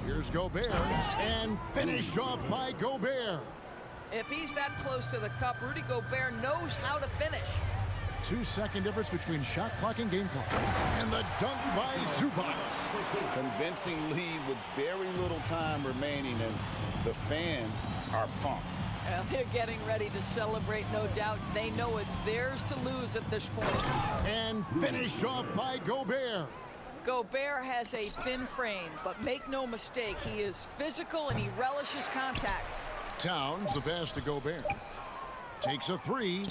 Here's Gobert, and finished off by Gobert. If he's that close to the cup, Rudy Gobert knows how to finish. 2-second difference between shot clock and game clock. And the dunk by Zubac. Convincing lead with very little time remaining, and the fans are pumped. Well, they're getting ready to celebrate, no doubt. They know it's theirs to lose at this point. And finished off by Gobert. Gobert has a thin frame, but make no mistake, he is physical and he relishes contact. Towns, the pass to Gobert. Takes a 3.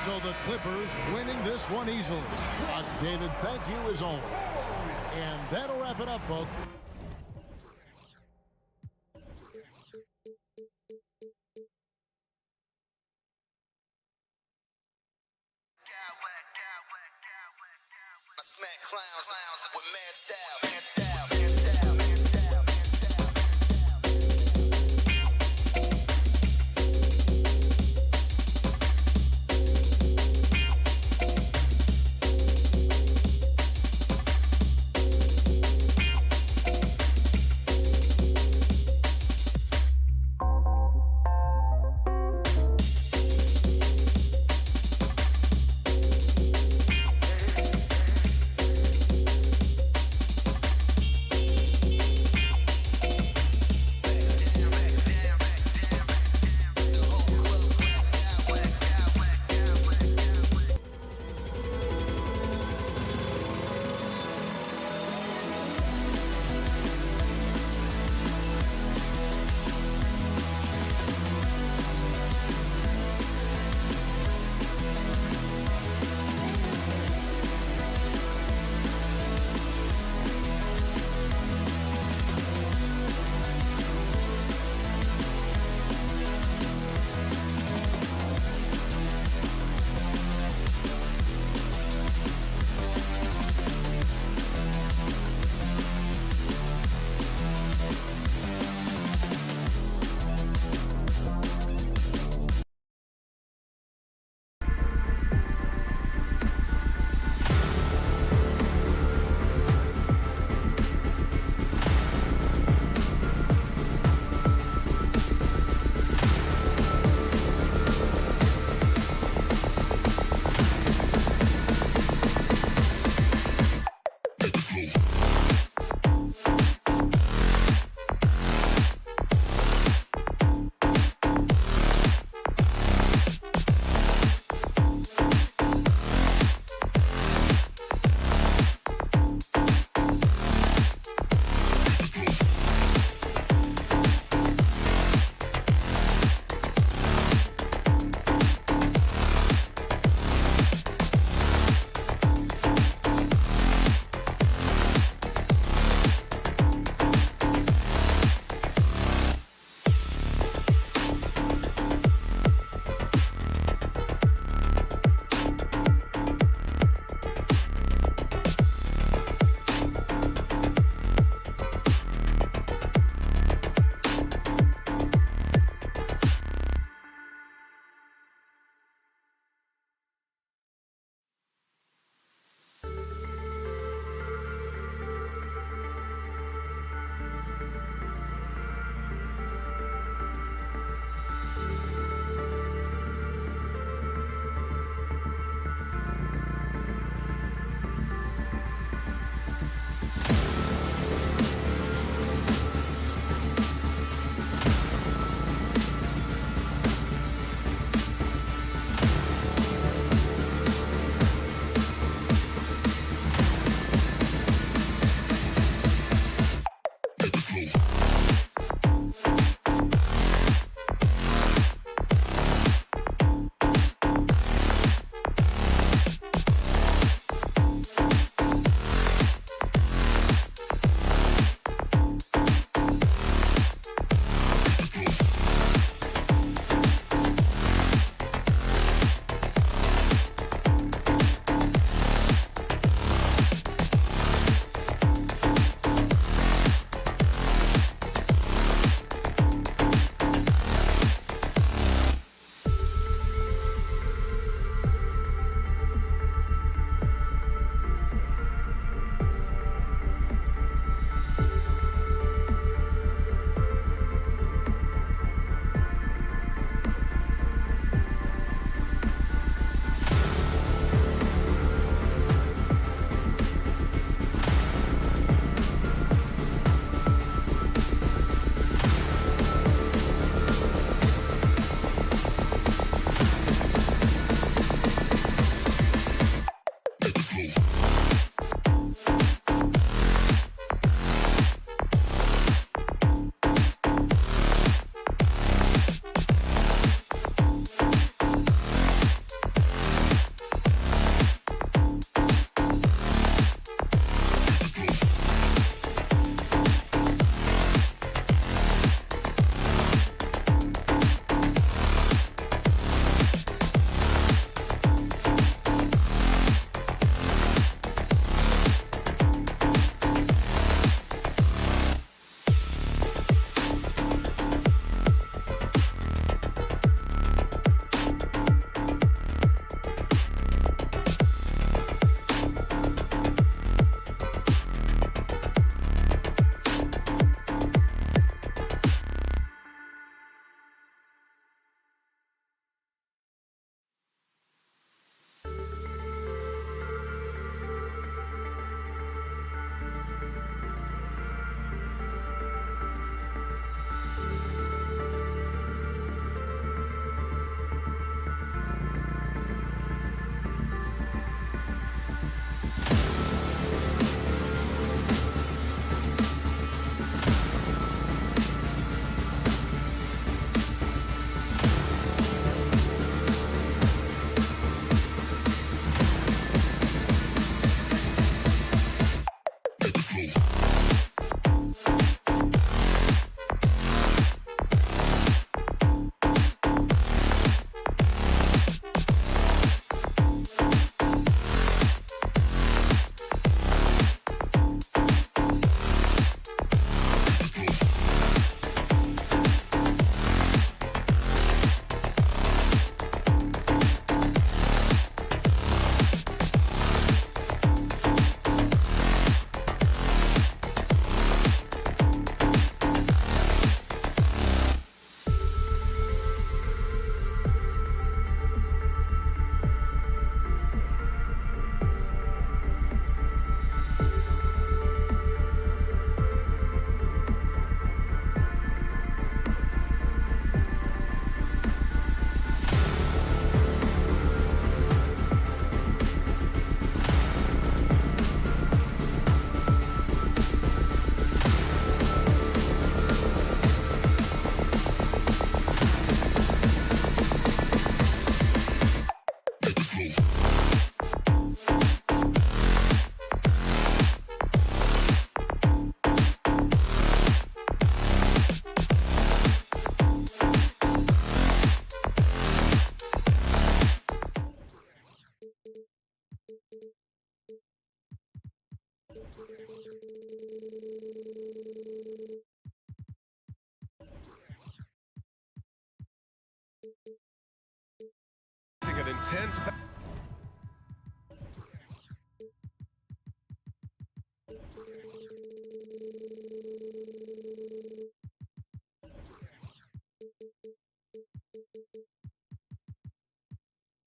So the Clippers winning this one easily. David, thank you as always. And that'll wrap it up, folks. I smack clowns with mad style.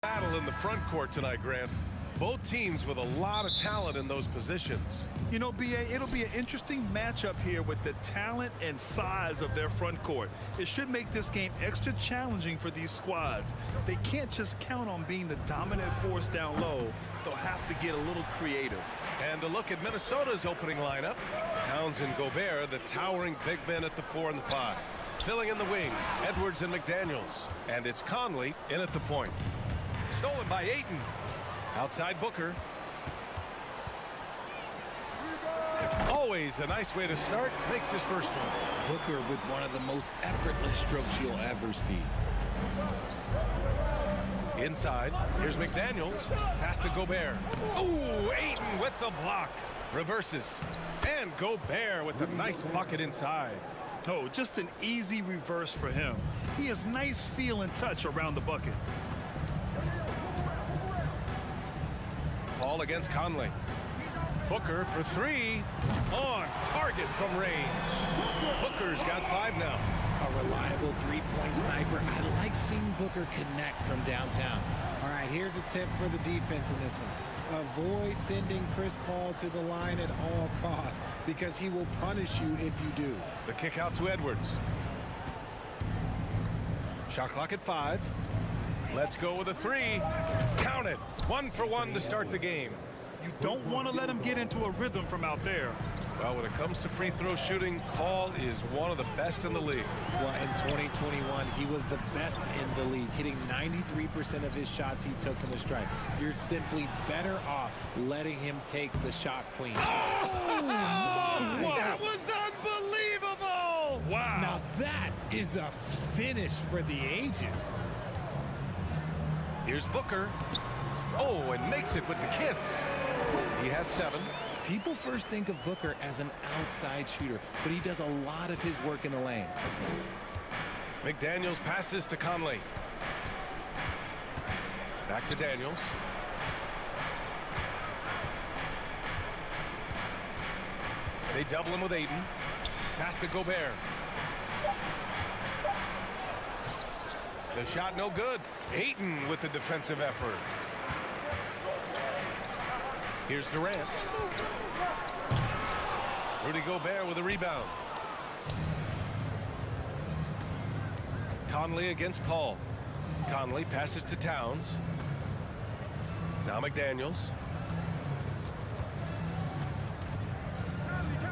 Battle in the front court tonight, Grant. Both teams with a lot of talent in those positions. You know, B.A., it'll be an interesting matchup here with the talent and size of their front court. It should make this game extra challenging for these squads. They can't just count on being the dominant force down low. They'll have to get a little creative. And a look at Minnesota's opening lineup. Towns and Gobert, the towering big men at the 4 and the 5. Filling in the wings, Edwards and McDaniels. And it's Conley in at the point. Stolen by Ayton. Outside Booker. Always a nice way to start. Makes his first one. Booker with one of the most effortless strokes you'll ever see. Inside, here's McDaniels. Pass to Gobert. Ooh, Ayton with the block. Reverses. And Gobert with a nice bucket inside. Oh, just an easy reverse for him. He has nice feel and touch around the bucket. Paul against Conley. Booker for 3. On target from range. Booker's got 5 now. A reliable three-point sniper. I like seeing Booker connect from downtown. All right, here's a tip for the defense in this one. Avoid sending Chris Paul to the line at all costs because he will punish you if you do. The kick out to Edwards. Shot clock at 5. Let's go with a 3. Count it. 1 for 1 to start the game. You don't want to let him get into a rhythm from out there. Well, when it comes to free throw shooting, Paul is one of the best in the league. Well, in 2021, he was the best in the league, hitting 93% of his shots he took from the stripe. You're simply better off letting him take the shot clean. Oh, my! That was unbelievable! Wow. Now that is a finish for the ages. Here's Booker. Oh, and makes it with the kiss. He has 7. People first think of Booker as an outside shooter, but he does a lot of his work in the lane. McDaniels passes to Conley. Back to Daniels. They double him with Ayton. Pass to Gobert. The shot no good. Ayton with the defensive effort. Here's Durant. Rudy Gobert with a rebound. Conley against Paul. Conley passes to Towns. Now McDaniels.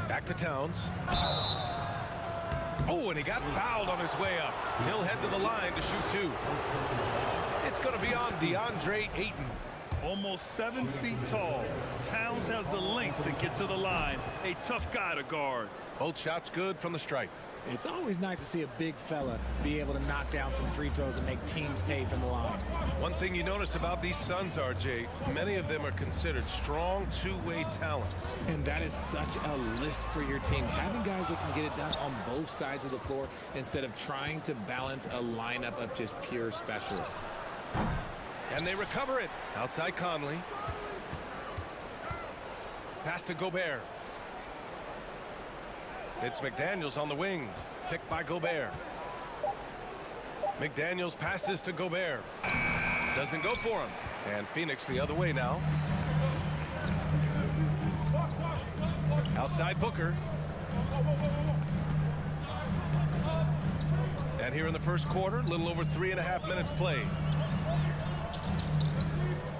Back to Towns. Oh, and he got fouled on his way up. He'll head to the line to shoot 2. It's going to be on DeAndre Ayton. Almost 7 feet tall. Towns has the length to get to the line. A tough guy to guard. Both shots good from the stripe. It's always nice to see a big fella be able to knock down some free throws and make teams pay from the line. One thing you notice about these Suns, RJ, many of them are considered strong two-way talents. And that is such a list for your team. Having guys that can get it done on both sides of the floor instead of trying to balance a lineup of just pure specialists. And they recover it. Outside Conley. Pass to Gobert. It's McDaniels on the wing. Picked by Gobert. McDaniels passes to Gobert. Doesn't go for him. And Phoenix the other way now. Outside Booker. And here in the first quarter, a little over 3.5 minutes played.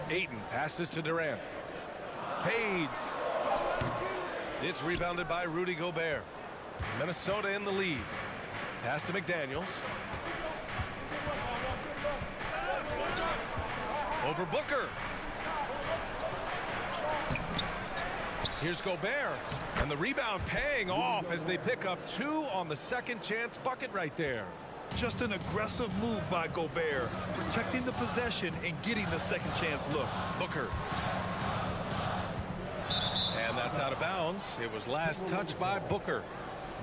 Ayton passes to Durant. Fades. It's rebounded by Rudy Gobert. Minnesota in the lead. Pass to McDaniels. Over Booker. Here's Gobert. And the rebound paying off as they pick up 2 on the second chance bucket right there. Just an aggressive move by Gobert, protecting the possession and getting the second chance look. Booker. And that's out of bounds. It was last touched by Booker.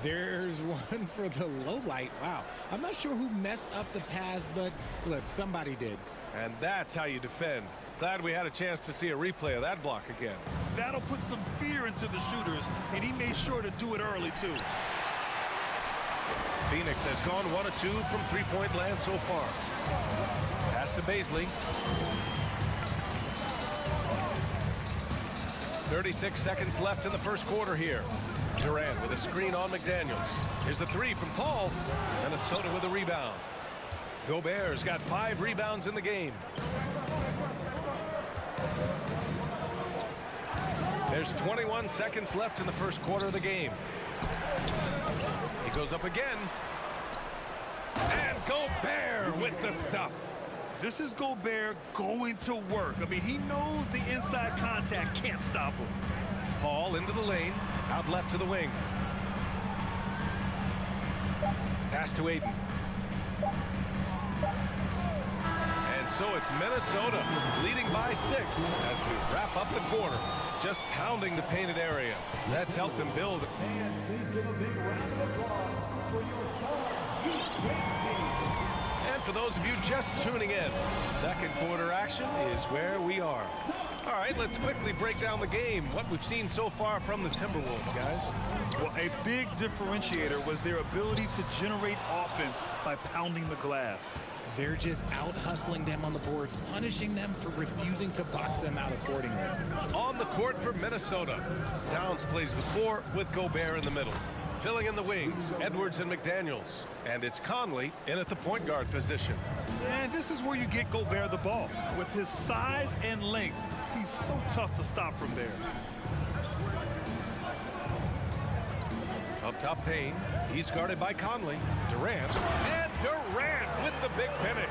There's one for the low light. Wow. I'm not sure who messed up the pass, but look, somebody did. And that's how you defend. Glad we had a chance to see a replay of that block again. That'll put some fear into the shooters, and he made sure to do it early, too. Phoenix has gone 1 of 2 from three-point land so far. Pass to Baisley. 36 seconds left in the first quarter here. Durant with a screen on McDaniels. Here's a three from Paul. Minnesota with a rebound. Gobert's got 5 rebounds in the game. There's 21 seconds left in the first quarter of the game. He goes up again. And Gobert with the stuff. This is Gobert going to work. I mean, he knows the inside contact can't stop him. Paul into the lane. Out left to the wing. Pass to Ayton. And so it's Minnesota leading by 6 as we wrap up the quarter. Just pounding the painted area. That's helped him build. And for those of you just tuning in, second quarter action is where we are. All right, let's quickly break down the game. What we've seen so far from the Timberwolves, guys. Well, a big differentiator was their ability to generate offense by pounding the glass. They're just out hustling them on the boards, punishing them for refusing to box them out accordingly. On the court for Minnesota, Downs plays the 4 with Gobert in the middle. Filling in the wings, Edwards and McDaniels. And it's Conley in at the point guard position. And this is where you get Gobert the ball. With his size and length, he's so tough to stop from there. Up top, Payne. He's guarded by Conley. Durant. And Durant with the big finish.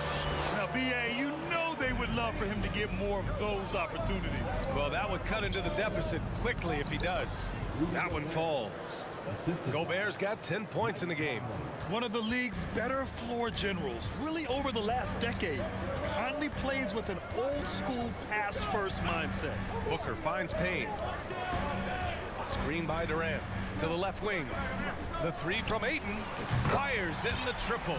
Now, B.A., you know they would love for him to get more of those opportunities. Well, that would cut into the deficit quickly if he does. That one falls. Gobert's got 10 points in the game. One of the league's better floor generals, really over the last decade. Conley plays with an old-school pass-first mindset. Booker finds Payne. Screen by Durant. To the left wing. The 3 from Ayton. Fires in the triple.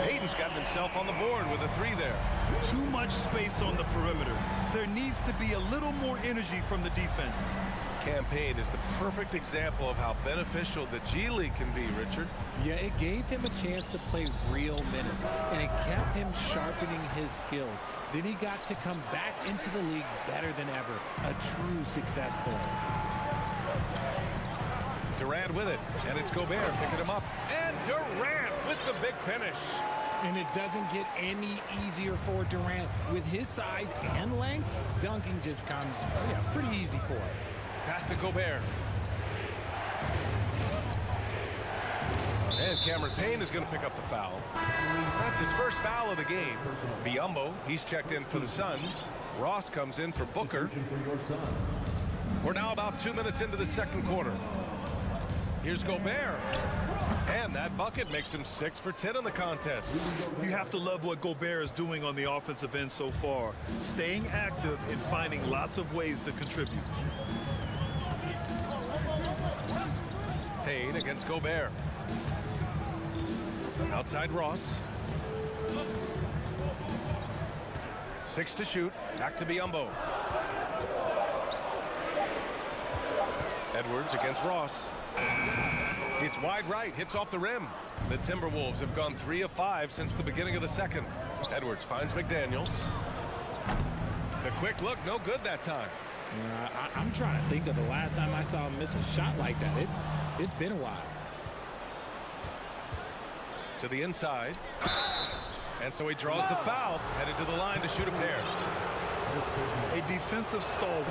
Ayton's gotten himself on the board with a 3 there. Too much space on the perimeter. There needs to be a little more energy from the defense. Campaign is the perfect example of how beneficial the G League can be, Richard. Yeah, it gave him a chance to play real minutes, and it kept him sharpening his skills. Then he got to come back into the league better than ever. A true success story. Durant with it, and it's Gobert picking him up. And Durant with the big finish. And it doesn't get any easier for Durant. With his size and length, dunking just comes pretty easy for him. Pass to Gobert. And Cameron Payne is going to pick up the foul. That's his first foul of the game. Biyombo, he's checked in for the Suns. Ross comes in for Booker. We're now about 2 minutes into the second quarter. Here's Gobert. And that bucket makes him 6 for 10 in the contest. You have to love what Gobert is doing on the offensive end so far. Staying active and finding lots of ways to contribute. Payne against Gobert. Outside Ross. 6 to shoot. Back to Biyombo. Edwards against Ross. It's wide right. Hits off the rim. The Timberwolves have gone 3 of 5 since the beginning of the second. Edwards finds McDaniels. The quick look, no good that time. I'm trying to think of the last time I saw him miss a shot like that. It's been a while. To the inside. And so he draws the foul, headed to the line to shoot a pair. A defensive stalwart.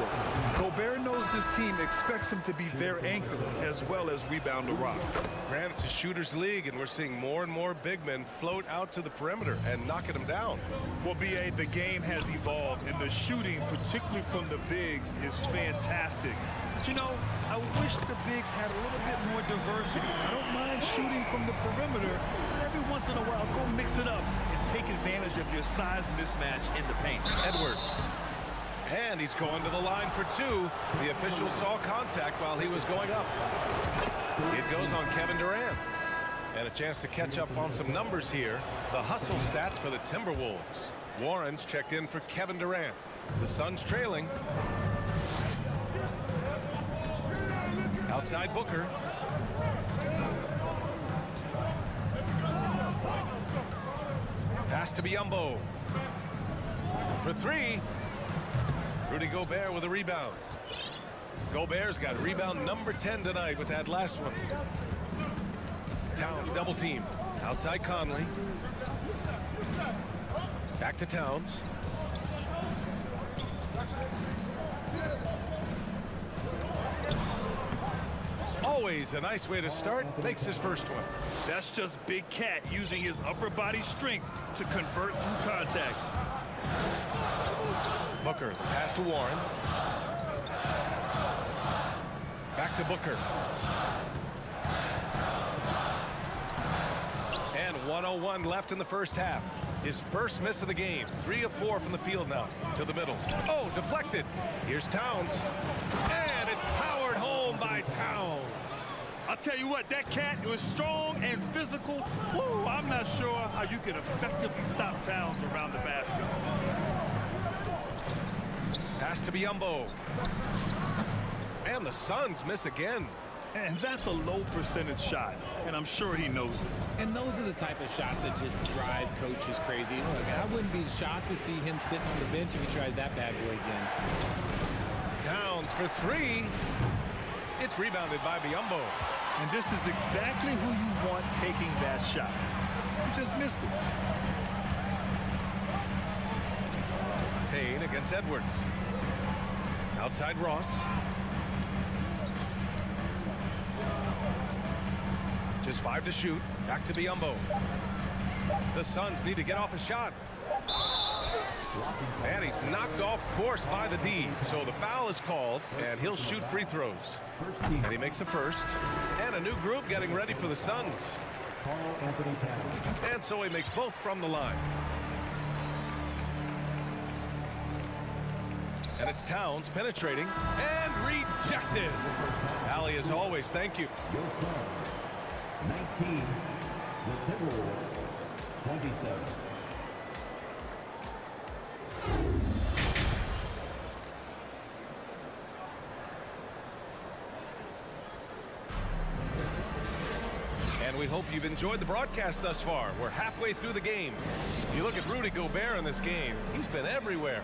Gobert knows this team expects him to be their anchor as well as rebound the rock. Granted, it's a shooter's league, and we're seeing more and more big men float out to the perimeter and knocking them down. Well, B.A., the game has evolved, and the shooting, particularly from the bigs, is fantastic. But, you know, I wish the bigs had a little bit more diversity. I don't mind shooting from the perimeter, but every once in a while, go mix it up and take advantage of your size mismatch in the paint. Edwards. And he's going to the line for 2. The official saw contact while he was going up. It goes on Kevin Durant. And a chance to catch up on some numbers here. The hustle stats for the Timberwolves. Warren's checked in for Kevin Durant. The Suns trailing. Outside Booker. Pass to Biyombo. For three. Rudy Gobert with a rebound. Gobert's got rebound number 10 tonight with that last one. Towns double team. Outside Conley. Back to Towns. Always a nice way to start. Makes his first one. That's just Big Cat using his upper body strength to convert through contact. Booker, the pass to Warren. Back to Booker. And 1:01 left in the first half. His first miss of the game. 3 of 4 from the field now. To the middle. Oh, deflected. Here's Towns. And it's powered home by Towns. I'll tell you what, that Cat was strong and physical. Woo, I'm not sure how you can effectively stop Towns around the basket. Pass to Biyombo. And the Suns miss again. And that's a low percentage shot, and I'm sure he knows it. And those are the type of shots that just drive coaches crazy. Look, I wouldn't be shocked to see him sitting on the bench if he tries that bad boy again. Towns for three. It's rebounded by Biyombo. And this is exactly who you want taking that shot. You just missed it. Payne against Edwards. Outside Ross. Just 5 to shoot. Back to Biyombo. The Suns need to get off a shot. And he's knocked off course by the D. So the foul is called, and he'll shoot free throws. And he makes a first. And a new group getting ready for the Suns. And so he makes both from the line. And it's Towns penetrating and rejected. Allie, as always, thank you. 19, the Timberwolves, 27. And we hope you've enjoyed the broadcast thus far. We're halfway through the game. You look at Rudy Gobert in this game. He's been everywhere.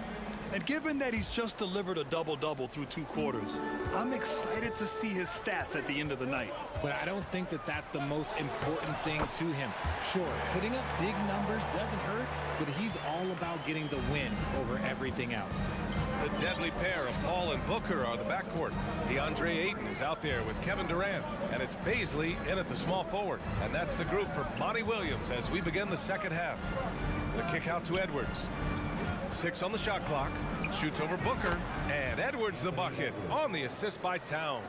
And given that he's just delivered a double-double through 2 quarters, I'm excited to see his stats at the end of the night. But I don't think that that's the most important thing to him. Sure, putting up big numbers doesn't hurt, but he's all about getting the win over everything else. The deadly pair of Paul and Booker are the backcourt. DeAndre Ayton is out there with Kevin Durant, and it's Baisley in at the small forward. And that's the group for Monty Williams as we begin the second half. The kick out to Edwards. 6 on the shot clock. Shoots over Booker. And Edwards the bucket on the assist by Towns.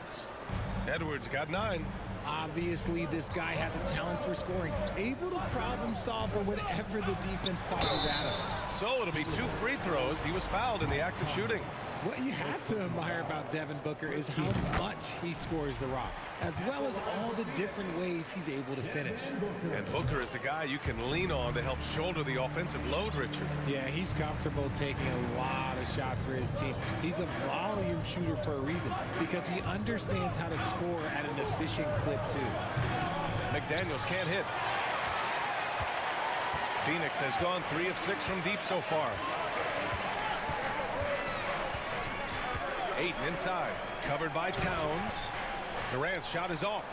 Edwards got 9. Obviously, this guy has a talent for scoring. Able to problem solve for whatever the defense tosses at him. So it'll be 2 free throws. He was fouled in the act of shooting. What you have to admire about Devin Booker is how much he scores the rock, as well as all the different ways he's able to finish. And Booker is a guy you can lean on to help shoulder the offensive load, Richard. Yeah, he's comfortable taking a lot of shots for his team. He's a volume shooter for a reason, because he understands how to score at an efficient clip, too. McDaniels can't hit. Phoenix has gone 3 of 6 from deep so far. Ayton inside, covered by Towns. Durant's shot is off.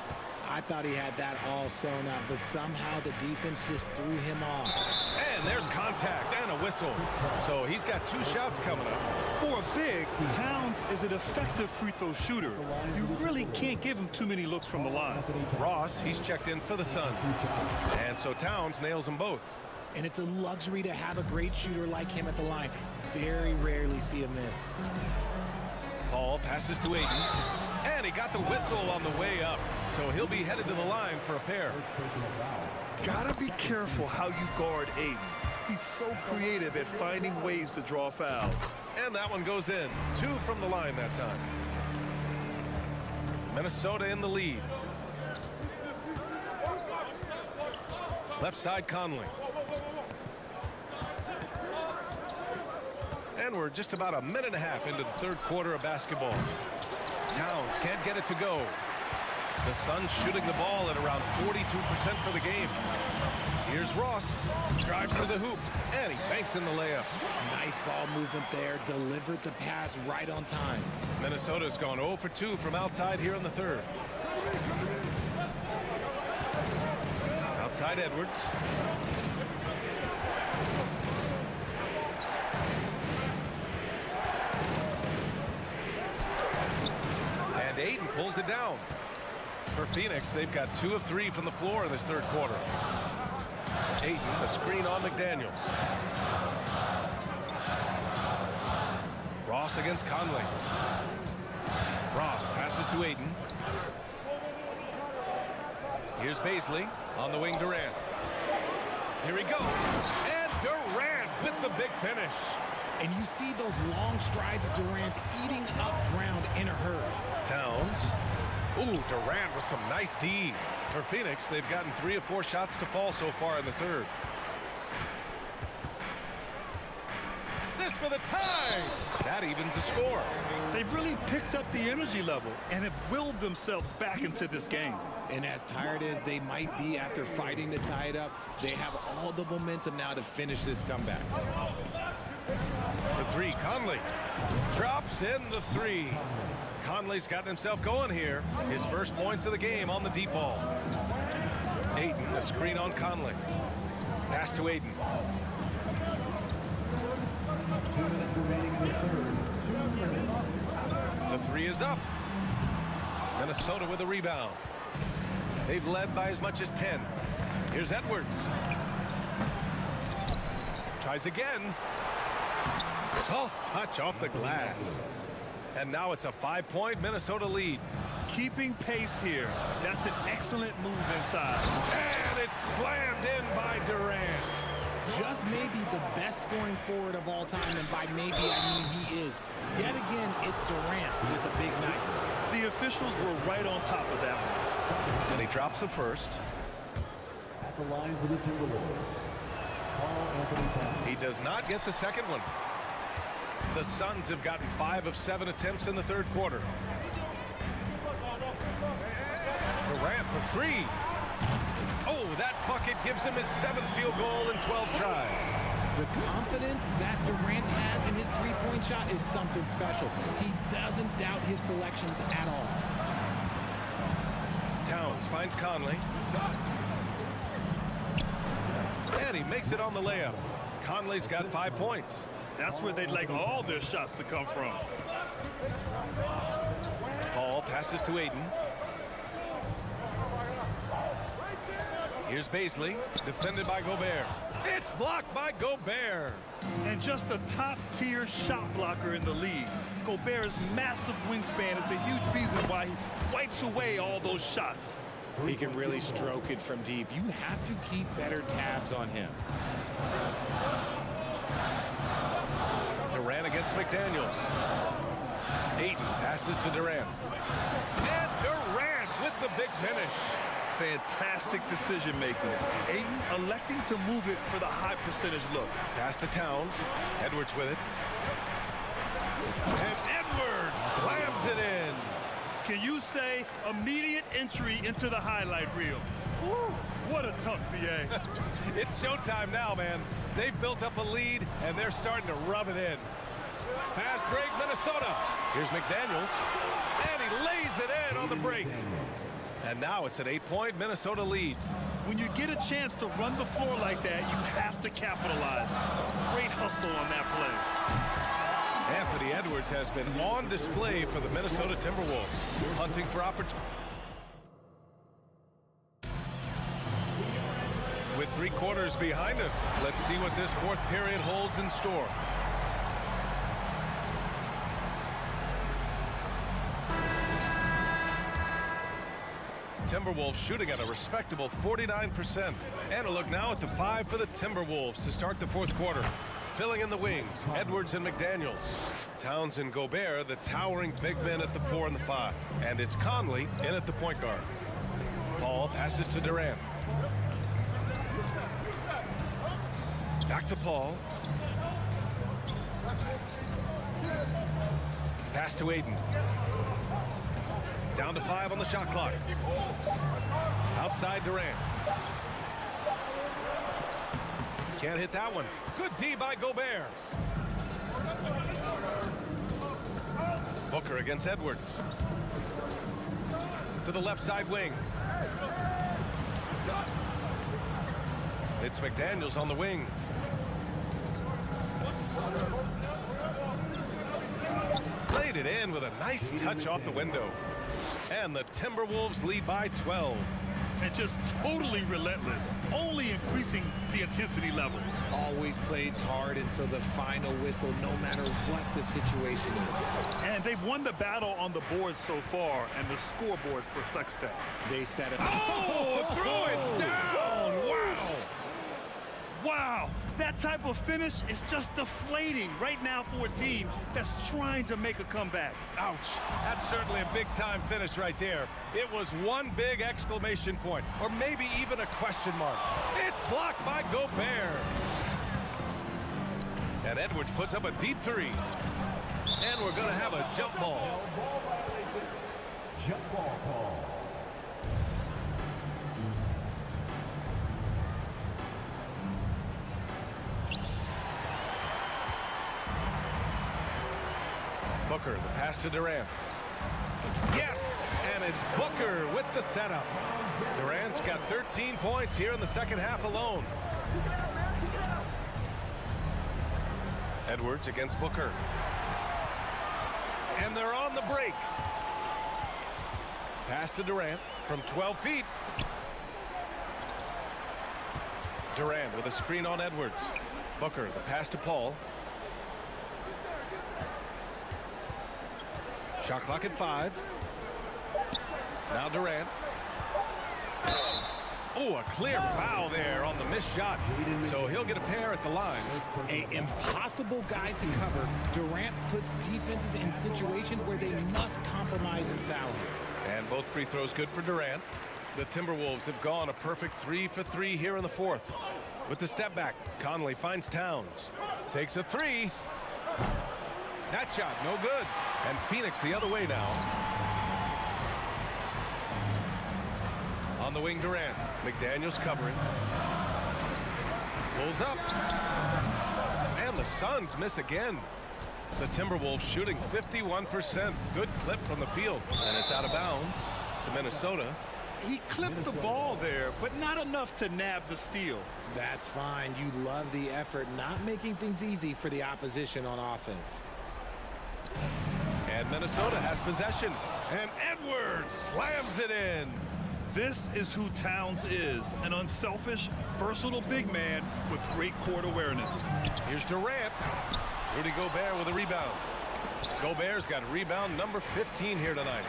I thought he had that all sewn up, but somehow the defense just threw him off. And there's contact and a whistle. So he's got 2 shots coming up. For a big, Towns is an effective free throw shooter. You really can't give him too many looks from the line. Ross, he's checked in for the Suns. And so Towns nails them both. And it's a luxury to have a great shooter like him at the line. Very rarely see him miss. Paul passes to Ayton. And he got the whistle on the way up. So he'll be headed to the line for a pair. Gotta be careful how you guard Ayton. He's so creative at finding ways to draw fouls. And that one goes in. 2 from the line that time. Minnesota in the lead. Left side Conley. And we're just about a minute and a half into the third quarter of basketball. Towns can't get it to go. The Suns shooting the ball at around 42% for the game. Here's Ross. Drives to the hoop. And he banks in the layup. Nice ball movement there. Delivered the pass right on time. Minnesota's gone 0 for 2 from outside here in the third. Outside Edwards. And Aiden pulls it down. For Phoenix, they've got 2 of 3 from the floor in this third quarter. Aiden, a screen on McDaniels. Ross against Conley. Ross passes to Aiden. Here's Baisley on the wing. Durant. Here he goes. And Durant with the big finish. And you see those long strides of Durant eating up ground in a hurry. Towns. Ooh, Durant with some nice D. For Phoenix, they've gotten 3 of 4 shots to fall so far in the third. This for the tie. That evens the score. They've really picked up the energy level and have willed themselves back into this game. And as tired as they might be after fighting to tie it up, they have all the momentum now to finish this comeback. For 3, Conley drops in the 3. Conley's gotten himself going here. His first points of the game on the deep ball. Aiden, a screen on Conley. Pass to Aiden. 2 minutes remaining in the third. 2 minutes. The 3 is up. Minnesota with a rebound. They've led by as much as 10. Here's Edwards. Tries again. Soft touch off the glass. And now it's a 5-point Minnesota lead. Keeping pace here. That's an excellent move inside. And it's slammed in by Durant. Just maybe the best scoring forward of all time, and by maybe I mean he is. Yet again, it's Durant with a big night. The officials were right on top of that one. And he drops the first. At the line for the Timberwolves, Karl-Anthony Towns. He does not get the second one. The Suns have gotten 5 of 7 attempts in the third quarter. Durant for 3. Oh, that bucket gives him his 7th field goal in 12 tries. The confidence that Durant has in his three-point shot is something special. He doesn't doubt his selections at all. Towns finds Conley. And he makes it on the layup. Conley's got 5 points. That's where they'd like all their shots to come from. Paul passes to Aiden. Here's Baisley, defended by Gobert. It's blocked by Gobert. And just a top-tier shot blocker in the league. Gobert's massive wingspan is a huge reason why he wipes away all those shots. He can really stroke it from deep. You have to keep better tabs on him. Durant against McDaniels. Aiden passes to Durant. And Durant with the big finish. Fantastic decision-making. Aiden electing to move it for the high percentage look. Pass to Towns. Edwards with it. And Edwards slams it in. Can you say immediate entry into the highlight reel? Woo, what a tough BA. It's showtime now, man. They've built up a lead, and they're starting to rub it in. Fast break, Minnesota. Here's McDaniels. And he lays it in on the break. And now it's an 8-point Minnesota lead. When you get a chance to run the floor like that, you have to capitalize. Great hustle on that play. Anthony Edwards has been on display for the Minnesota Timberwolves, hunting for opportunity. With 3 quarters behind us, let's see what this fourth period holds in store. Timberwolves shooting at a respectable 49%. And a look now at the 5 for the Timberwolves to start the fourth quarter. Filling in the wings, Edwards and McDaniels. Towns and Gobert, the towering big men at the 4 and the 5. And it's Conley in at the point guard. Paul passes to Durant. Back to Paul. Pass to Aiden. Down to 5 on the shot clock. Outside Durant. Can't hit that one. Good D by Gobert. Booker against Edwards. To the left side wing. It's McDaniels on the wing. Laid it in with a nice touch off the window. And the Timberwolves lead by 12. And just totally relentless, only increasing the intensity level. Always plays hard until the final whistle, no matter what the situation is. And they've won the battle on the board so far, and the scoreboard reflects that. They set it. Oh, throw it down! Wow! Wow, that type of finish is just deflating right now for a team that's trying to make a comeback. Ouch. That's certainly a big-time finish right there. It was one big exclamation point, or maybe even a question mark. It's blocked by Gobert. And Edwards puts up a deep three. And we're going to have a jump ball. Jump ball call. Booker, the pass to Durant. Yes, and it's Booker with the setup. Durant's got 13 points here in the second half alone. Edwards against Booker. And they're on the break. Pass to Durant from 12 feet. Durant with a screen on Edwards. Booker, the pass to Paul. Shot clock at 5. Now Durant. Oh, a clear foul there on the missed shot. So he'll get a pair at the line. An impossible guy to cover. Durant puts defenses in situations where they must compromise and foul him. And both free throws good for Durant. The Timberwolves have gone a perfect 3 for 3 here in the fourth. With the step back, Conley finds Towns. Takes a 3. That shot, no good. And Phoenix the other way now. On the wing, Durant. McDaniels covering. Pulls up. And the Suns miss again. The Timberwolves shooting 51%. Good clip from the field. And it's out of bounds to Minnesota. He clipped the ball there, but not enough to nab the steal. That's fine. You love the effort, not making things easy for the opposition on offense. And Minnesota has possession. And Edwards slams it in. This is who Towns is, an unselfish, versatile big man with great court awareness. Here's Durant. Rudy Gobert with a rebound. Gobert's got rebound number 15 here tonight.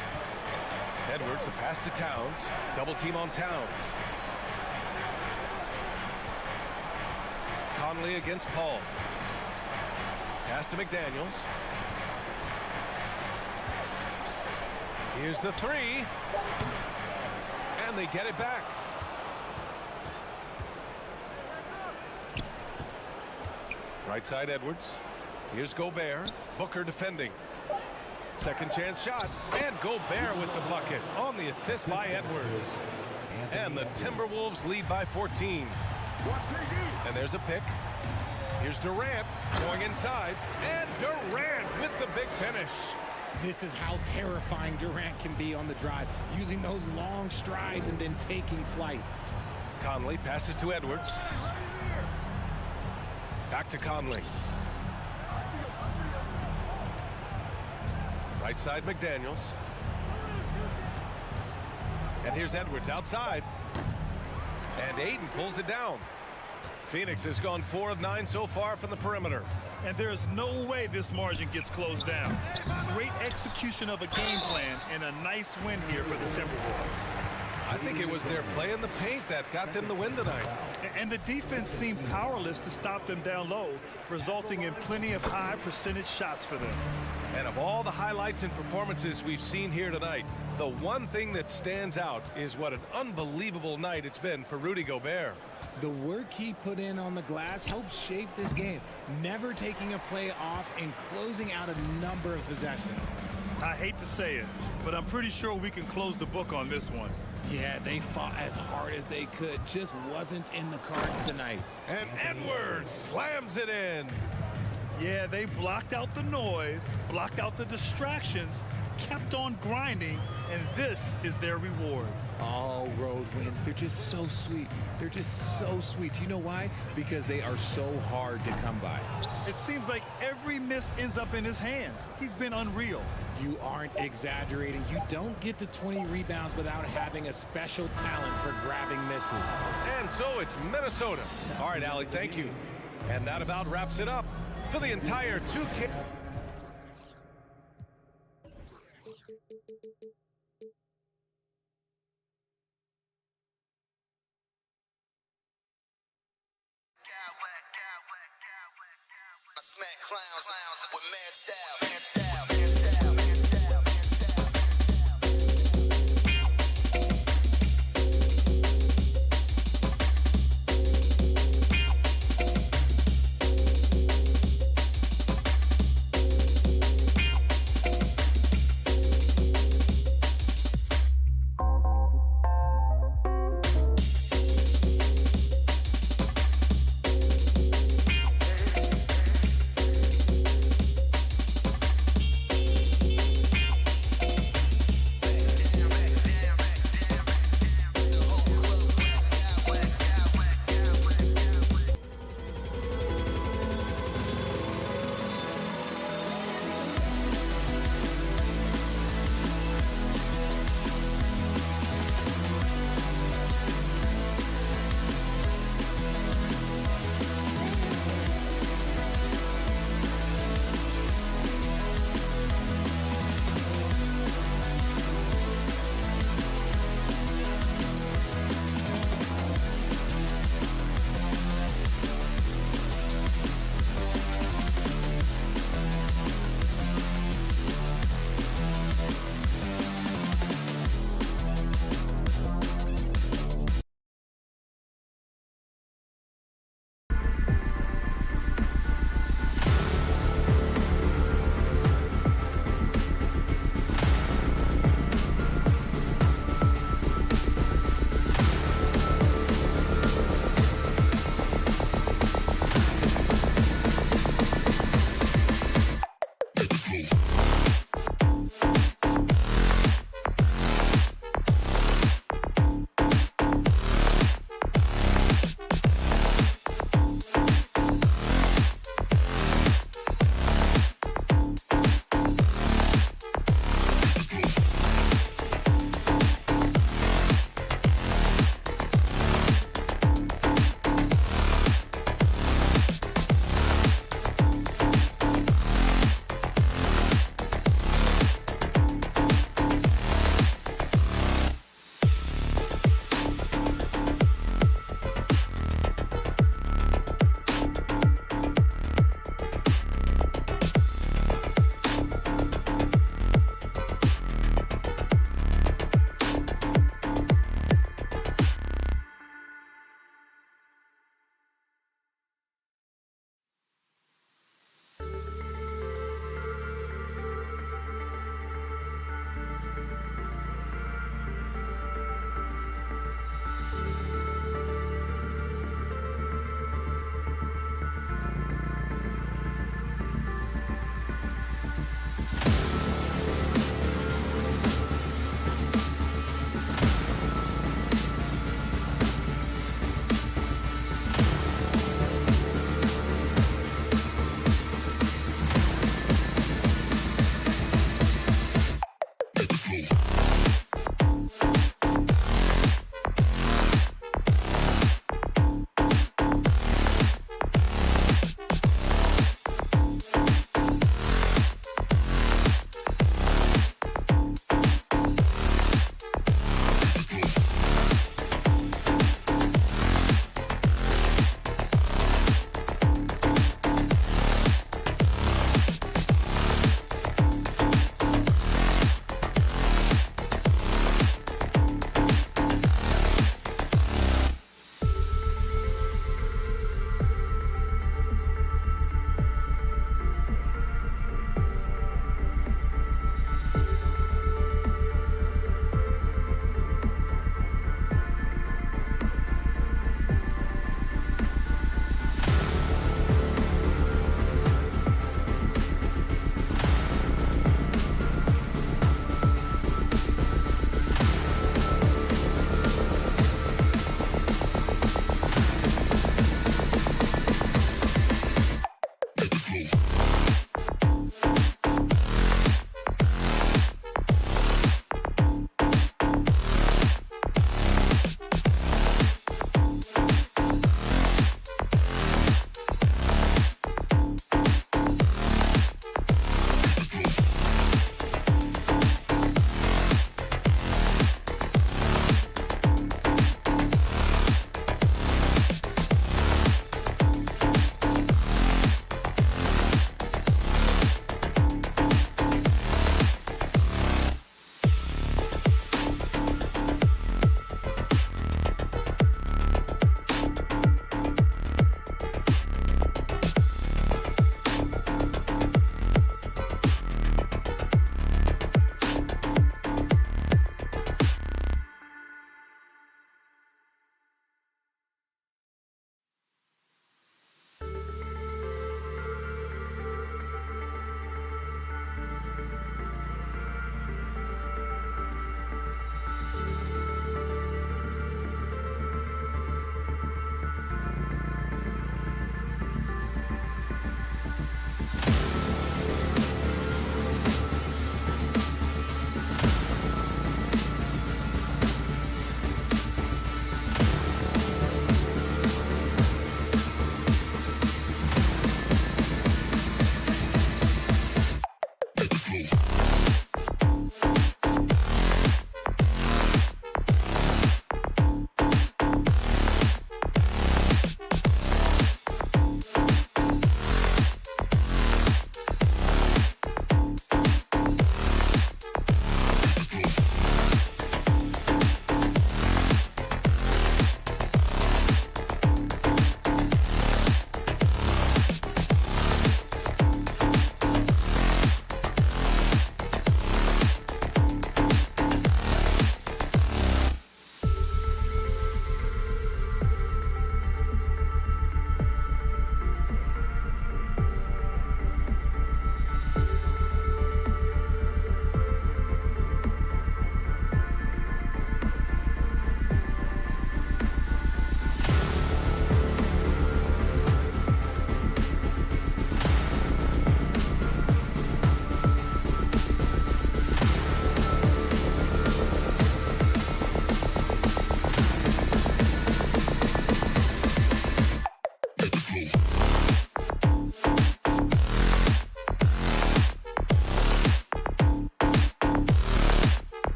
Edwards, a pass to Towns. Double team on Towns. Conley against Paul. Pass to McDaniels. Here's the 3. And they get it back. Right side Edwards. Here's Gobert. Booker defending. Second chance shot. And Gobert with the bucket on the assist by Edwards. And the Timberwolves lead by 14. And there's a pick. Here's Durant going inside. And Durant with the big finish. This is how terrifying Durant can be on the drive, using those long strides and then taking flight. Conley passes to Edwards. Back to Conley. Right side McDaniels. And here's Edwards outside. And Aiden pulls it down. Phoenix has gone 4 of 9 so far from the perimeter. And there's no way this margin gets closed down. Great execution of a game plan and a nice win here for the Timberwolves. I think it was their play in the paint that got them the win tonight. And the defense seemed powerless to stop them down low, resulting in plenty of high percentage shots for them. And of all the highlights and performances we've seen here tonight, the one thing that stands out is what an unbelievable night it's been for Rudy Gobert. The work he put in on the glass helped shape this game, never taking a play off and closing out a number of possessions. I hate to say it, but I'm pretty sure we can close the book on this one. Yeah, they fought as hard as they could. Just wasn't in the cards tonight. And Edwards slams it in. Yeah, they blocked out the noise, blocked out the distractions, kept on grinding, and this is their reward. All road wins. They're just so sweet. They're just so sweet. You know why? Because they are so hard to come by. It seems like every miss ends up in his hands. He's been unreal. You aren't exaggerating. You don't get to 20 rebounds without having a special talent for grabbing misses. And so it's Minnesota. All right, Allie, thank you. And that about wraps it up for the entire 2K. I smack clowns with mad style.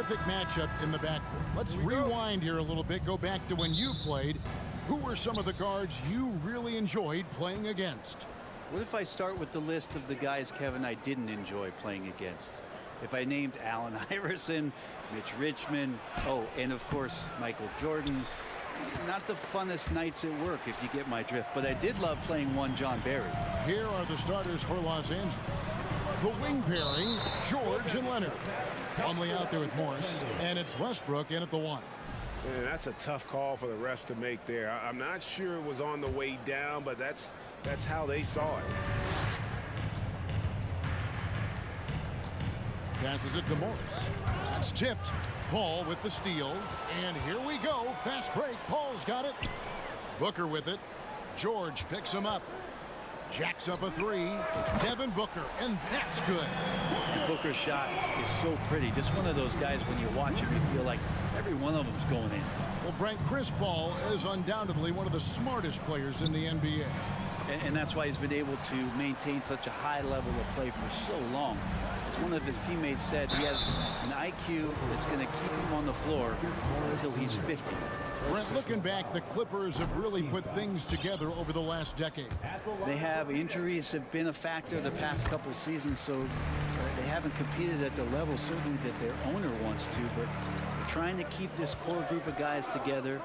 terrific matchup in the backcourt. Let's rewind here a little bit. Go back to when you played. Who were some of the guards you really enjoyed playing against? What if I start with the list of the guys, Kevin, I didn't enjoy playing against? If I named Allen Iverson, Mitch Richmond, and of course, Michael Jordan. Not the funnest nights at work, if you get my drift, but I did love playing one John Barry. Here are the starters for Los Angeles. The wing pairing, George and Leonard. Plumlee out there with Morris, and it's Westbrook in at the 1. Man, that's a tough call for the refs to make there. I'm not sure it was on the way down, but that's how they saw it. Passes it to Morris. That's tipped. Paul with the steal. And here we go. Fast break. Paul's got it. Booker with it. George picks him up. Jacks up a 3. Devin Booker. And that's good. Booker's shot is so pretty. Just one of those guys, when you watch him, you feel like every one of them's going in. Well, Brent, Chris Paul is undoubtedly one of the smartest players in the NBA. And that's why he's been able to maintain such a high level of play for so long. As one of his teammates said, he has an IQ that's going to keep him on the floor until he's 50. Brent, looking back, the Clippers have really put things together over the last decade. They have. Injuries have been a factor the past couple seasons, so they haven't competed at the level certainly that their owner wants to, but they're trying to keep this core group of guys together.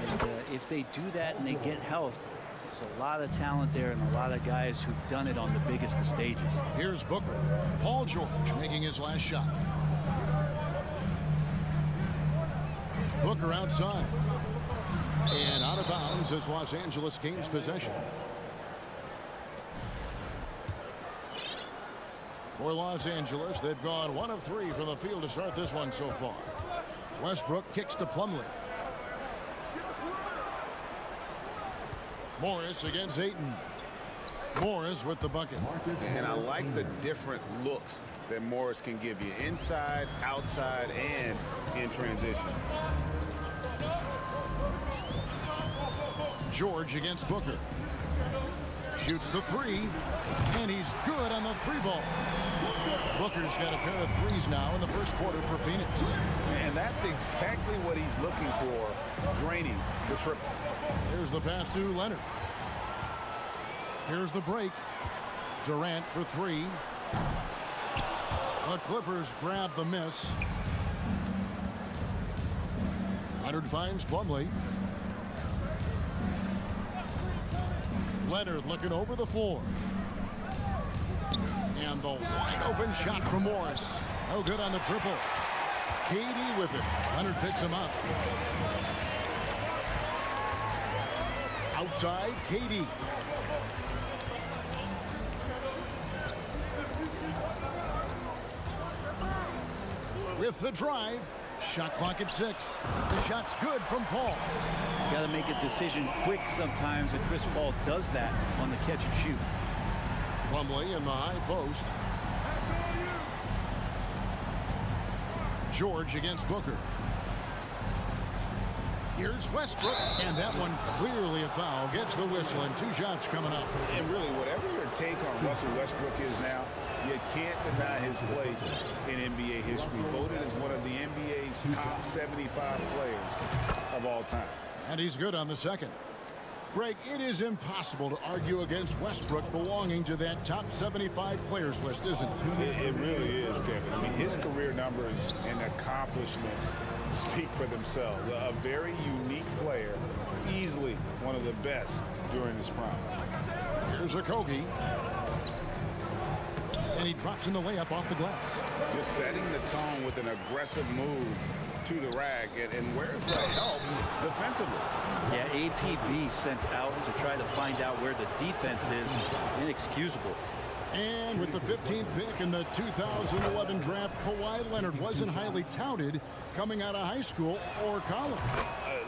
And if they do that and they get health, there's a lot of talent there and a lot of guys who've done it on the biggest of stages. Here's Booker. Paul George making his last shot. Booker outside. And out of bounds as Los Angeles gains possession. For Los Angeles, they've gone 1 of 3 from the field to start this one so far. Westbrook kicks to Plumlee. Morris against Ayton. Morris with the bucket. And I like the different looks that Morris can give you. Inside, outside, and in transition. George against Booker. Shoots the 3. And he's good on the 3-ball. Booker's got a pair of 3s now in the first quarter for Phoenix. And that's exactly what he's looking for, draining the triple. Here's the pass to Leonard. Here's the break. Durant for 3. The Clippers grab the miss. Leonard finds Plumlee. Leonard looking over the floor. And the wide open shot from Morris. No good on the triple. KD with it. Leonard picks him up. Outside, KD. With the drive. Shot clock at 6. The shot's good from Paul. Got to make a decision quick sometimes, and Chris Paul does that on the catch and shoot. Plumlee in the high post. George against Booker. Here's Westbrook, and that one clearly a foul. Gets the whistle, and 2 shots coming up. And really, whatever your take on Russell Westbrook is now, you can't deny his place in NBA history. Voted as one of the NBA's top 75 players of all time. And he's good on the second. Greg, it is impossible to argue against Westbrook belonging to that top 75 players list, isn't it? It really is, Kevin. I mean, his career numbers and accomplishments speak for themselves. A very unique player, easily one of the best during his prime. Here's Okogie. And he drops in the layup off the glass. Just setting the tone with an aggressive move to the rack. And where's the help defensively? Yeah, APB sent out to try to find out where the defense is. Inexcusable. And with the 15th pick in the 2011 draft, Kawhi Leonard wasn't highly touted coming out of high school or college.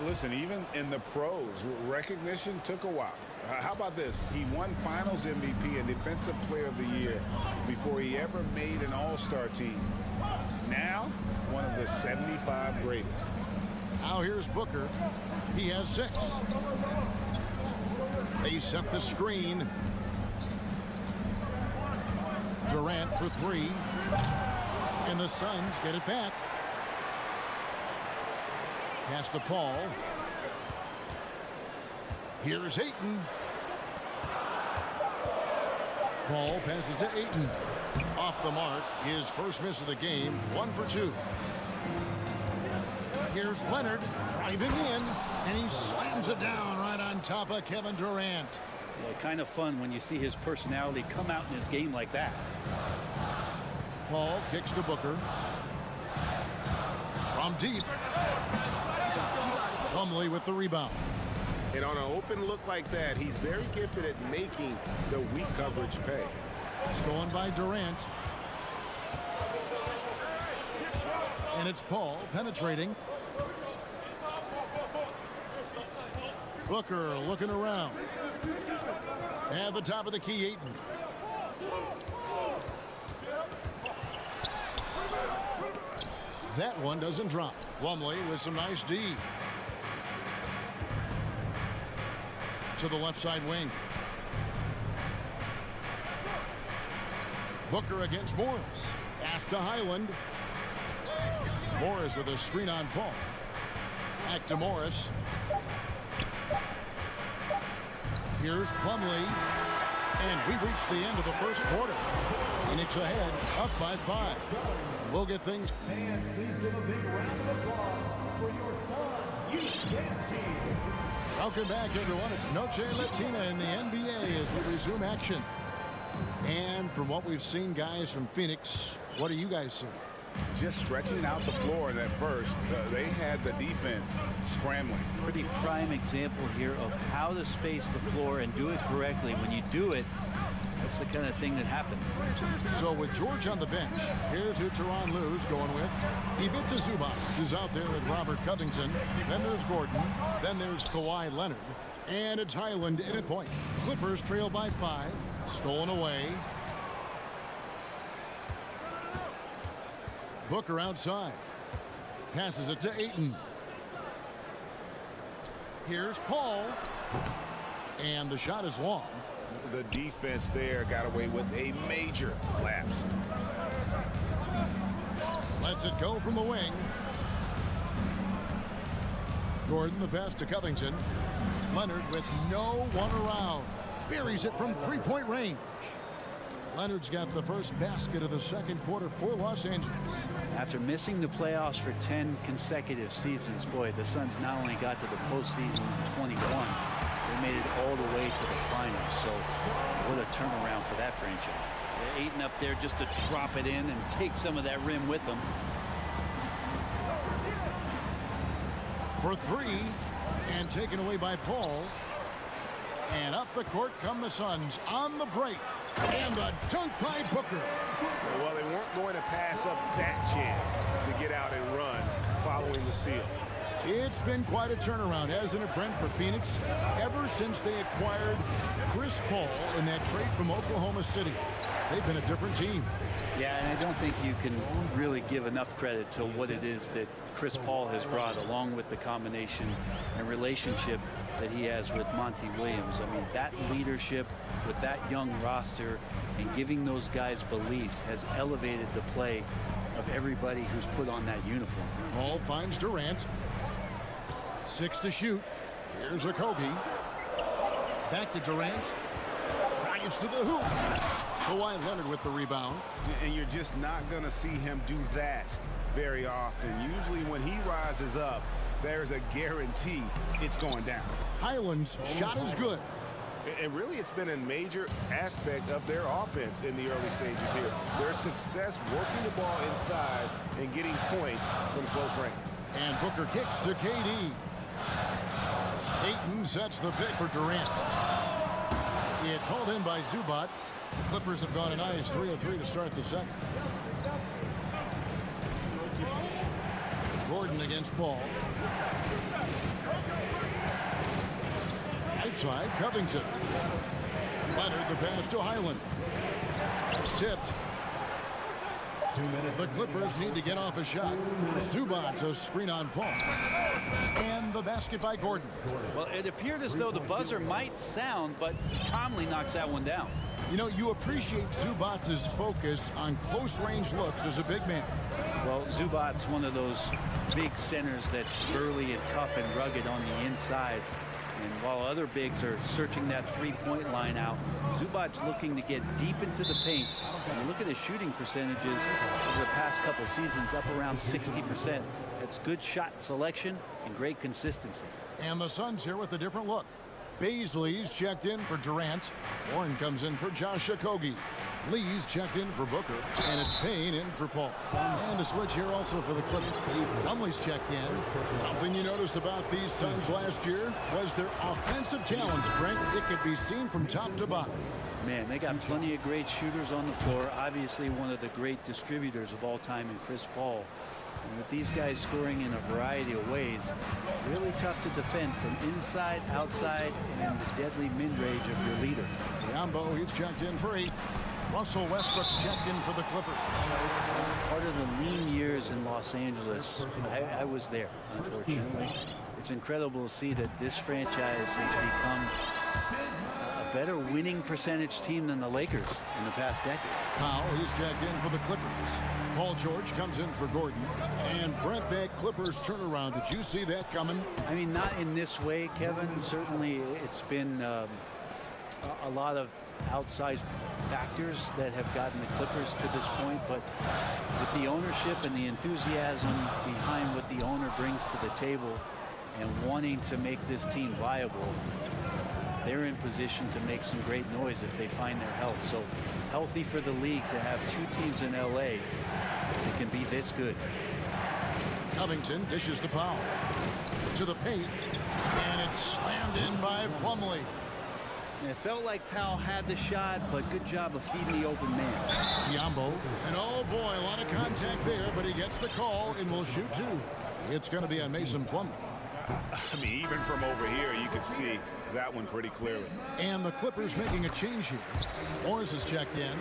Listen, even in the pros, recognition took a while. How about this? He won Finals MVP and Defensive Player of the Year before he ever made an All-Star team. Now, one of the 75 greatest. Now here's Booker. He has 6. They set the screen. Durant for 3. And the Suns get it back. Pass to Paul. Here's Ayton. Paul passes to Ayton. Off the mark. His first miss of the game. 1 for 2. Here's Leonard driving in, and he slams it down right on top of Kevin Durant. Well, kind of fun when you see his personality come out in his game like that. Paul kicks to Booker. From deep. Plumlee with the rebound. And on an open look like that, he's very gifted at making the weak coverage pay. Stolen by Durant. And it's Paul penetrating. Booker looking around. At the top of the key, Ayton. That one doesn't drop. Plumlee with some nice D. To the left side wing. Booker against Morris. Pass to Highland. Morris with a screen on Paul. Back to Morris. Here's Plumlee. And we've reached the end of the first quarter. Phoenix ahead, up by 5. We'll get things. And please give a big round of applause for your son, UCAN team. Welcome back, everyone. It's Noche Latina in the NBA as we resume action. And from what we've seen, guys, from Phoenix, what do you guys see? Just stretching out the floor in that first. They had the defense scrambling. Pretty prime example here of how to space the floor and do it correctly. When you do it, that's the kind of thing that happens. So with George on the bench, here's who Tyronn Lue's going with. Ivica Zubac is out there with Robert Covington. Then there's Gordon. Then there's Kawhi Leonard. And it's Highland in at point. Clippers trail by 5. Stolen away. Booker outside. Passes it to Ayton. Here's Paul. And the shot is long. The defense there got away with a major lapse. Lets it go from the wing. Gordon the pass to Covington. Leonard with no one around. Buries it from three-point range. Leonard's got the first basket of the second quarter for Los Angeles. After missing the playoffs for 10 consecutive seasons, boy, the Suns not only got to the postseason in 21, they made it all the way to the finals. So what a turnaround for that franchise. They're Ayton up there just to drop it in and take some of that rim with them. For 3, and taken away by Paul. And up the court come the Suns on the break. And the dunk by Booker. Well, they weren't going to pass up that chance to get out and run following the steal. It's been quite a turnaround, hasn't it, Brent, for Phoenix? Ever since they acquired Chris Paul in that trade from Oklahoma City, they've been a different team. Yeah, and I don't think you can really give enough credit to what it is that Chris Paul has brought, along with the combination and relationship that he has with Monty Williams. I mean, that leadership with that young roster and giving those guys belief has elevated the play of everybody who's put on that uniform. Paul finds Durant. 6 to shoot. Here's a Kobe. Back to Durant. Drives to the hoop. Kawhi Leonard with the rebound. And you're just not going to see him do that very often. Usually when he rises up, there's a guarantee it's going down. Highland's shot is good. And really, it's been a major aspect of their offense in the early stages here. Their success working the ball inside and getting points from close range. And Booker kicks to KD. Ayton sets the pick for Durant. It's hauled in by Zubac. The Clippers have gone a nice 3 of 3 to start the second. Gordon against Paul. Outside, Covington. Leonard the pass to Highland. It's tipped. The Clippers need to get off a shot. Zubac, a screen on Paul. And the basket by Gordon. Well, it appeared as though the buzzer might sound, but calmly knocks that one down. You know, you appreciate Zubac's focus on close-range looks as a big man. Well, Zubac's one of those big centers that's burly and tough and rugged on the inside. And while other bigs are searching that three-point line out, Zubac's looking to get deep into the paint. And you look at his shooting percentages over the past couple seasons, up around 60%. That's good shot selection and great consistency. And the Suns here with a different look. Baisley's checked in for Durant. Warren comes in for Josh Okogie. Lee's checked in for Booker. And it's Payne in for Paul. And a switch here also for the Clippers. Plumlee's checked in. Something you noticed about these Suns last year was their offensive challenge, Brent. It could be seen from top to bottom. Man, they got plenty of great shooters on the floor. Obviously, one of the great distributors of all time in Chris Paul. And with these guys scoring in a variety of ways, really tough to defend from inside, outside, and the deadly mid-range of your leader. Yambo, he's checked in for 8. Russell Westbrook's checked in for the Clippers. Part of the lean years in Los Angeles, I was there, unfortunately. It's incredible to see that this franchise has become a better winning percentage team than the Lakers in the past decade. Powell, he's checked in for the Clippers. Paul George comes in for Gordon. And Brent, that Clippers turnaround, did you see that coming? I mean, not in this way, Kevin. Certainly it's been a lot of outsized factors that have gotten the Clippers to this point, but with the ownership and the enthusiasm behind what the owner brings to the table and wanting to make this team viable, they're in position to make some great noise if they find their health. So healthy for the league to have two teams in LA that can be this good. Covington dishes to Powell. To the paint. And it's slammed in by Plumlee. And it felt like Powell had the shot, but good job of feeding the open man. Yambo. And oh boy, a lot of contact there, but he gets the call and will shoot 2. It's going to be on Mason Plumlee. I mean, even from over here, you could see that one pretty clearly. And the Clippers making a change here. Morris is checked in.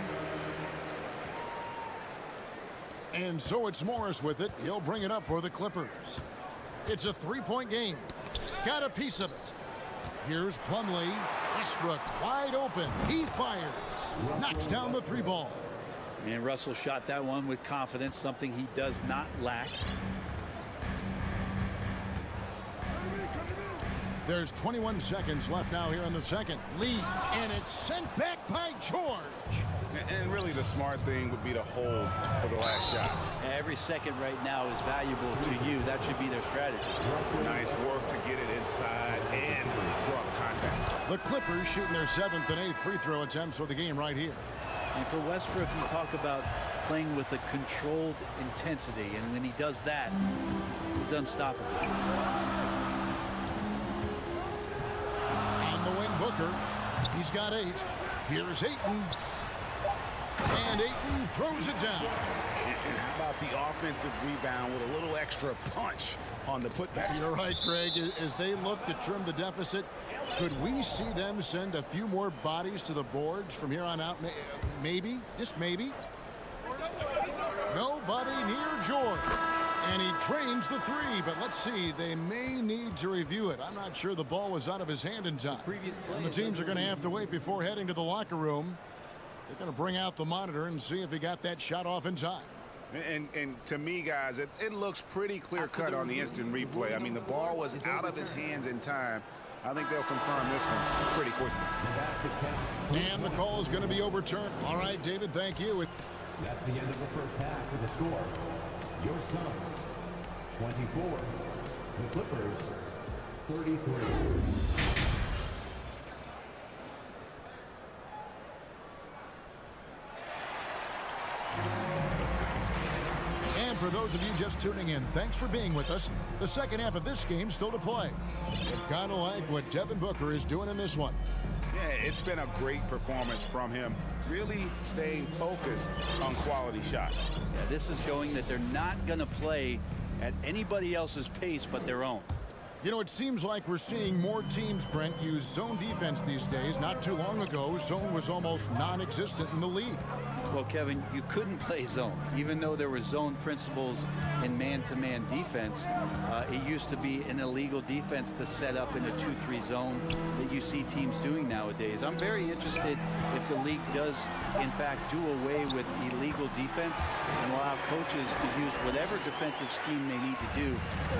And so it's Morris with it. He'll bring it up for the Clippers. It's a 3-point game. Got a piece of it. Here's Plumlee. Westbrook wide open. He fires. Knocks down the 3 ball. And Russell shot that one with confidence, something he does not lack. There's 21 seconds left now here in the second. Lee, and it's sent back by George. And really the smart thing would be to hold for the last shot. Every second right now is valuable to you. That should be their strategy. Nice work to get it inside and draw the contact. The Clippers shooting their 7th and 8th free throw attempts for the game right here. And for Westbrook, you talk about playing with a controlled intensity. And when he does that, he's unstoppable. On the wing, Booker. He's got 8. Here's Ayton. And Ayton throws it down. And how about the offensive rebound with a little extra punch on the putback? You're right, Craig. As they look to trim the deficit, could we see them send a few more bodies to the boards from here on out? Maybe, just maybe. Nobody near George. And he trains the 3, but let's see. They may need to review it. I'm not sure the ball was out of his hand in time. And the teams are going to have to wait before heading to the locker room. They're going to bring out the monitor and see if he got that shot off in time. And to me, guys, it looks pretty clear-cut on the instant replay. I mean, the ball was out of his hands in time. I think they'll confirm this one pretty quickly. And the call is going to be overturned. All right, David, thank you. That's the end of the first half with the score. Your Suns, 24. The Clippers, 33. And for those of you just tuning in, thanks for being with us. The second half of this game still to play. Kind of like what Devin Booker is doing in this one. Yeah, it's been a great performance from him. Really staying focused on quality shots. Yeah, this is showing that they're not going to play at anybody else's pace but their own. You know, it seems like we're seeing more teams, Brent, use zone defense these days. Not too long ago, zone was almost non-existent in the league. Well, Kevin, you couldn't play zone. Even though there were zone principles in man-to-man defense, it used to be an illegal defense to set up in a 2-3 zone that you see teams doing nowadays. I'm very interested if the league does, in fact, do away with illegal defense and allow coaches to use whatever defensive scheme they need to do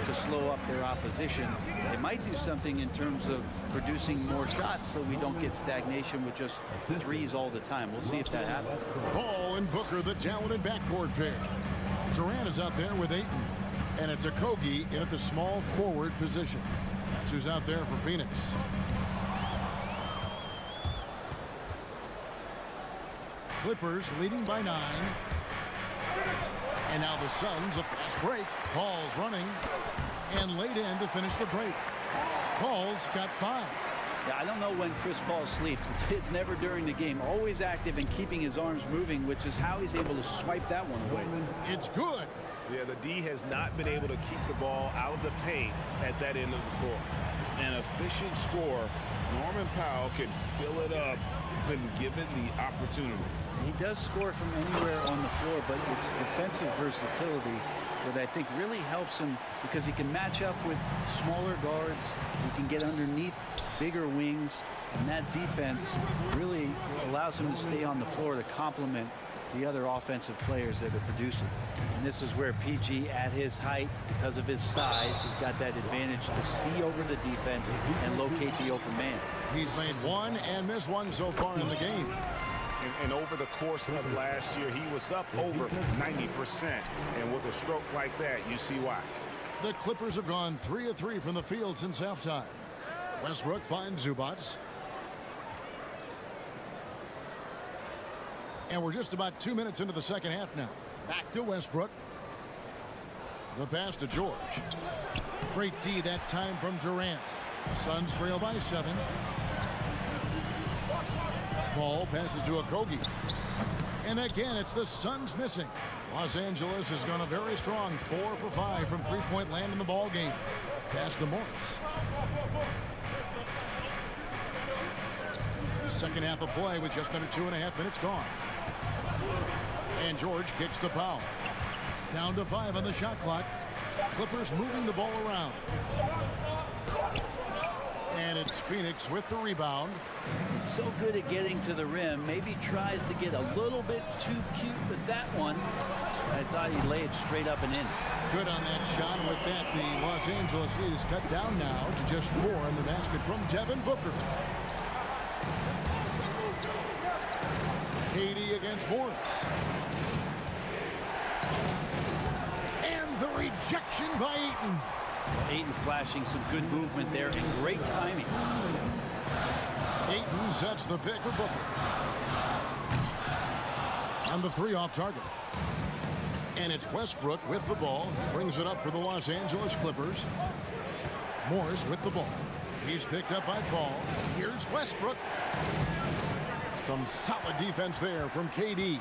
to slow up their opposition. It might do something in terms of producing more shots so we don't get stagnation with just threes all the time. We'll see if that happens. Paul and Booker, the talented backcourt pair. Durant is out there with Ayton, and it's Okogie in at the small forward position. That's who's out there for Phoenix. Clippers leading by 9. And now the Suns, a fast break. Paul's running and laid in to finish the break. Paul's got 5. Yeah, I don't know when Chris Paul sleeps. It's never during the game. Always active and keeping his arms moving, which is how he's able to swipe that one away. It's good. Yeah, the D has not been able to keep the ball out of the paint at that end of the floor. An efficient scorer, Norman Powell, can fill it up when given the opportunity. He does score from anywhere on the floor, but it's defensive versatility that I think really helps him because he can match up with smaller guards. He can get underneath bigger wings, and that defense really allows him to stay on the floor to complement the other offensive players that are producing. And this is where PG, at his height, because of his size, has got that advantage to see over the defense and locate the open man. He's made 1 and missed 1 so far in the game. And over the course of last year, he was up over 90%. And with a stroke like that, you see why. The Clippers have gone 3 of 3 from the field since halftime. Westbrook finds Zubats. And we're just about 2 minutes into the second half now. Back to Westbrook. The pass to George. Great D that time from Durant. Suns trail by 7. Paul passes to Okogie. And again, it's the Suns missing. Los Angeles has gone a very strong 4 for 5 from three-point land in the ball game. Pass to Morris. Second half of play with just under 2.5 minutes gone. And George kicks to Powell. Down to 5 on the shot clock. Clippers moving the ball around. And it's Phoenix with the rebound. He's so good at getting to the rim. Maybe tries to get a little bit too cute with that one. I thought he laid straight up and in. Good on that shot. With that, the Los Angeles lead is cut down now to just 4 in the basket from Devin Booker. KD against Morris. And the rejection by Ayton. Ayton flashing some good movement there and great timing. Ayton sets the pick for Booker. And the 3 off target. And it's Westbrook with the ball. Brings it up for the Los Angeles Clippers. Morris with the ball. He's picked up by Paul. Here's Westbrook. Some solid defense there from KD.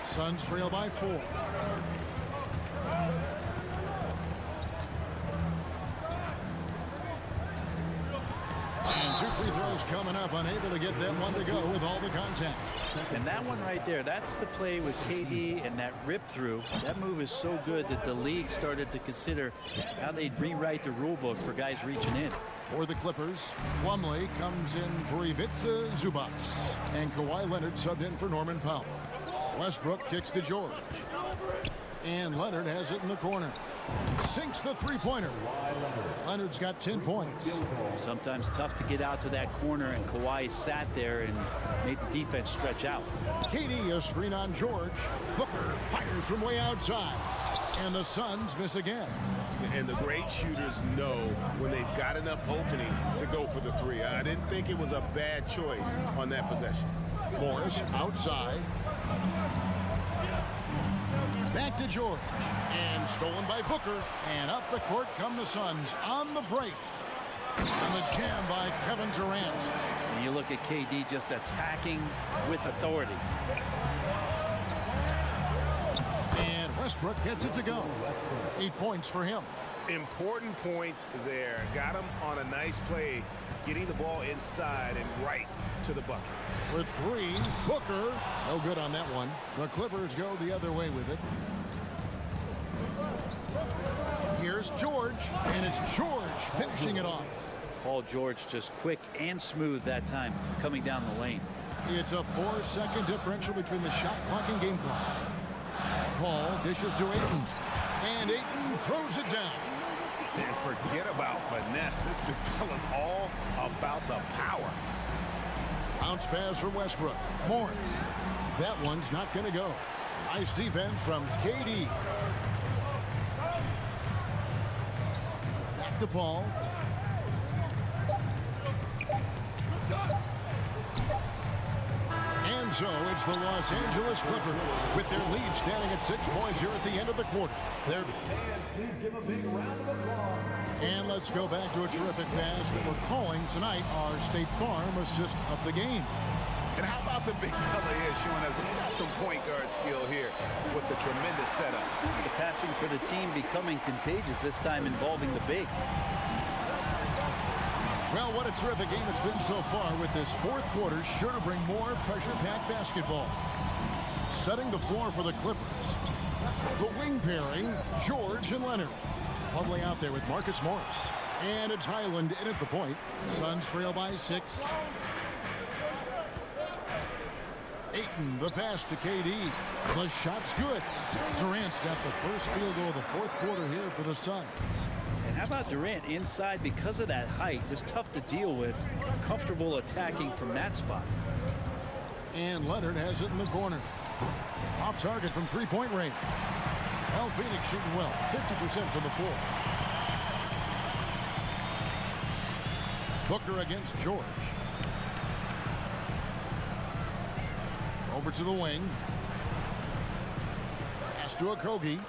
Suns trail by 4. And 2 free throws coming up. Unable to get that one to go with all the contact. And that one right there, that's the play with KD and that rip through. That move is so good that the league started to consider how they'd rewrite the rule book for guys reaching in. For the Clippers, Plumlee comes in for Ivica Zubac. And Kawhi Leonard subbed in for Norman Powell. Westbrook kicks to George. And Leonard has it in the corner. Sinks the three-pointer. Leonard's got 10 points. Sometimes tough to get out to that corner, and Kawhi sat there and made the defense stretch out. KD a screen on George. Booker fires from way outside. And the Suns miss again. And the great shooters know when they've got enough opening to go for the 3. I didn't think it was a bad choice on that possession. Morris outside. Back to George. And stolen by Booker. And up the court come the Suns on the break. And the jam by Kevin Durant. And you look at KD just attacking with authority. And Westbrook gets it to go. 8 points for him. Important points there. Got him on a nice play, getting the ball inside and right to the bucket. For three, Booker. No good on that one. The Clippers go the other way with it. Here's George, and it's George finishing it off. Paul George just quick and smooth that time coming down the lane. It's a 4-second differential between the shot clock and game clock. Paul dishes to Ayton, and Ayton throws it down. And forget about finesse. This big fella's all about the power. Bounce pass from Westbrook. Morris. That one's not going to go. Nice defense from KD. Back to Paul. And so it's the Los Angeles Clippers with their lead standing at 6 points here at the end of the quarter. Please give a big round of applause. And let's go back to a terrific pass that we're calling tonight our State Farm assist of the game. And how about the big fella here showing us he's got some point guard skill here with the tremendous setup. The passing for the team becoming contagious, this time involving the big. Well, what a terrific game it's been so far, with this fourth quarter sure to bring more pressure-packed basketball. Setting the floor for the Clippers. The wing pairing, George and Leonard. Huddling out there with Marcus Morris. And it's Highland in at the point. Suns trail by 6. Ayton, the pass to KD. The shot's good. Durant's got the first field goal of the fourth quarter here for the Suns. And how about Durant inside because of that height? Just tough to deal with. Comfortable attacking from that spot. And Leonard has it in the corner. Off target from three-point range. Well, Phoenix shooting well. 50% from the floor. Booker against George. Over to the wing. Pass to Okogie.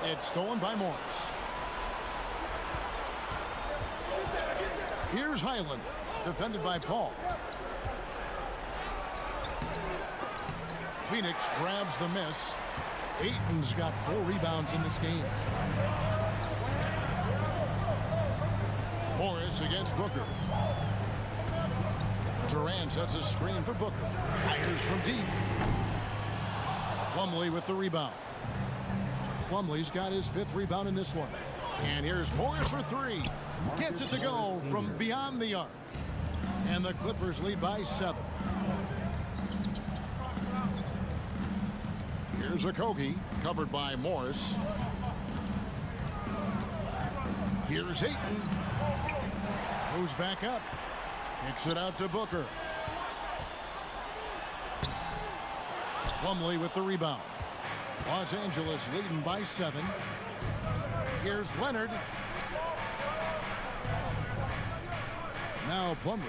It's stolen by Morris. Here's Highland, defended by Paul. Phoenix grabs the miss. Ayton's got 4 rebounds in this game. Morris against Booker. Durant sets a screen for Booker. Fires from deep. Plumlee with the rebound. Plumlee's got his 5th rebound in this one. And here's Morris for 3. Gets it to go from beyond the arc. And the Clippers lead by 7. Here's Okogie, covered by Morris. Here's Ayton. Moves back up. Kicks it out to Booker. Plumlee with the rebound. Los Angeles leading by 7. Here's Leonard. Now Plumlee.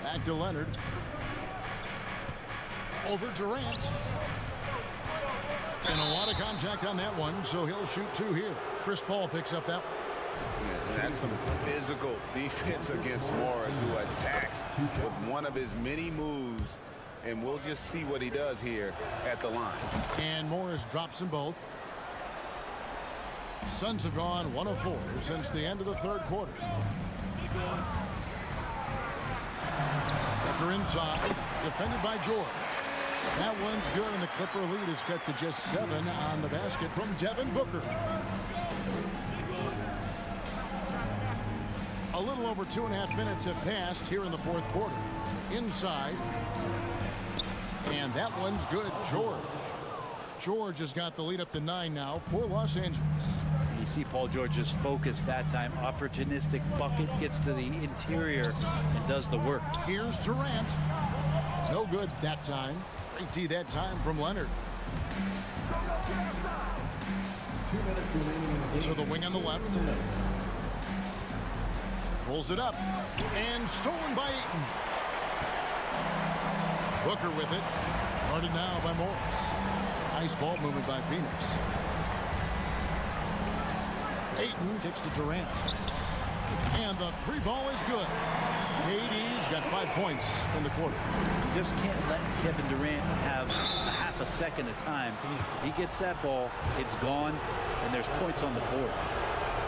Back to Leonard. Over Durant. And a lot of contact on that one, so he'll shoot 2 here. Chris Paul picks up that one. That's some physical defense against Morris, who attacks with one of his many moves. And we'll just see what he does here at the line. And Morris drops them both. Suns have gone 1 of 4 since the end of the third quarter. Booker inside, defended by George. That one's good, and the Clipper lead is cut to just 7 on the basket from Devin Booker. A little over 2.5 minutes have passed here in the fourth quarter. Inside. And that one's good. George has got the lead up to 9 now for Los Angeles. You see Paul George's focus that time. Opportunistic bucket, gets to the interior and does the work. Here's Durant. No good that time. Great D that time from Leonard. So the wing on the left. Pulls it up. And stolen by Ayton. Booker with it. Guarded now by Morris. Nice ball movement by Phoenix. Ayton kicks to Durant. And the 3 ball is good. KD's got 5 points in the quarter. You just can't let Kevin Durant have a half a second of time. If he gets that ball, it's gone, and there's points on the board.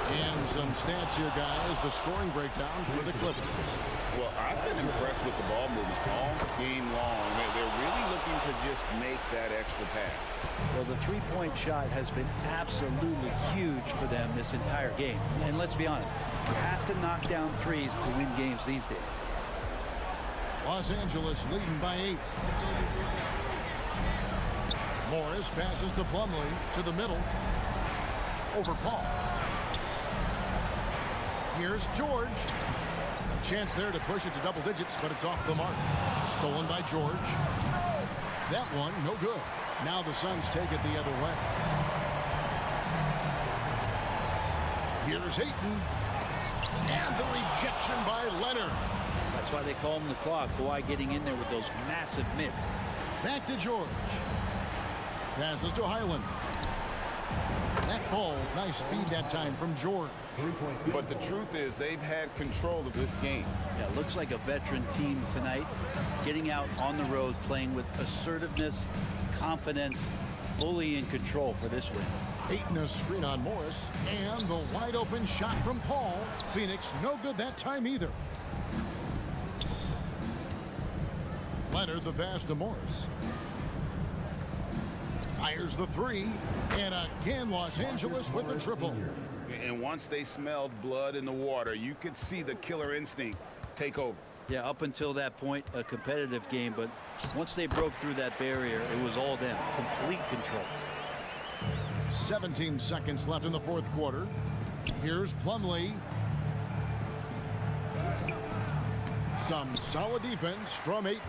And some stats here, guys. The scoring breakdown for the Clippers. Well, I've been impressed with the ball movement all game long. They're really looking to just make that extra pass. Well, the three-point shot has been absolutely huge for them this entire game. And let's be honest, you have to knock down threes to win games these days. Los Angeles leading by 8. Morris passes to Plumlee to the middle. Over Paul. Here's George. A chance there to push it to double digits, but it's off the mark. Stolen by George. That one, no good. Now the Suns take it the other way. Here's Ayton. And the rejection by Leonard. That's why they call him the clock. Kawhi getting in there with those massive mitts. Back to George. Passes to Highland. That ball, nice speed that time from George. But the truth is they've had control of this game. Yeah, it looks like a veteran team tonight, getting out on the road, playing with assertiveness, confidence, fully in control for this win. Ayton a screen on Morris, and the wide open shot from Paul. Phoenix no good that time either. Leonard the pass to Morris. Fires the three, and again Los Angeles with the triple. And once they smelled blood in the water, you could see the killer instinct take over. Yeah, up until that point, a competitive game, but once they broke through that barrier, it was all them. Complete control. 17 seconds left in the fourth quarter. Here's Plumlee. Some solid defense from Ayton.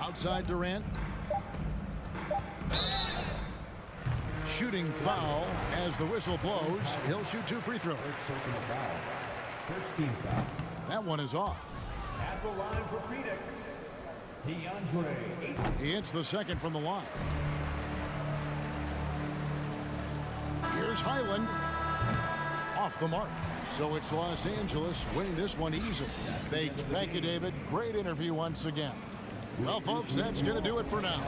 Outside Durant. Shooting foul as the whistle blows. He'll shoot 2 free throws. That one is off. At the line for Phoenix, DeAndre. He hits the second from the line. Here's Highland. Off the mark. So it's Los Angeles winning this one easily. Thank you, David. Great interview once again. Well, folks, that's going to do it for now.